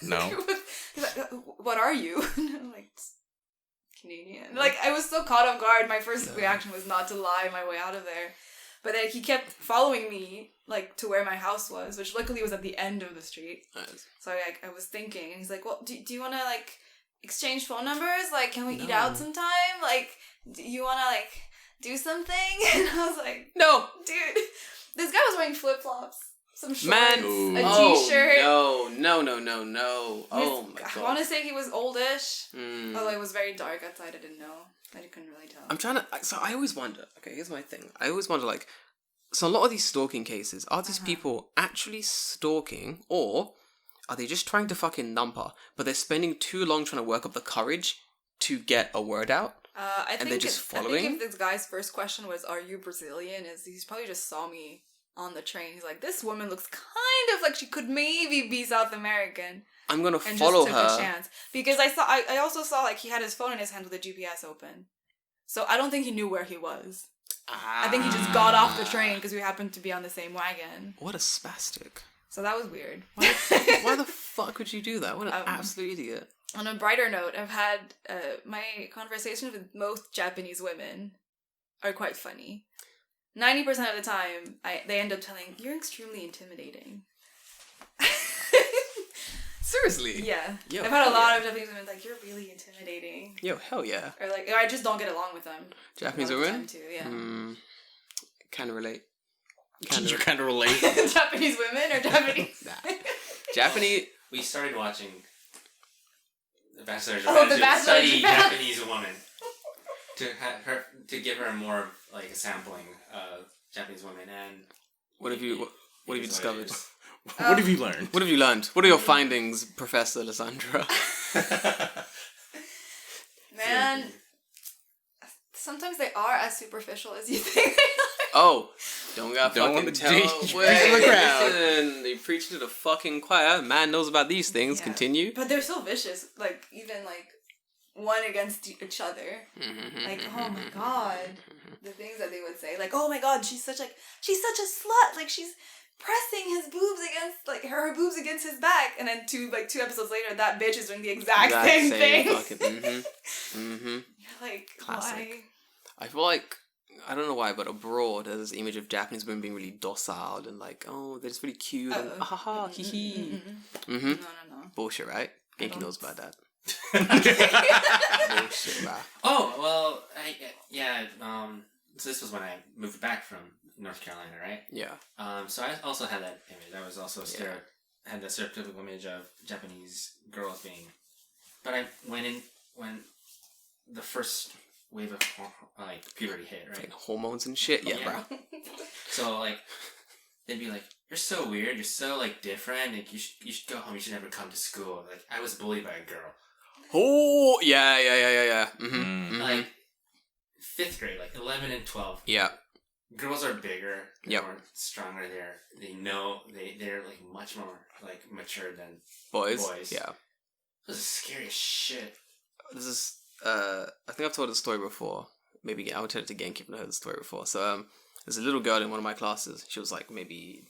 No. He's like, "What are you?" And I'm like, "Canadian." Like, I was so caught off guard. My first reaction was not to lie my way out of there. But then he kept following me, like, to where my house was, which luckily was at the end of the street. Nice. So I was thinking, and he's like, "Well, do you want to, like, exchange phone numbers? Like, can we eat out sometime? Like, do you want to, like, do something?" And I was like, No! "Dude, this guy was wearing flip-flops, some shorts, Man. a t-shirt." Oh, no. Oh, my I God. want to say he was oldish, Mm. although it was very dark outside. I didn't know. I couldn't really tell. I'm trying to... So I always wonder... Okay, here's my thing. I always wonder, like... So a lot of these stalking cases, are these people actually stalking, or are they just trying to fucking number, but they're spending too long trying to work up the courage to get a word out? I think they're just I following? think if this guy's first question was, "Are you Brazilian?" is he's probably just saw me on the train. He's like, "This woman looks kind of like she could maybe be South American," I'm gonna and follow just took her. a chance because I also saw like he had his phone in his hand with the GPS open, so I don't think he knew where he was. I think he just got off the train because we happened to be on the same wagon. What a spastic. So that was weird. Why the fuck would you do that? What an absolute idiot. On a brighter note, I've had my conversations with most Japanese women are quite funny. 90% of the time, they end up telling, "You're extremely intimidating." Seriously? Yeah. Yo, I've had a hell lot yeah. of Japanese women like, "You're really intimidating." Yo, hell yeah. Or like, I just don't get along with them. Japanese A lot of the women? time, too, yeah. Kind of relate. You kind of relate. Japanese women or Japanese? Nah. Japanese... We started watching The Bachelor of Oh, Japan The to Bachelor of study Japan. Japanese woman. To give her more of like a sampling of Japanese women, and What have you discovered? What have you learned? What have you learned? What are your findings, Professor Lisandra? Man, sometimes they are as superficial as you think they are. Oh, don't fucking wanna tell. preach Wait, to the crowd. listen, they preach to the fucking choir. Man knows about these things. Yeah. Continue. But they're so vicious, like, even, like, one against each other. Like, oh my god. The things that they would say. Like, "Oh my god, she's such a slut. Like, she's pressing his boobs against, like, her boobs against his back." And then two episodes later, that bitch is doing the exact same thing. Fucking, You're like, Classic. why? I feel like, I don't know why, but abroad there's this image of Japanese women being really docile and like, oh, they're just really cute and ha hee hee. No. Bullshit, right? I Genki don't- knows about that. Bullshit, right? oh well, so this was when I moved back from North Carolina, right? Yeah. So I also had that image. I was also had that stereotypical image of Japanese girls being, but I when the first wave of like puberty hit, right? Like hormones and shit. Yeah, Yeah. bro. So like they'd be like, "You're so weird. You're so like different. Like you should go home. You should never come to school." Like I was bullied by a girl. Oh, yeah. Mm-hmm. Like 5th grade, like 11 and 12. Yeah. girls are bigger, they're Yep. more stronger. They're like much more like mature than Boys. Boys. Yeah. This is scary as shit. This is I think I've told this story before. Maybe I'll tell it to Genki if I've heard the story before. So there's a little girl in one of my classes. She was like maybe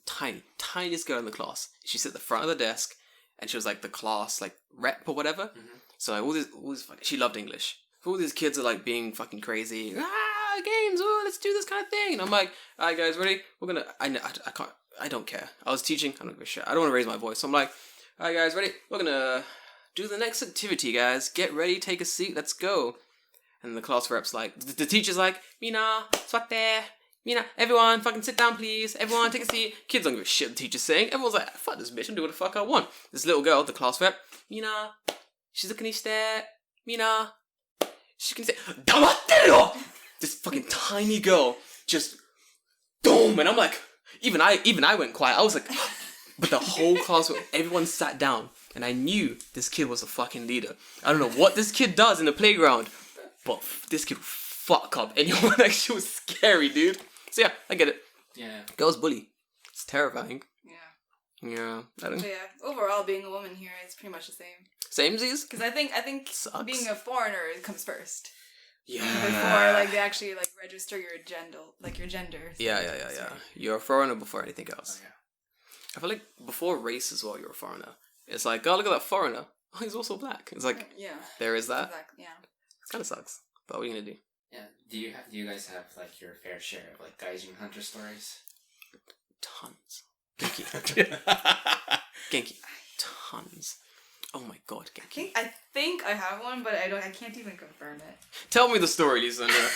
tiniest girl in the class. She sat at the front of the desk and she was like the class like rep or whatever. Mm-hmm. So like, all these she loved English. All these kids are like being fucking crazy. Games, oh, let's do this kind of thing. And I'm like, all right guys, ready? We're gonna I can't, I don't care. I was teaching, I don't give a shit. I don't want to raise my voice. So I'm like, all right guys, ready? We're gonna do the next activity, guys. Get ready, take a seat, let's go. And the class rep's like, the teacher's like, Mina, swat there. Mina, everyone, fucking sit down, please. Everyone, take a seat. Kids don't give a shit what the teacher's saying. Everyone's like, fuck this bitch, I'm doing what the fuck I want. This little girl, the class rep, Mina, shizuka Mina, she can say, Damatte yo! This fucking tiny girl just, boom, and I'm like, even I went quiet. I was like, but the whole class, everyone sat down, and I knew this kid was a fucking leader. I don't know what this kid does in the playground, but this kid will fuck up anyone. Like, she was scary, dude. So yeah, I get it. Yeah. Girls bully. It's terrifying. Yeah. Yeah. I don't. But yeah, overall, being a woman here is pretty much the same. Samesies? Because I think Sucks. being a foreigner comes first. Yeah. Before like they actually like register your gender. Yeah. You're a foreigner before anything else. Oh, yeah. I feel like before race as well, you're a foreigner. It's like, oh, look at that foreigner. Oh, he's also black. It's like, Yeah. there is that. Exactly. Yeah. It kind of sucks. But what are you gonna do? Yeah. Do you guys have like your fair share of like Gaijin hunter stories? Tons. Genki. Tons. Oh my god, Genki. I think I have one, but I can't even confirm it. Tell me the story, Lisandra.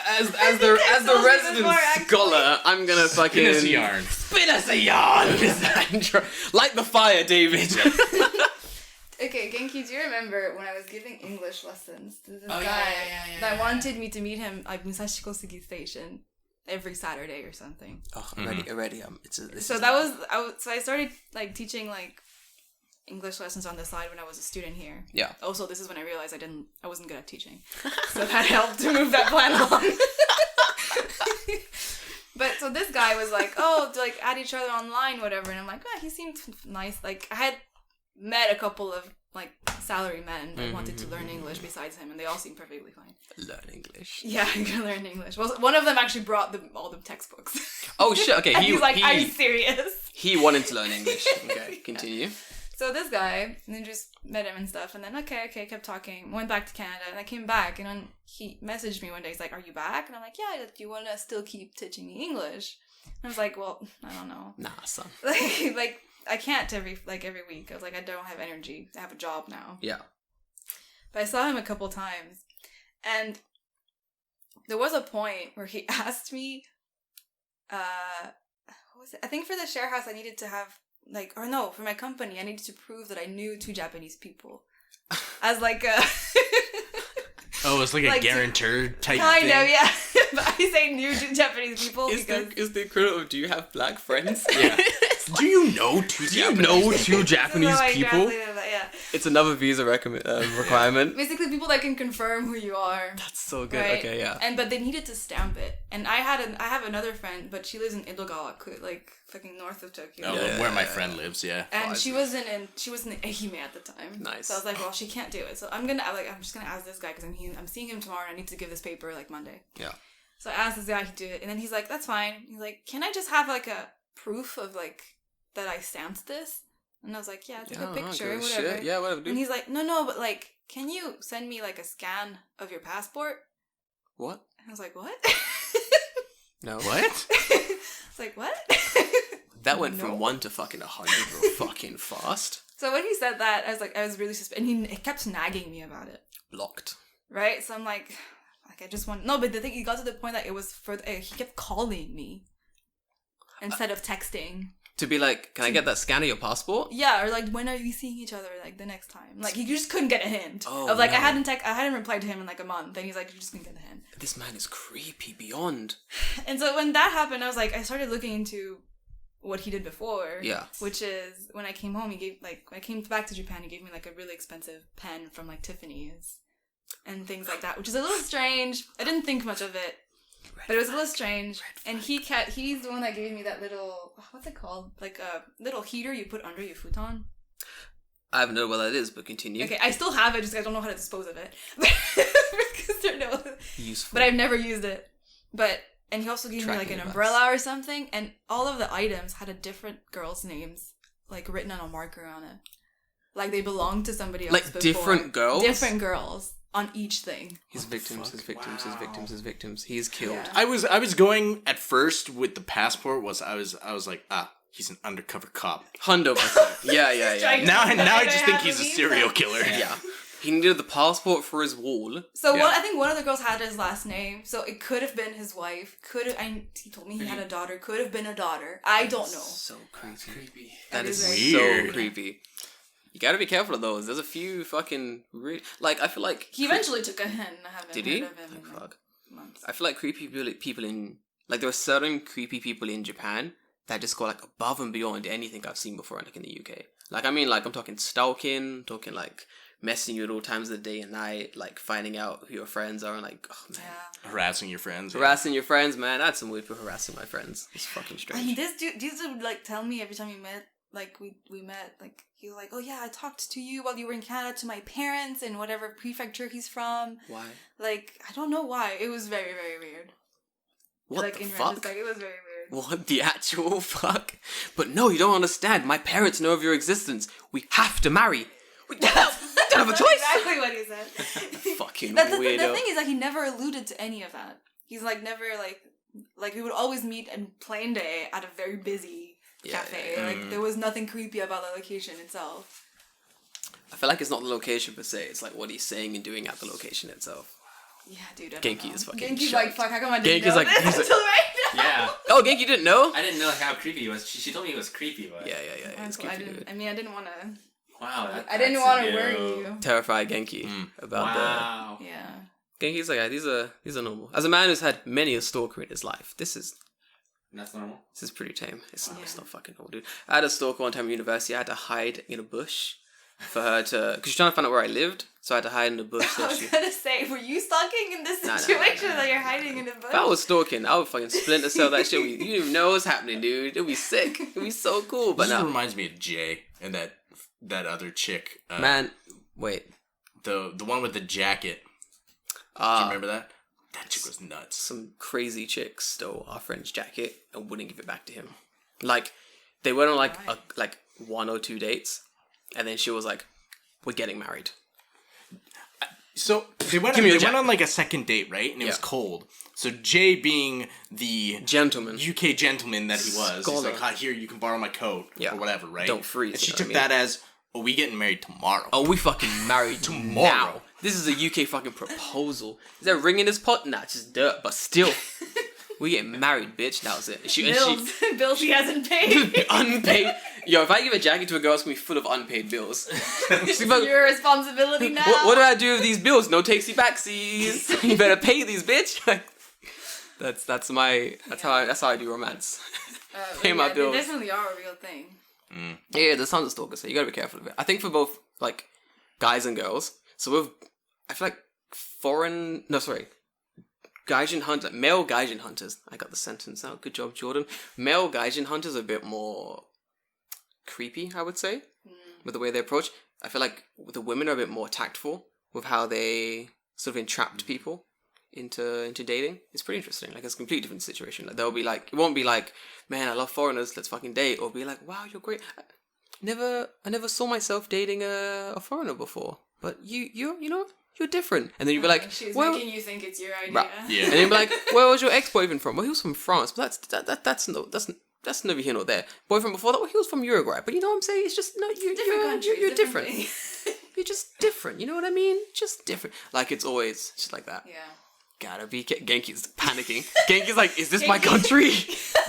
as I the told you resident before, actually. scholar, I'm gonna fucking Spin us a yarn. Spin us a yarn, Lisandra. Light the fire, David. Okay, Genki, do you remember when I was giving English lessons to this Oh, guy yeah, that wanted me to meet him at Musashi Kosugi Station every Saturday or something? Oh, already. So I started like teaching like English lessons on the side when I was a student here. Yeah. Also, this is when I realized I wasn't good at teaching, so that helped to move that plan along. But so this guy was like, oh, to like add each other online, whatever, and I'm like, he seemed nice. Like I had met a couple of like salary men that wanted to learn English besides him, and they all seemed perfectly fine. Learn English. Yeah, I'm gonna learn English. Well, one of them actually brought all the textbooks. Oh shit! Okay, And he's like, "Are you serious?" He wanted to learn English. Okay, continue. So this guy, and then just met him and stuff, and then okay, kept talking. Went back to Canada, and I came back, and then he messaged me one day. He's like, "Are you back?" And I'm like, "Yeah. Do you want to still keep teaching me English?" And I was like, "Well, I don't know. Nah, son. like I can't every week. I was like, I don't have energy. I have a job now." Yeah. But I saw him a couple times, and there was a point where he asked me, what was it? I think for the share house I needed to have for my company I needed to prove that I knew 2 Japanese people, as like a Oh, it's like a guarantor type kind thing. of, yeah. But I say new Japanese people because Is the equivalent of do you have black friends? Yeah. Do you know two Japanese So I people? translated that, yeah. It's another visa requirement. Basically, people that can confirm who you are. That's so good. Right? Okay, yeah. But they needed to stamp it. And I have another friend, but she lives in Edogawa, like fucking north of Tokyo. Oh, Yeah. where my friend lives, yeah. And she was in Ehime at the time. Nice. So I was like, well, she can't do it. So I'm just gonna ask this guy because I'm seeing him tomorrow and I need to give this paper like Monday. Yeah. So I asked this guy to do it, and then he's like, that's fine. He's like, can I just have like a proof of like that I stamped this? And I was like, yeah, take a picture, whatever. Shit. Yeah, whatever, dude. And he's like, no, but like, can you send me like a scan of your passport? What? And I was like, what? No. What? I was like, what? That went No. from 1 to fucking 100 real fucking fast. So when he said that, I was really suspicious, and he kept nagging me about it. Blocked. Right? So I'm like I just want... No, but the thing, he got to the point that it was for... he kept calling me instead of texting. To be like, can I get that scan of your passport? Yeah, or like, when are we seeing each other, like, the next time? Like, you just couldn't get a hint. Oh, of like, no. I hadn't replied to him in like a month, and he's like, you just couldn't get a hint. This man is creepy beyond. And so when that happened, I started looking into what he did before. Yeah. Which is, when I came home, when I came back to Japan, he gave me like a really expensive pen from like Tiffany's and things like that, which is a little strange. I didn't think much of it. But it was a little strange. And he's the one that gave me that little, what's it called? Like a little heater you put under your futon. I have no idea what that is, but continue. Okay, I still have it, just I don't know how to dispose of it. Because they're no Useful. But I've never used it. And he also gave me like an umbrella or something, and all of the items had a different girl's names, like written on a marker on it. Like they belonged to somebody else. Like before. different girls? Different girls on each thing. His victims, his victims, his victims, his victims. He's killed. Yeah. I was going at first with the passport. I was like, he's an undercover cop. 100%. Yeah. Now I just think he's a serial killer. Yeah. He needed the passport for his wall. So I think one of the girls had his last name, so it could have been his wife. He told me he had a daughter. Could have been a daughter. I don't know. So creepy. That That is is weird. so creepy. You gotta be careful of those. There's a few fucking like I feel like He eventually took a hen. I haven't did heard he? of him in Fuck. months. I feel like creepy people in like there are certain creepy people in Japan that just go like above and beyond anything I've seen before like in the UK. Like I mean like I'm talking stalking, talking like messing you at all times of the day and night, like finding out who your friends are and like oh man. Yeah. Harassing your friends. Harassing your friends, man. I had some weird people harassing my friends. It's fucking strange. I mean, this dude would like tell me every time we met, like we met, like he was like, oh yeah, I talked to you while you were in Canada to my parents in whatever prefecture he's from. Why? Like I don't know why. It was very very weird. What like the in fuck? retrospect, it was very weird. What the actual fuck? But no, you don't understand. My parents know of your existence. We have to marry. We don't have a That's choice. exactly what he said. Fucking The weirdo. thing is that he never alluded to any of that. He's like never like we would always meet in plain day at a very busy cafe. Yeah. Like there was nothing creepy about the location itself. I feel like it's not the location per se. It's like what he's saying and doing at the location itself. Yeah, dude. I don't Genki know. is fucking Genki's shocked. like, fuck, how come I didn't Genki's know like- this he's like- until right now? Yeah. Oh, Genki didn't know? I didn't know how creepy he was. She told me he was creepy, but Yeah. It's That's why creepy, dude. I mean, I didn't want to. wow. I didn't want to worry you. Terrify Genki about Wow. Yeah. the... Genki's like, yeah, these are normal. As a man who's had many a stalker in his life, this is That's normal. pretty tame. It's Yeah. not fucking normal, dude. I had a stalker one time at university. I had to hide in a bush for her to... Because she's trying to find out where I lived, so I had to hide in the bush. So I was she... gonna say, were you stalking in this Nah, situation that you're hiding in a bush? If I was stalking, I would fucking splinter cell that shit. You didn't even know what's happening, dude. It'd be sick. It'd be so cool. But This no, reminds me of Jay and that other chick. man, wait. the one with the jacket. Do you remember that? That chick was nuts. Some crazy chick stole our friend's jacket and wouldn't give it back to him. Like, they went on like 1 or 2 dates, and then she was like, "We're getting married." So they went on like a second date, right? And it was cold. So Jay, being the Gentleman. UK gentleman that he was, he's Scholar. like, here, you can borrow my coat or whatever, right? Don't freeze, And she you know took what I mean? that as, oh, we getting married tomorrow. Oh, we fucking married Tomorrow. now. This is a UK fucking proposal. Is there a ring in this pot? Nah, it's just dirt. But still, we get married, bitch. That was it. Bills he hasn't paid. Unpaid. Yo, if I give a jacket to a girl, it's gonna be full of unpaid bills. She's like, Your responsibility now. what do I do with these bills? No takesy backsies. You better pay these, bitch. that's how I do romance. Pay my bills. They definitely are a real thing. Yeah, there's tons of stalkers, so you gotta be careful of it. I think for both like guys and girls. So I feel like male gaijin hunters. I got the sentence out. Good job, Jordan. Male gaijin hunters are a bit more creepy, I would say, with the way they approach. I feel like the women are a bit more tactful with how they sort of entrapped people into dating. It's pretty interesting. Like, it's a completely different situation. Like, they'll be like, it won't be like, man, I love foreigners, let's fucking date. Or be like, wow, you're great. I never saw myself dating a foreigner before. But you're different. And then you'd be like, She's well, making you think it's your idea. Right. Yeah. And then you'd be like, where was your ex-boyfriend from? Well, he was from France. But that's neither here nor there. Boyfriend before that, well, he was from Uruguay. But you know what I'm saying? It's just, no, you're different. You're just different. You know what I mean? Just different. Like, it's always just like that. Yeah. Gotta be. Genki's panicking. Genki's like, is this my country?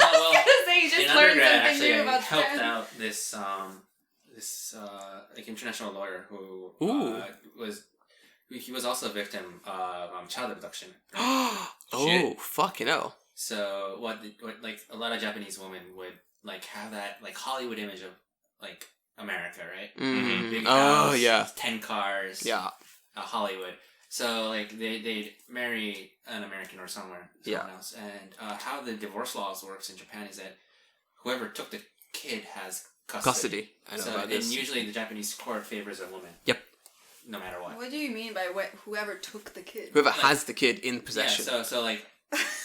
Well, Say you just in learned undergrad, something actually, new I about helped Japan. out this like international lawyer who he was also a victim of child abduction. Oh, fucking hell. So what like a lot of Japanese women would like have that like Hollywood image of like America, right? Mm. Big Oh, house, yeah. 10 cars, Yeah. Hollywood. So like they marry an American or someone else, and how the divorce laws works in Japan is that whoever took the kid has custody. I know about this. And usually the Japanese court favors a woman. Yep. No matter what. What do you mean by whoever took the kid? Whoever has the kid in possession. Yeah, so like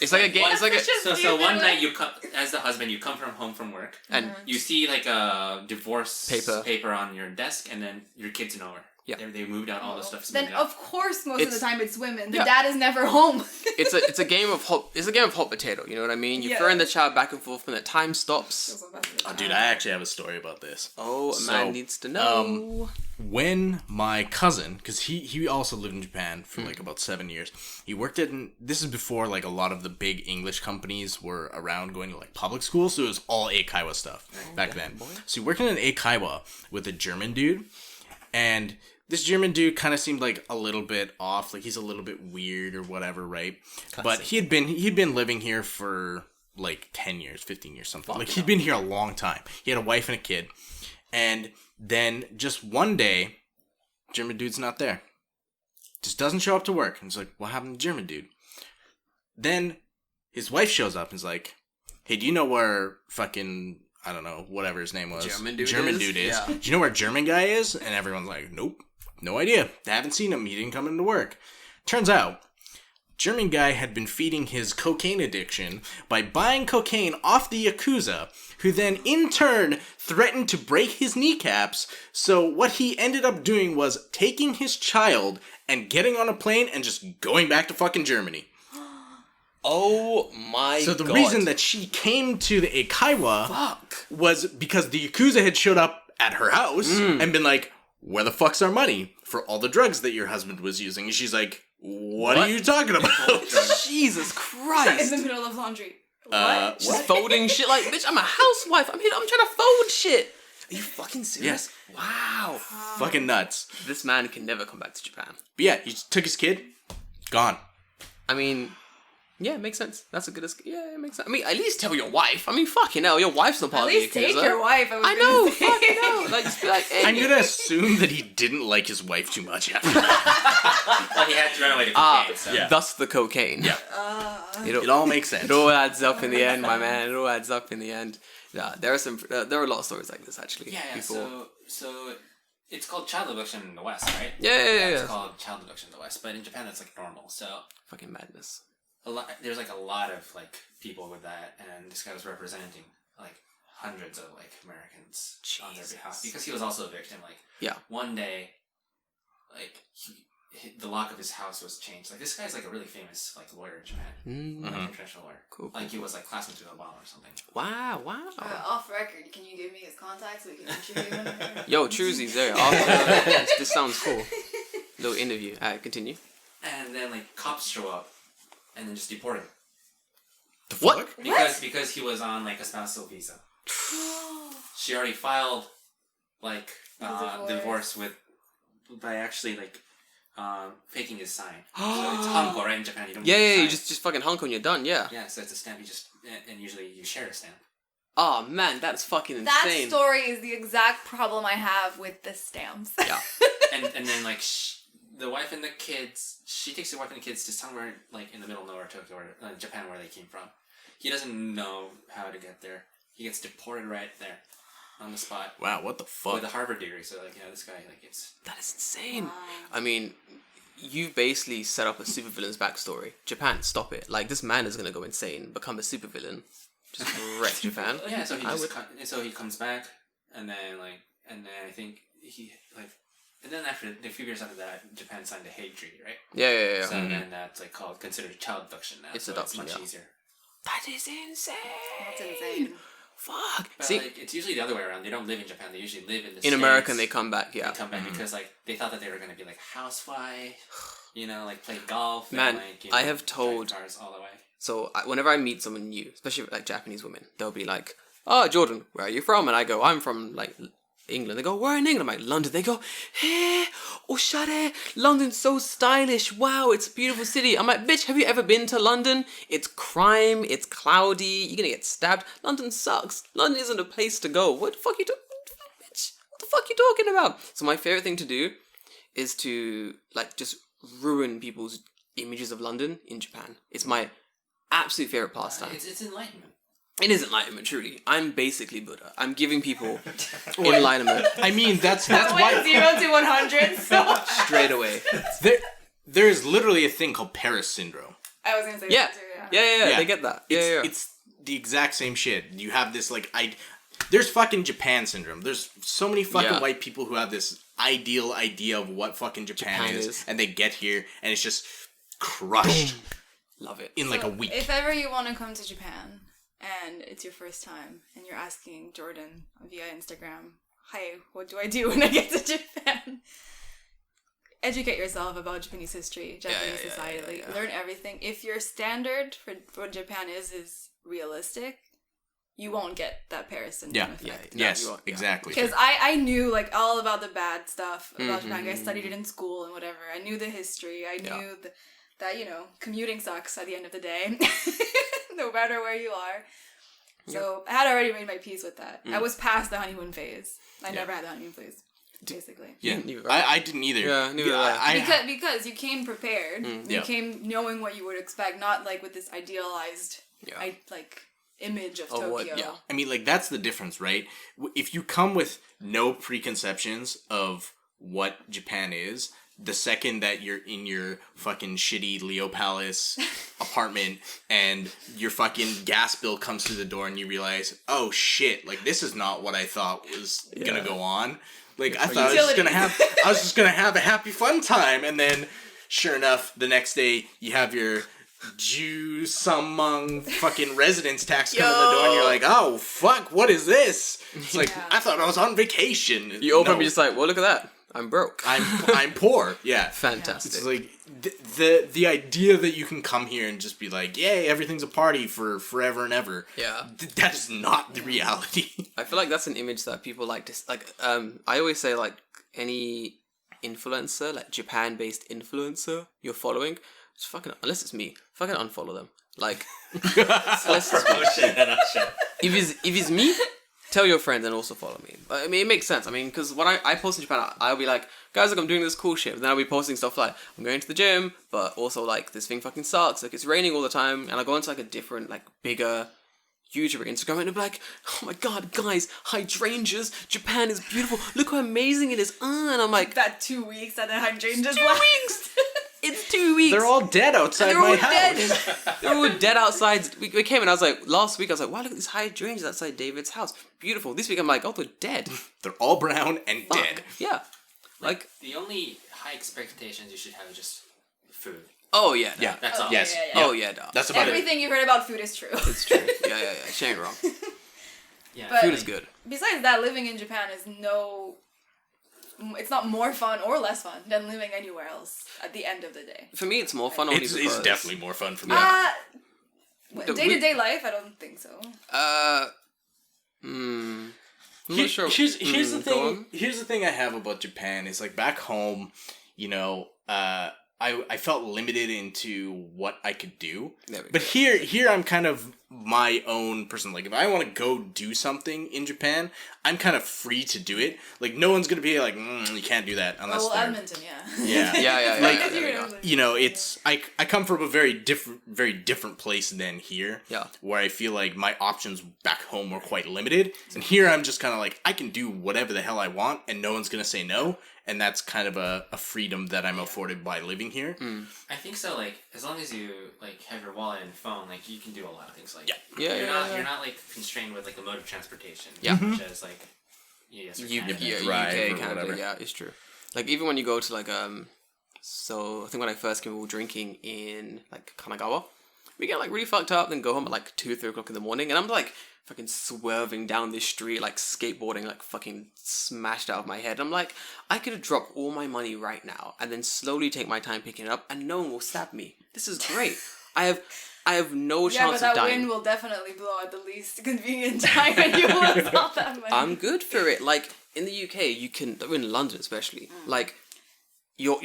it's like a game. It's like a so one night you come as the husband, you come home from work and you see like a divorce paper on your desk, and then your kid's nowhere. Yeah, they moved out all the stuff. Then of course most of the time it's women. The Yeah. dad is never home. it's a game of hot potato. You know what I mean? You're throwing the child back and forth, and the time stops. Oh, dude, I actually have a story about this. Oh, a man needs to know. When my cousin, because he also lived in Japan for like about 7 years, he worked this is before like a lot of the big English companies were around going to like public school, so it was all Eikaiwa stuff back then. So he worked in an Eikaiwa with a German dude, and this German dude kind of seemed like a little bit off, like he's a little bit weird or whatever, right? Classic. But he'd been living here for like 10 years, 15 years, something. Like he'd been here a long time. He had a wife and a kid. And then just one day, German dude's not there. Just doesn't show up to work. And it's like, what happened to German dude? Then his wife shows up and is like, hey, do you know where fucking, I don't know, whatever his name was. German dude is? Yeah. Do you know where German guy is? And everyone's like, nope, no idea. They haven't seen him. He didn't come into work. Turns out, German guy had been feeding his cocaine addiction by buying cocaine off the Yakuza, who then in turn threatened to break his kneecaps. So what he ended up doing was taking his child and getting on a plane and just going back to fucking Germany. Oh my god. So the reason that she came to the Eikaiwa was because the Yakuza had showed up at her house and been like, where the fuck's our money for all the drugs that your husband was using? And she's like, what are you talking about? Jesus Christ. In the middle of laundry. What? She's folding shit like, bitch, I'm a housewife. I'm trying to fold shit. Are you fucking serious? Yes. Wow. Fucking nuts. This man can never come back to Japan. But yeah, he took his kid, gone. I mean, yeah, it makes sense. That's a good... Yeah, it makes sense. I mean, at least tell your wife. I mean, fucking hell, your wife's not part At of the least take Yakuza. your wife. I know, fucking hell. Like, just be like, hey. I'm gonna assume that he didn't like his wife too much after Well, he had to run away to cocaine, so. Yeah. Thus the cocaine. Yeah. It all makes sense. It all adds up in the end, my man. It all adds up in the end. Yeah, there are a lot of stories like this, actually. Yeah, People... so it's called child abduction in the West, right? Yeah. It's called child abduction in the West, but in Japan that's like normal, so... Fucking madness. There's like a lot of like people with that, and this guy was representing like hundreds of like Americans on their behalf because he was also a victim. Like one day, like the lock of his house was changed. Like this guy's like a really famous like lawyer in Japan, like international lawyer. Cool. Like he was like classmates with Obama or something. Wow. Off record, can you give me his contact so we can interview him? Yo, Truzy's there. This sounds cool. Little interview. Alright, continue. And then like cops show up. And then just deport him. What? Because he was on like a spousal visa. She already filed like divorce by actually like faking his sign. So it's hanko, right? In Japan, you don't. Yeah. You just fucking hanko and you're done. Yeah. Yeah. So it's a stamp. You just and usually you share a stamp. Oh man, that's fucking insane. That story is the exact problem I have with the stamps. Yeah. and then like. The wife and the kids, she takes the wife and the kids to somewhere like in the middle of nowhere, Tokyo, or Japan, where they came from. He doesn't know how to get there. He gets deported right there on the spot. Wow, what the fuck? With a Harvard degree, so like, this guy, like, it's... That is insane. Wow. I mean, you've basically set up a supervillain's backstory. Japan, stop it. Like, this man is gonna go insane, become a supervillain, just wreck Japan. Yeah, so he comes back, and then I think he, like... And then after a few years after that, Japan signed a Hague Treaty, right? Yeah. So then that's like considered child abduction now. It's so adoption, it's much easier. That is insane. That's insane. Fuck. But see, like, it's usually the other way around. They don't live in Japan. They usually live in the in States. America, and they come back. Yeah, they come back because like they thought that they were gonna be like housewife, like play golf. Man, and, like, I have told cars all the way. So whenever I meet someone new, especially like Japanese women, they'll be like, "Oh, Jordan, where are you from?" And I go, "I'm from like England." They go, "Where in England?" I'm like, "London." They go, "Hey, oshare, London's so stylish. Wow, it's a beautiful city." I'm like, "Bitch, have you ever been to London? It's crime, it's cloudy, you're gonna get stabbed. London sucks. London isn't a place to go. What the fuck you bitch? What the fuck you talking about?" So my favorite thing to do is to like just ruin people's images of London in Japan. It's my absolute favorite pastime. It's enlightenment. It is enlightenment, truly. I'm basically Buddha. I'm giving people enlightenment I mean, that's That went why 0 to 100. So straight away. there is literally a thing called Paris syndrome. I was gonna say Yeah. that too. Yeah, they get that. Yeah. It's the exact same shit. You have this like there's fucking Japan syndrome. There's so many fucking white people who have this ideal idea of what fucking Japan is, and they get here and it's just crushed. Love it. In like a week. If ever you want to come to Japan and it's your first time and you're asking Jordan via Instagram, "Hi, what do I do when I get to Japan?" Educate yourself about Japanese history, Japanese society. Learn everything. If your standard for what Japan is realistic, you won't get that Paris syndrome effect. Yes, exactly. Because I knew like all about the bad stuff about Japan. I studied it in school and whatever. I knew the history. I knew that, you know, commuting sucks at the end of the day, no matter where you are. So I had already made my peace with that. I was past the honeymoon phase. I never had the honeymoon phase, basically. Yeah, I didn't either. Yeah, neither did I. Because you came prepared. You came knowing what you would expect, not like with this idealized image of Tokyo. I mean, like, that's the difference, right? If you come with no preconceptions of what Japan is, the second that you're in your fucking shitty Leo Palace apartment and your fucking gas bill comes through the door and you realize, oh shit, like, this is not what I thought was gonna go on. Like, I thought I was just gonna have a happy fun time, and then sure enough, the next day you have your Samung fucking residence tax come in the door and you're like, oh fuck, what is this? It's like, I thought I was on vacation. You open up and you're just like, well, look at that. I'm broke. I'm poor. Yeah. Fantastic. It's like the idea that you can come here and just be like, yay, everything's a party for forever and ever. Yeah. That is not the reality. I feel like that's an image that people like to I always say, like, any influencer, like Japan-based influencer you're following, just fucking, unless it's me, fucking unfollow them. Like, unless it's me. If it's me, tell your friends and also follow me. I mean, it makes sense. I mean, because when I post in Japan, I'll be like, guys, like, I'm doing this cool shit. But then I'll be posting stuff like, I'm going to the gym, but also, like, this thing fucking sucks. Like, it's raining all the time. And I go into, like, a different, like, bigger YouTuber Instagram and I'm like, oh my god, guys, hydrangeas, Japan is beautiful. Look how amazing it is. And I'm like, that 2 weeks that the hydrangeas 2 weeks. It's 2 weeks. They're all dead outside my house. They're all dead outside. We came and I was like, last week I was like, wow, look at these hydrangeas outside David's house. Beautiful. This week I'm like, oh, they're dead. They're all brown and dead. Yeah. Like, the only high expectations you should have is just food. Oh yeah. Yeah. That's all. Yes. Oh yeah, dog. That's about Everything you've heard about food is true. It's true. Yeah. She ain't wrong. Yeah. But food is good. Besides that, living in Japan is it's not more fun or less fun than living anywhere else at the end of the day. For me, it's more fun only It's because... definitely more fun for me. Day-to-day life, I don't think so. I'm not sure. Here's the thing. On. Here's the thing I have about Japan is, like, back home, you know, I felt limited into what I could do. But here I'm kind of my own person. Like, if I want to go do something in Japan, I'm kind of free to do it. Like, no one's gonna be like, you can't do that unless they're... Edmonton, Yeah. Yeah. You know, it's I come from a very different place than here. Yeah. Where I feel like my options back home were quite limited, and here I'm just kind of like, I can do whatever the hell I want, and no one's gonna say no. And that's kind of a freedom that I'm afforded by living here. I think so. Like, as long as you like have your wallet and phone, like, you can do a lot of things. Like, you're not like constrained with like a mode of transportation. Yeah. Which is like drive UK, or Canada. whatever. Yeah, it's true. Like, even when you go to like so I think when I first came, we were drinking in like Kanagawa. We get like really fucked up, then go home at like 2-3 o'clock in the morning, and I'm like fucking swerving down this street, like skateboarding, like fucking smashed out of my head. I'm like, I could have dropped all my money right now and then slowly take my time picking it up, and no one will stab me. This is great. I have no chance of dying. Yeah, but that wind will definitely blow at the least convenient time, and you will have all that money. I'm good for it. Like, in the UK, you can, in London especially, like, you're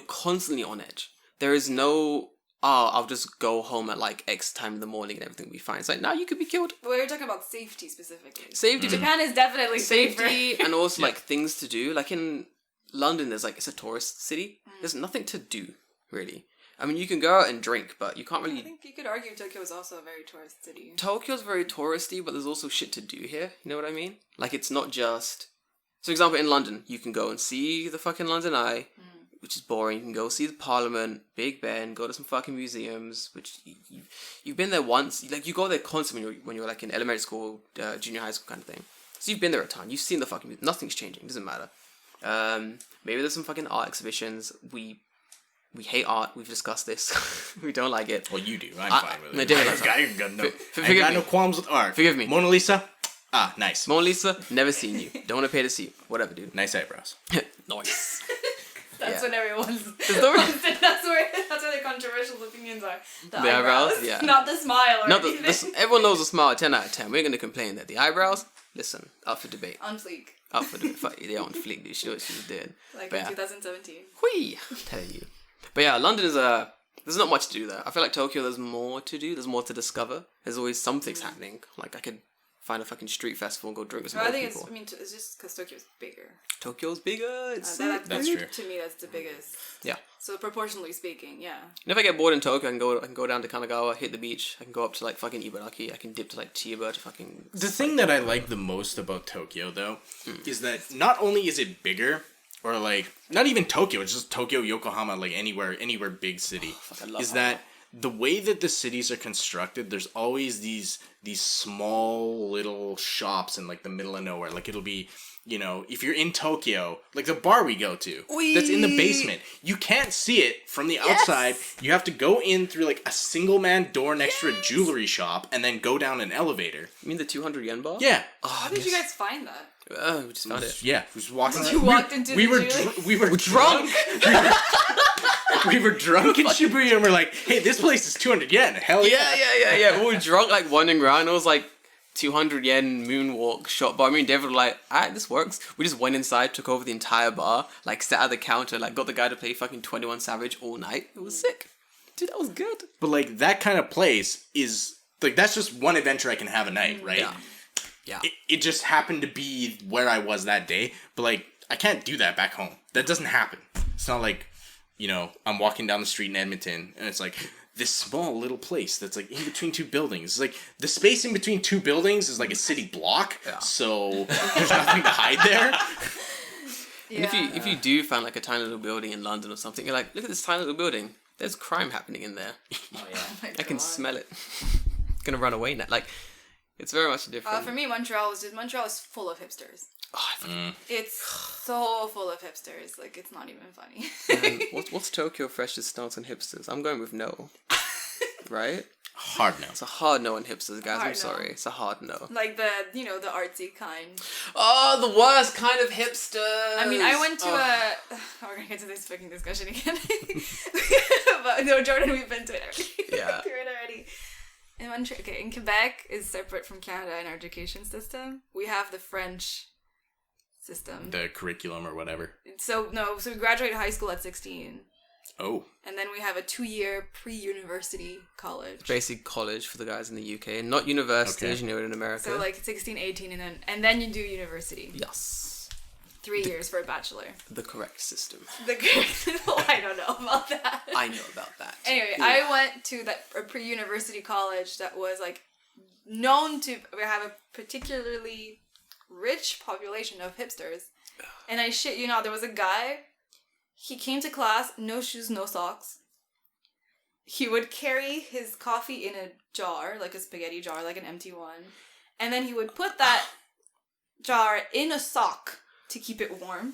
constantly on edge. There is no, I'll just go home at like X time in the morning and everything will be fine. It's like, now you could be killed. Well, you're talking about safety specifically. Safety. Japan is definitely safer. Safety and also like things to do. Like, in London is like, it's a tourist city. There's nothing to do, really. I mean, you can go out and drink, but you can't really... I think you could argue Tokyo is also a very tourist city. Tokyo's very touristy, but there's also shit to do here. You know what I mean? Like, it's not just... So, for example, in London, you can go and see the fucking London Eye, which is boring. You can go see the Parliament, Big Ben, go to some fucking museums, which you've been there once. Like, you go there constantly when you're like in elementary school, junior high school kind of thing. So you've been there a ton. You've seen the fucking... Nothing's changing. Doesn't matter. Maybe there's some fucking art exhibitions. We hate art. We've discussed this. We don't like it. Well, you do. I'm fine with it. I don't like I got no qualms with art. Forgive me. Mona Lisa? Ah, nice. Mona Lisa, never seen you. Don't want to pay to see you. Whatever, dude. Nice eyebrows. Nice. That's when everyone's... There's no- that's where the controversial opinions are. The eyebrows? Yeah. Not the smile or No, anything. everyone knows a smile 10 out of 10. We're going to complain that the eyebrows, listen, up for debate. On fleek. Up for debate. Fuck, they're on fleek, dude. She knows what she was doing. Like But in yeah. 2017. Whee! I'm telling you. But yeah, London is there's not much to do there. I feel like Tokyo, there's more to do. There's more to discover. There's always something's happening. Like, I could find a fucking street festival and go drink with some Well, I other think people. it's just because Tokyo's bigger. Tokyo's bigger. It's sick. That's true. To me, that's the biggest. Yeah. So proportionally speaking, yeah. And if I get bored in Tokyo, I can go down to Kanagawa, hit the beach. I can go up to like fucking Ibaraki. I can dip to like Chiba to fucking... The thing that I like the most about Tokyo, though, is that not only is it bigger, or like, not even Tokyo, it's just Tokyo, Yokohama, like anywhere big city, I love is Hama. that the way that the cities are constructed, there's always these small little shops in like the middle of nowhere. Like it'll be, you know, if you're in Tokyo, like the bar we go to, that's in the basement. You can't see it from the outside. You have to go in through like a single man door next to a jewelry shop and then go down an elevator. You mean the 200 yen bar? Yeah. How did you guys find that? We just found it. Yeah, we just walking. You walked into we the were jewelry? we were drunk. We were drunk in Shibuya and we're like, hey, this place is 200 yen. Hell yeah. Yeah. We were drunk, like, wandering around. It was, like, 200 yen moonwalk shop bar. Me and David were like, alright, this works. We just went inside, took over the entire bar, like, sat at the counter, like, got the guy to play fucking 21 Savage all night. It was sick. Dude, that was good. But, like, that kind of place is, like, that's just one adventure I can have a night, right? Yeah. It just happened to be where I was that day. But, like, I can't do that back home. That doesn't happen. It's not like, you know, I'm walking down the street in Edmonton and it's like this small little place that's like in between two buildings. It's like the space in between two buildings is like a city block. Yeah. So there's nothing to hide there. And if you do find like a tiny little building in London or something, you're like, look at this tiny little building. There's crime happening in there. Oh yeah. I can smell it. It's gonna run away now. Like, it's very much different. For me, Montreal is full of hipsters. Oh, It's so full of hipsters. Like, it's not even funny. what's Tokyo freshest stance on hipsters? I'm going with no. Right? Hard no. It's a hard no on hipsters, guys. Hard I'm sorry. no. It's a hard no. Like the artsy kind. Oh, the worst kind of hipsters. I mean, I went to we're gonna get to this fucking discussion again. But no, Jordan, we've been to it already. Yeah. Through it already. In Quebec is separate from Canada in our education system. We have the French system. The curriculum or whatever. So we graduate high school at 16. Oh. And then we have a 2-year pre-university college. Basic college for the guys in the UK, not university as you know it in America. So like 16, 18, and then you do university. Yes. 3 years for a bachelor. The correct system. I don't know about that. I know about that. Anyway, I went to a pre-university college that was like known to have a particularly rich population of hipsters. And I shit you not, there was a guy, he came to class, no shoes, no socks. He would carry his coffee in a jar, like a spaghetti jar, like an empty one. And then he would put that jar in a sock to keep it warm.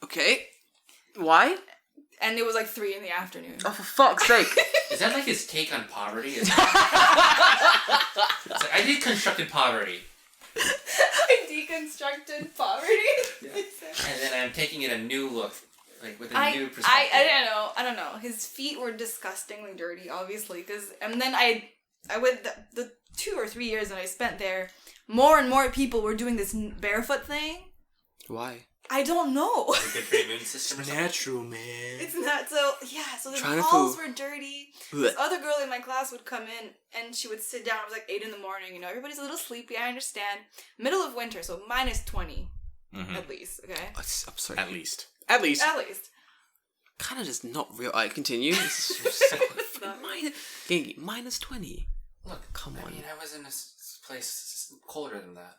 Okay. Why? And it was like 3 p.m. Oh, for fuck's sake. Is that like his take on poverty? It's like, I deconstructed poverty. I deconstructed poverty. Yeah. And then I'm taking it a new look, like with a new perspective. I don't know. His feet were disgustingly dirty, obviously, and then I went the 2 or 3 years that I spent there, more and more people were doing this barefoot thing. Why? I don't know. Good for the immune system or something? Natural, man. It's not so. Yeah, so the Trying to halls fool. were dirty. Blech. This other girl in my class would come in and she would sit down. It was like 8 a.m. You know, everybody's a little sleepy. I understand. Middle of winter, so -20. At least, okay? I'm sorry. At least. At least. At least. Kind of just not real. I continue. This is so Genki, minus 20. Look, Come on. I mean, I was in a place colder than that.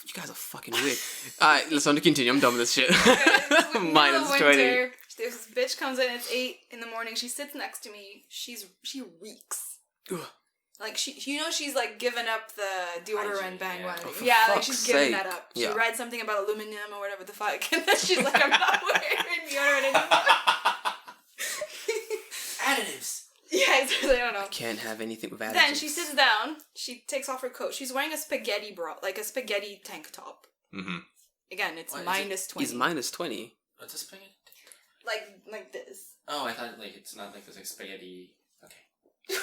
You guys are fucking weird. Alright, Lisandra, continue. I'm done with this shit. Okay, Minus 20. winter, this bitch comes in, it's 8 in the morning, she sits next to me, she reeks. Ugh. Like, she's like given up the deodorant Hygiene, bang yeah. one. Oh, for Yeah, like fuck's she's given sake. that up. She Yeah. read something about aluminum or whatever the fuck, and then she's like, I'm not wearing deodorant anymore. Additives. Yeah, exactly, I don't know. Can't have anything with additives. Then she sits down, she takes off her coat, she's wearing a spaghetti bra, like a spaghetti tank top. Mm-hmm. Again, it's What, is minus 20. He's minus 20. What's this spaghetti? Like this. Oh, I thought like it's not like there's like spaghetti. Okay.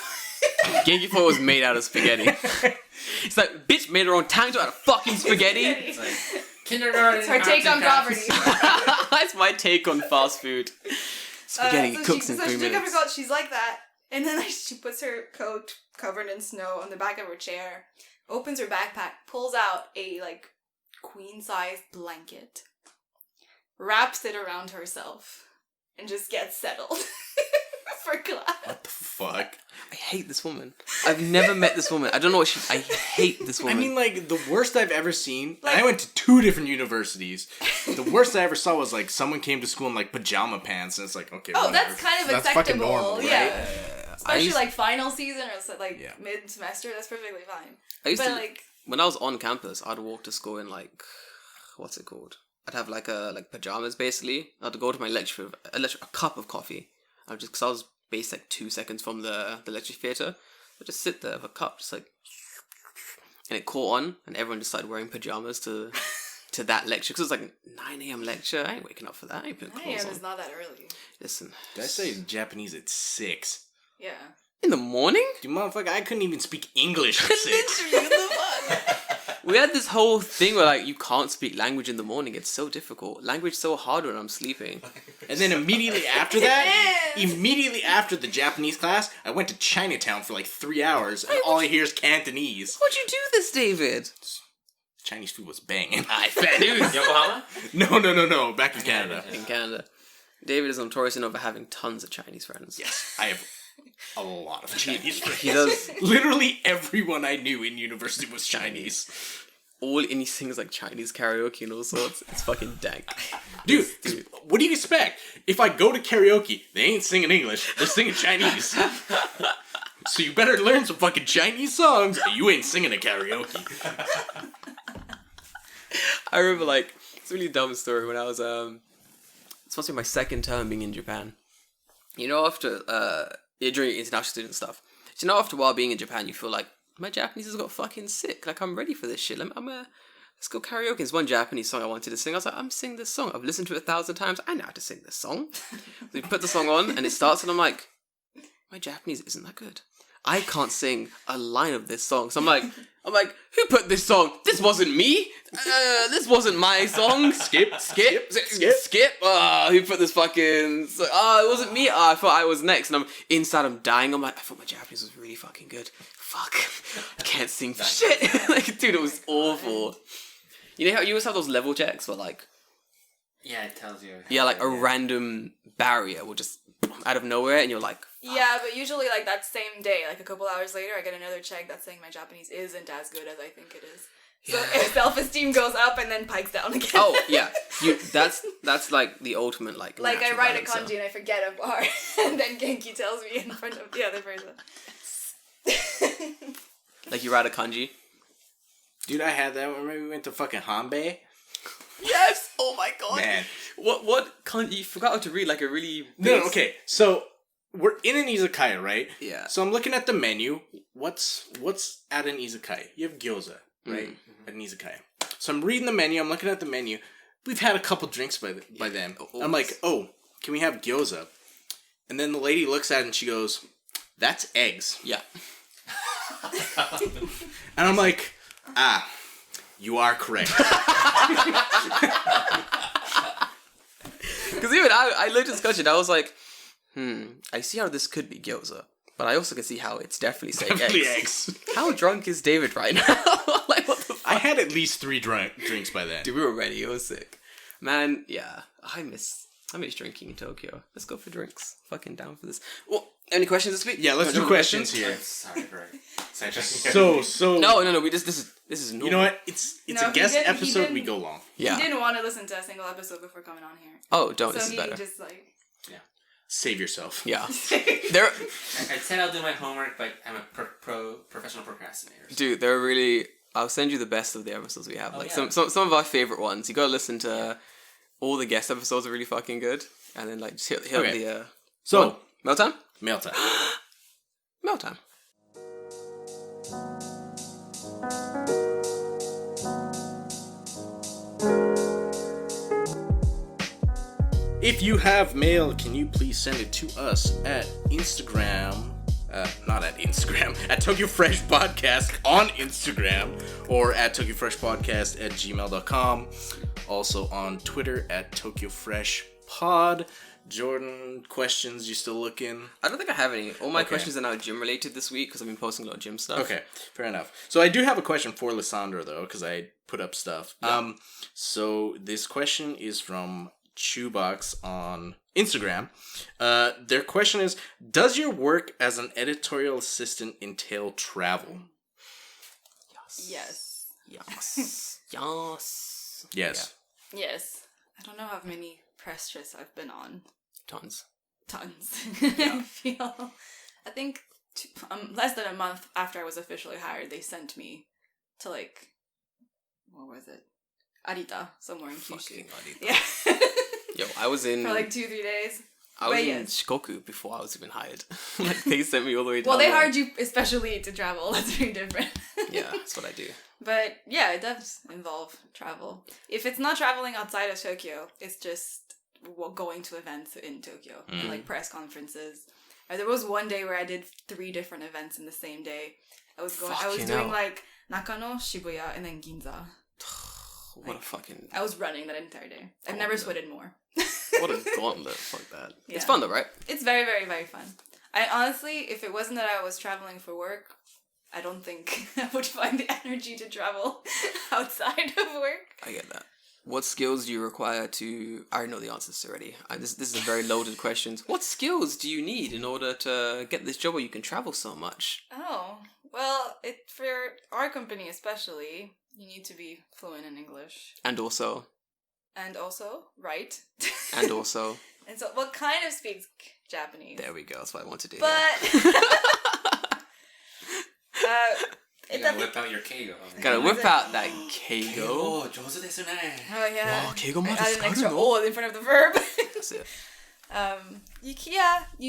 Genki thought it was made out of spaghetti. It's like, bitch made her own tank top out of fucking spaghetti. It's like kindergarten. It's her take on arts and poverty. crafts. That's my take on fast food. Spaghetti So cooks she, in so 3 she took off her minutes. coat, she's like that, and then like, she puts her coat covered in snow on the back of her chair, opens her backpack, pulls out a like queen-size blanket, wraps it around herself, and just gets settled for class. What the fuck? I hate this woman. I've never met this woman. I don't know what she... I hate this I woman. mean, like, the worst I've ever seen, Like- and I went to 2 different universities. The worst I ever saw was, like, someone came to school in, like, pajama pants, and it's like, okay, Oh, whatever. that's kind of That's fucking acceptable. normal, right? Yeah. I Especially used- like final season or so, like Yeah. mid-semester, that's perfectly fine. I used But to... like, When I was on campus, I'd walk to school in, like... What's it called? I'd have, like, pajamas, basically. I'd go to my lecture with a cup of coffee. Because I was based, like, 2 seconds from the lecture theatre. I'd just sit there with a cup, just, like... And it caught on, and everyone just started wearing pajamas to that lecture. Because it was, like, 9 a.m. lecture. I ain't waking up for that. I ain't putting 9 clothes a.m. on. is not that early. Listen. Did I say Japanese at 6? Yeah. In the morning? Dude, motherfucker, I couldn't even speak English at 6. We had this whole thing where, like, you can't speak language in the morning. It's so difficult. Language is so hard when I'm sleeping. And then immediately after that, It is. immediately after the Japanese class, I went to Chinatown for like 3 hours, and all I hear is Cantonese. Why'd you do this, David? Chinese food was banging. I fair news. Yokohama? No, back in Canada. In Canada. David is notorious known for having tons of Chinese friends. Yes, I have a lot of Chinese friends. He does Literally everyone I knew in university was Chinese. and he sings like Chinese karaoke and all sorts. It's fucking dank. Dude, what do you expect? If I go to karaoke, they ain't singing English, they're singing Chinese. So you better learn some fucking Chinese songs, or you ain't singing a karaoke. I remember like it's a really dumb story when I was it's supposed to be my second term being in Japan. You know, after during international student stuff. So you know, after a while being in Japan, you feel like my Japanese has got fucking sick. Like I'm ready for this shit. Let's go karaoke. There's one Japanese song I wanted to sing. I was like, I'm singing this song. I've listened to it 1,000 times. I know how to sing this song. So we put the song on and it starts and I'm like, my Japanese isn't that good. I can't sing a line of this song. So I'm like, who put this song? This wasn't me. This wasn't my song. Skip. Who put this fucking? It wasn't me. I thought I was next, and I'm dying. I'm like, I thought my Japanese was really fucking good. Fuck, I can't sing for shit. Like, dude, it was awful. You know how you always have those level checks where like, Yeah, it tells you. yeah, like a random barrier will just out of nowhere, and you're like, Yeah, but usually like that same day, like a couple hours later, I get another check that's saying my Japanese isn't as good as I think it is. So self-esteem goes up and then pikes down again. oh yeah, that's like the ultimate like. Like I natural write a balancer. kanji and I forget a bar, and then Genki tells me in front of the other person. Like you write a kanji. Dude, I had that when we went to fucking Hanbei. Yes. Oh my god. Man. What kanji? You forgot how to read like a really. No, okay. So we're in an izakaya, right? Yeah. So I'm looking at the menu. What's at an izakaya? You have gyoza, right? At an izakaya. So I'm reading the menu. I'm looking at the menu. We've had a couple drinks by then. I'm like, oh, can we have gyoza? And then the lady looks at it and she goes, "That's eggs." Yeah. And I'm like, you are correct. Because even I looked at this question, I was like, I see how this could be gyoza, but I also can see how it's definitely saying Definitely eggs. eggs. How drunk is David right now? Like, what the fuck? I had at least 3 drinks by then. Dude, we were ready. It was sick. Man, yeah. I miss drinking in Tokyo. Let's go for drinks. Fucking down for this. Well, any questions this week? Yeah, let's do questions here. Sorry, bro. So. No. We just this is normal. You know what? It's a guest episode. We go long. Yeah. He didn't want to listen to a single episode before coming on here. Oh, don't. So this is he better. just like... Save yourself. Yeah. I said I'll do my homework, but I'm a professional procrastinator. So. Dude, they're really... I'll send you the best of the episodes we have. Some of our favorite ones. You gotta listen to... All the guest episodes are really fucking good. And then, like, just hit the... So... Mail time? Mail time. Mail time. If you have mail, can you please send it to us at Instagram? Not at Instagram. At Tokyo Fresh Podcast on Instagram. Or at TokyoFreshPodcast@gmail.com. Also on Twitter at Tokyo Fresh Pod. Jordan, questions? You still looking? I don't think I have any. All my questions are now gym related this week because I've been posting a lot of gym stuff. Okay, fair enough. So I do have a question for Lisandra though, because I put up stuff. Yeah. So this question is from Chewbox on Instagram. Their question is: does your work as an editorial assistant entail travel? Yes. Yes. Yes. Yes. Yes. I don't know how many press trips I've been on. Tons. I feel. I think less than a month after I was officially hired, they sent me to like, what was it? Arita, somewhere in Kyushu. Arita. Yeah. Yo, I was in... For like 2-3 days. I was But in yes. Shikoku before I was even hired. Like, they sent me all the way down Well, they there. hired you especially to travel. That's very different. Yeah, that's what I do. But yeah, it does involve travel. If it's not traveling outside of Tokyo, it's just going to events in Tokyo, like press conferences. There was one day where I did 3 different events in the same day. I was doing like Nakano, Shibuya, and then Ginza. What a fucking... I was running that entire day. I've never sweated more. What a gauntlet. Fuck that. Yeah. It's fun though, right? It's very, very, very fun. I honestly, if it wasn't that I was traveling for work, I don't think I would find the energy to travel outside of work. I get that. What skills do you require to... I already know the answers already. This is a very loaded question. What skills do you need in order to get this job where you can travel so much? Oh, well, for our company especially, you need to be fluent in English. And also... write. And also... And so, what kind of speaks Japanese? There we go. That's what I want to do. But... You gotta whip out your keigo. Gotta whip out that keigo. Oh, 上手ですね. Oh, yeah. Wow, keigo I added an extra no? o in front of the verb. That's it. You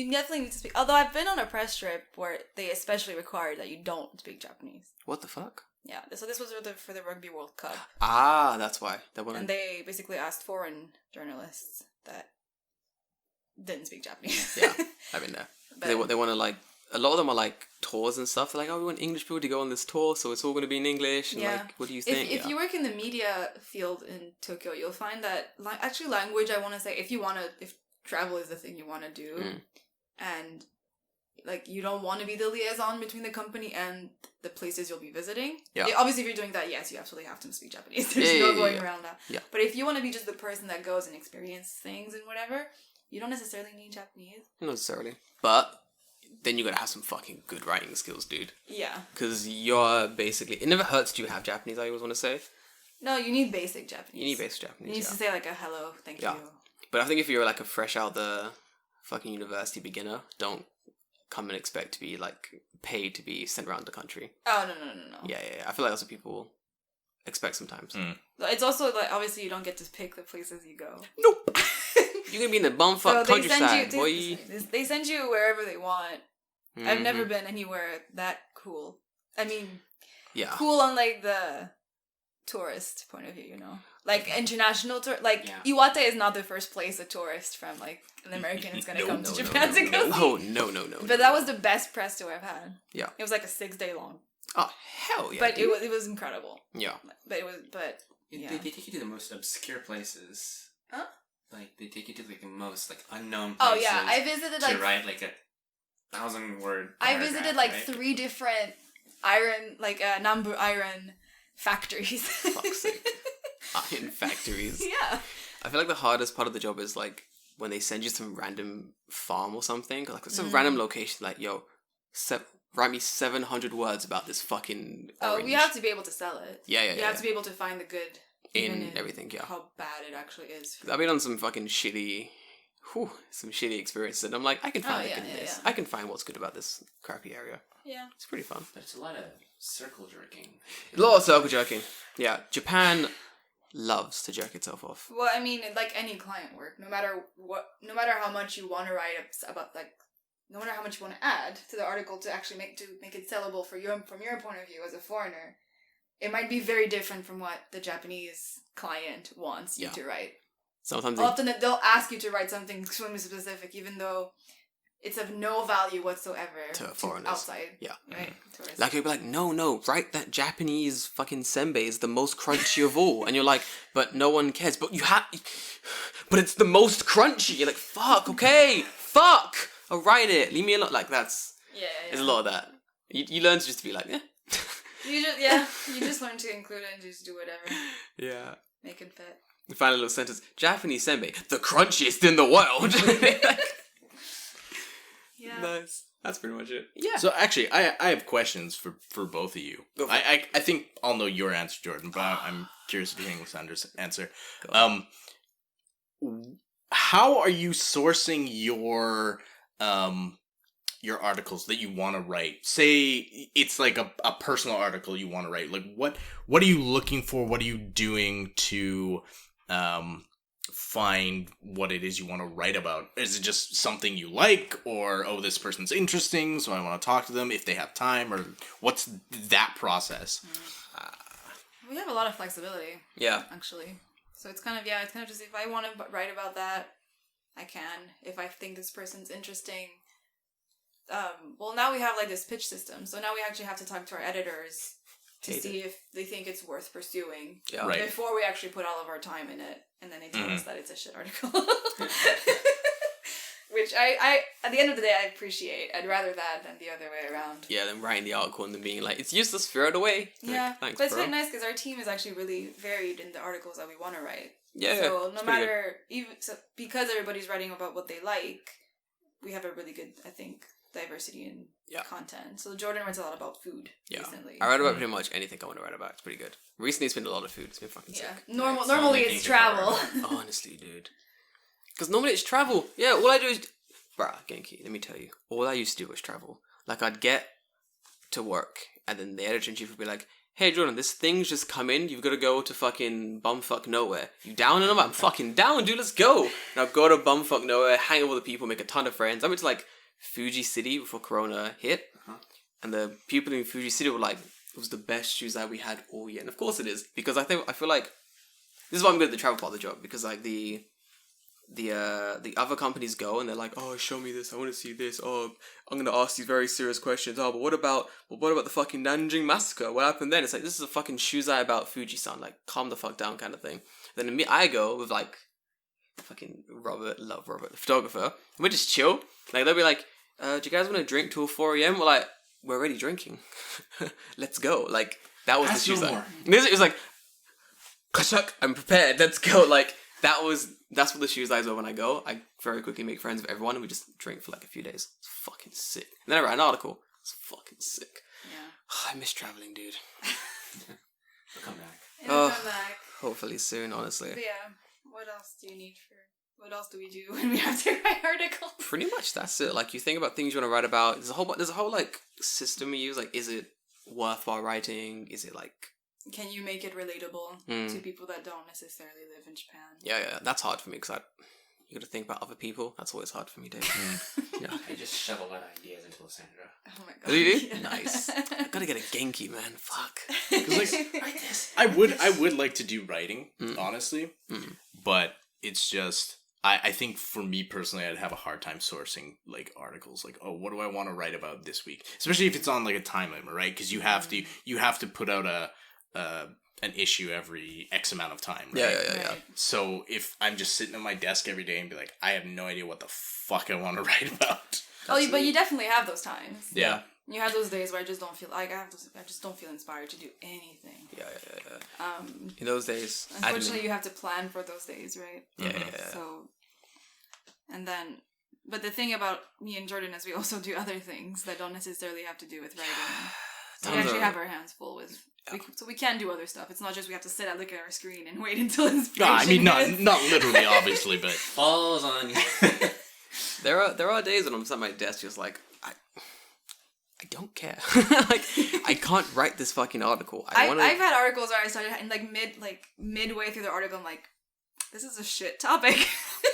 definitely need to speak. Although I've been on a press trip where they especially required that you don't speak Japanese. What the fuck? Yeah, so this was for the Rugby World Cup. Ah, that's why. And they basically asked foreign journalists that didn't speak Japanese. Yeah, I've been there. They want to like... A lot of them are like tours and stuff. They're like, oh, we want English people to go on this tour, so it's all going to be in English. And like, what do you think? If you work in the media field in Tokyo, you'll find that actually language, I want to say, if travel is the thing you want to do, and like you don't want to be the liaison between the company and the places you'll be visiting. Yeah. Obviously, if you're doing that, yes, you absolutely have to speak Japanese. There's no going around that. Yeah. But if you want to be just the person that goes and experiences things and whatever, you don't necessarily need Japanese. Not necessarily. But then you gotta have some fucking good writing skills, dude. Yeah. Because you're basically... It never hurts to have Japanese, I always want to say. No, you need basic Japanese. You need basic Japanese, You need to say like a hello, thank you. But I think if you're like a fresh out the fucking university beginner, don't come and expect to be like paid to be sent around the country. Oh, no. Yeah. I feel like that's what people expect sometimes. It's also like, obviously you don't get to pick the places you go. Nope. You're gonna be in the bumfuck countryside, boy. They send you wherever they want. I've never been anywhere that cool. I mean, cool on like the tourist point of view, you know? Like international tour, Iwate is not the first place a tourist from like an American is gonna come to Japan to go see. No. But that was the best press tour I've had. Yeah. It was like a 6-day long. Oh hell yeah! But it was incredible. Yeah. But They take you to the most obscure places. Huh? Like they take you to like the most like unknown Oh places. yeah, I visited like to write like a 1,000-word. I visited like 3 different Nambu iron factories. Fuck's sake. Iron factories. Yeah. I feel like the hardest part of the job is like when they send you some random farm or something. Like it's a random location. Like, yo, write me 700 words about this fucking orange. Oh, you have to be able to sell it. Yeah. You have to be able to find the good in everything, yeah. How bad it actually is. I've been on some fucking shitty experiences, and I'm like, I can find the good in this. I can find what's good about this crappy area. Yeah. It's pretty fun. But it's a lot of circle jerking. A lot of circle jerking. Yeah, Japan loves to jerk itself off. Well, I mean, like any client work, no matter how much you want to write about, like, no matter how much you want to add to the article to actually make it sellable from your point of view as a foreigner, it might be very different from what the Japanese client wants you to write. Sometimes often they'll ask you to write something extremely specific, even though it's of no value whatsoever to foreigners. Outside. Yeah. Right? Tourists. Like, you'll be like, no, write that Japanese fucking senbei is the most crunchy of all. And you're like, but no one cares. But but it's the most crunchy. You're like, fuck, okay, fuck. I'll write it. Leave me alone. Like, there's a lot of that. You learn to just be like, You just learn to include it and just do whatever. Yeah. Make it fit. The final little sentence, Japanese senbei, the crunchiest in the world. Yeah. Nice. That's pretty much it. Yeah. So actually, I have questions for both of you. I think I'll know your answer, Jordan, but I'm curious to hear Lisandra's answer. How are you sourcing your articles that you want to write? Say it's like a personal article you want to write. Like what are you looking for? What are you doing to find what it is you want to write about? Is it just something you like, or this person's interesting, so I want to talk to them if they have time, or what's that process? We have a lot of flexibility. Yeah. Actually. So it's kind of just if I want to write about that, I can. If I think this person's interesting. Well, now we have like this pitch system, so now we actually have to talk to our editors to see if they think it's worth pursuing before we actually put all of our time in it, and then they tell us that it's a shit article. Which I at the end of the day I appreciate. I'd rather that than the other way around. Yeah, than writing the article and then being like, it's useless, throw it away. Yeah, like, thanks, but it's bro. really nice because our team is actually really varied in the articles that we want to write. Yeah. So no matter because everybody's writing about what they like, we have a really good, I think, diversity in content. So Jordan writes a lot about food recently. I write about pretty much anything I want to write about. It's pretty good. Recently it's been a lot of food. It's been fucking sick. Normally it's travel. Honestly, dude. Because normally it's travel. Yeah, all I do is... Bruh, Genki, let me tell you. All I used to do was travel. Like, I'd get to work, and then the editor-in-chief would be like, hey, Jordan, this thing's just come in. You've got to go to fucking bumfuck nowhere. You down? And I'm fucking down, dude. Let's go. And I'd go to bumfuck nowhere, hang out with the people, make a ton of friends. I went to, like, Fuji City before Corona hit. And the people in Fuji City were like, it was the best shoes that we had all year. And of course it is. Because I feel like... This is why I'm good at the travel part of the job. Because, like, the other companies go and they're like, oh, show me this, I want to see this, oh, I'm gonna ask these very serious questions, oh, but what about the fucking Nanjing massacre, what happened then? It's like, this is a fucking shuzai about Fuji-san, like, calm the fuck down kind of thing. Then I go with like fucking Robert, the photographer, and we just chill. Like, they'll be like, do you guys want to drink till 4 a.m? We're like, we're already drinking. Let's go. Like, that was the shuzai. It was like, kashak, I'm prepared, let's go. Like, that's what the shuzais were when I go. I very quickly make friends with everyone and we just drink for like a few days. It's fucking sick. And then I write an article. It's fucking sick. Yeah. I miss traveling, dude. We'll come back. It'll come back. Hopefully soon, honestly. But yeah, what else do we do when we have to write articles? Pretty much that's it. Like, you think about things you want to write about. There's a whole like system we use. Like, is it worthwhile writing? Is it like... Can you make it relatable to people that don't necessarily live in Japan? Yeah, that's hard for me because you got to think about other people. That's always hard for me, Dave. Yeah. I just shovel my ideas into Lisandra. Oh my god. Do you? Yeah. Nice. I gotta get a Genki, man. Fuck. Like, Write this. I would like to do writing, honestly, but it's just I think for me personally, I'd have a hard time sourcing like articles. Like, oh, what do I want to write about this week? Especially if it's on like a time limit, right? Because you have to put out an issue every X amount of time, right? Yeah. So if I'm just sitting at my desk every day and be like, I have no idea what the fuck I want to write about. But you definitely have those times. Yeah. You have those days where I just don't feel like I just don't feel inspired to do anything. Yeah. In those days, unfortunately, you have to plan for those days, right? Yeah. So, and then, but the thing about me and Jordan is we also do other things that don't necessarily have to do with writing. So we actually have our hands full with. So we can do other stuff. It's not just we have to sit and look at our screen and wait until inspiration. I mean, not literally, obviously, but falls on you. There are days when I'm sat at my desk just like I don't care. Like I can't write this fucking article. I've had articles where I started and midway through the article I'm like, this is a shit topic.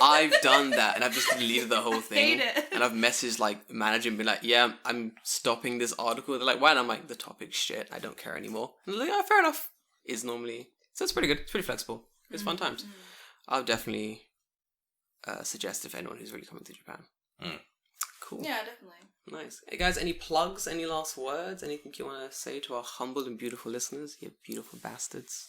I've done that and I've just deleted the whole thing. Hate it. And I've messaged like manager and been like, yeah, I'm stopping this article. They're like, why? And I'm like, the topic's shit. I don't care anymore. And they're like, oh, fair enough. Is normally so it's pretty good. It's pretty flexible. It's fun times. I'll definitely suggest if anyone who's really coming to Japan. Cool. Yeah, definitely. Nice. Hey guys, any plugs? Any last words? Anything you want to say to our humble and beautiful listeners? You beautiful bastards.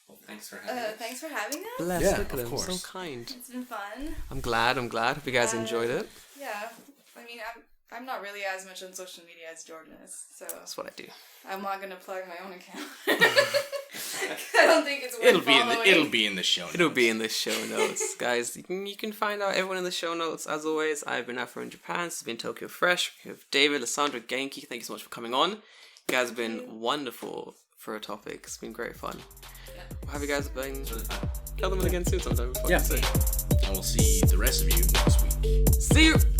Well, thanks for having us. Thanks for having us. Bless, Yeah, look at of them. course. So kind. It's been fun. I'm glad. Hope you guys enjoyed it. Yeah. I mean, I'm not really as much on social media as Jordan is, so That's what I do. I'm not gonna plug my own account. I don't think it's worth it'll be in the show notes. It'll be in the show notes. Guys, you can find out everyone in the show notes. As always, I've been Afro in Japan. This has been Tokyo Fresh. We have David, Lisandra, Genki. Thank you so much for coming on. You guys have been wonderful for a topic. It's been great fun. Yeah. We'll have you guys been... It's really fun. Tell them again soon sometime. Yeah. And we'll see the rest of you next week. See you!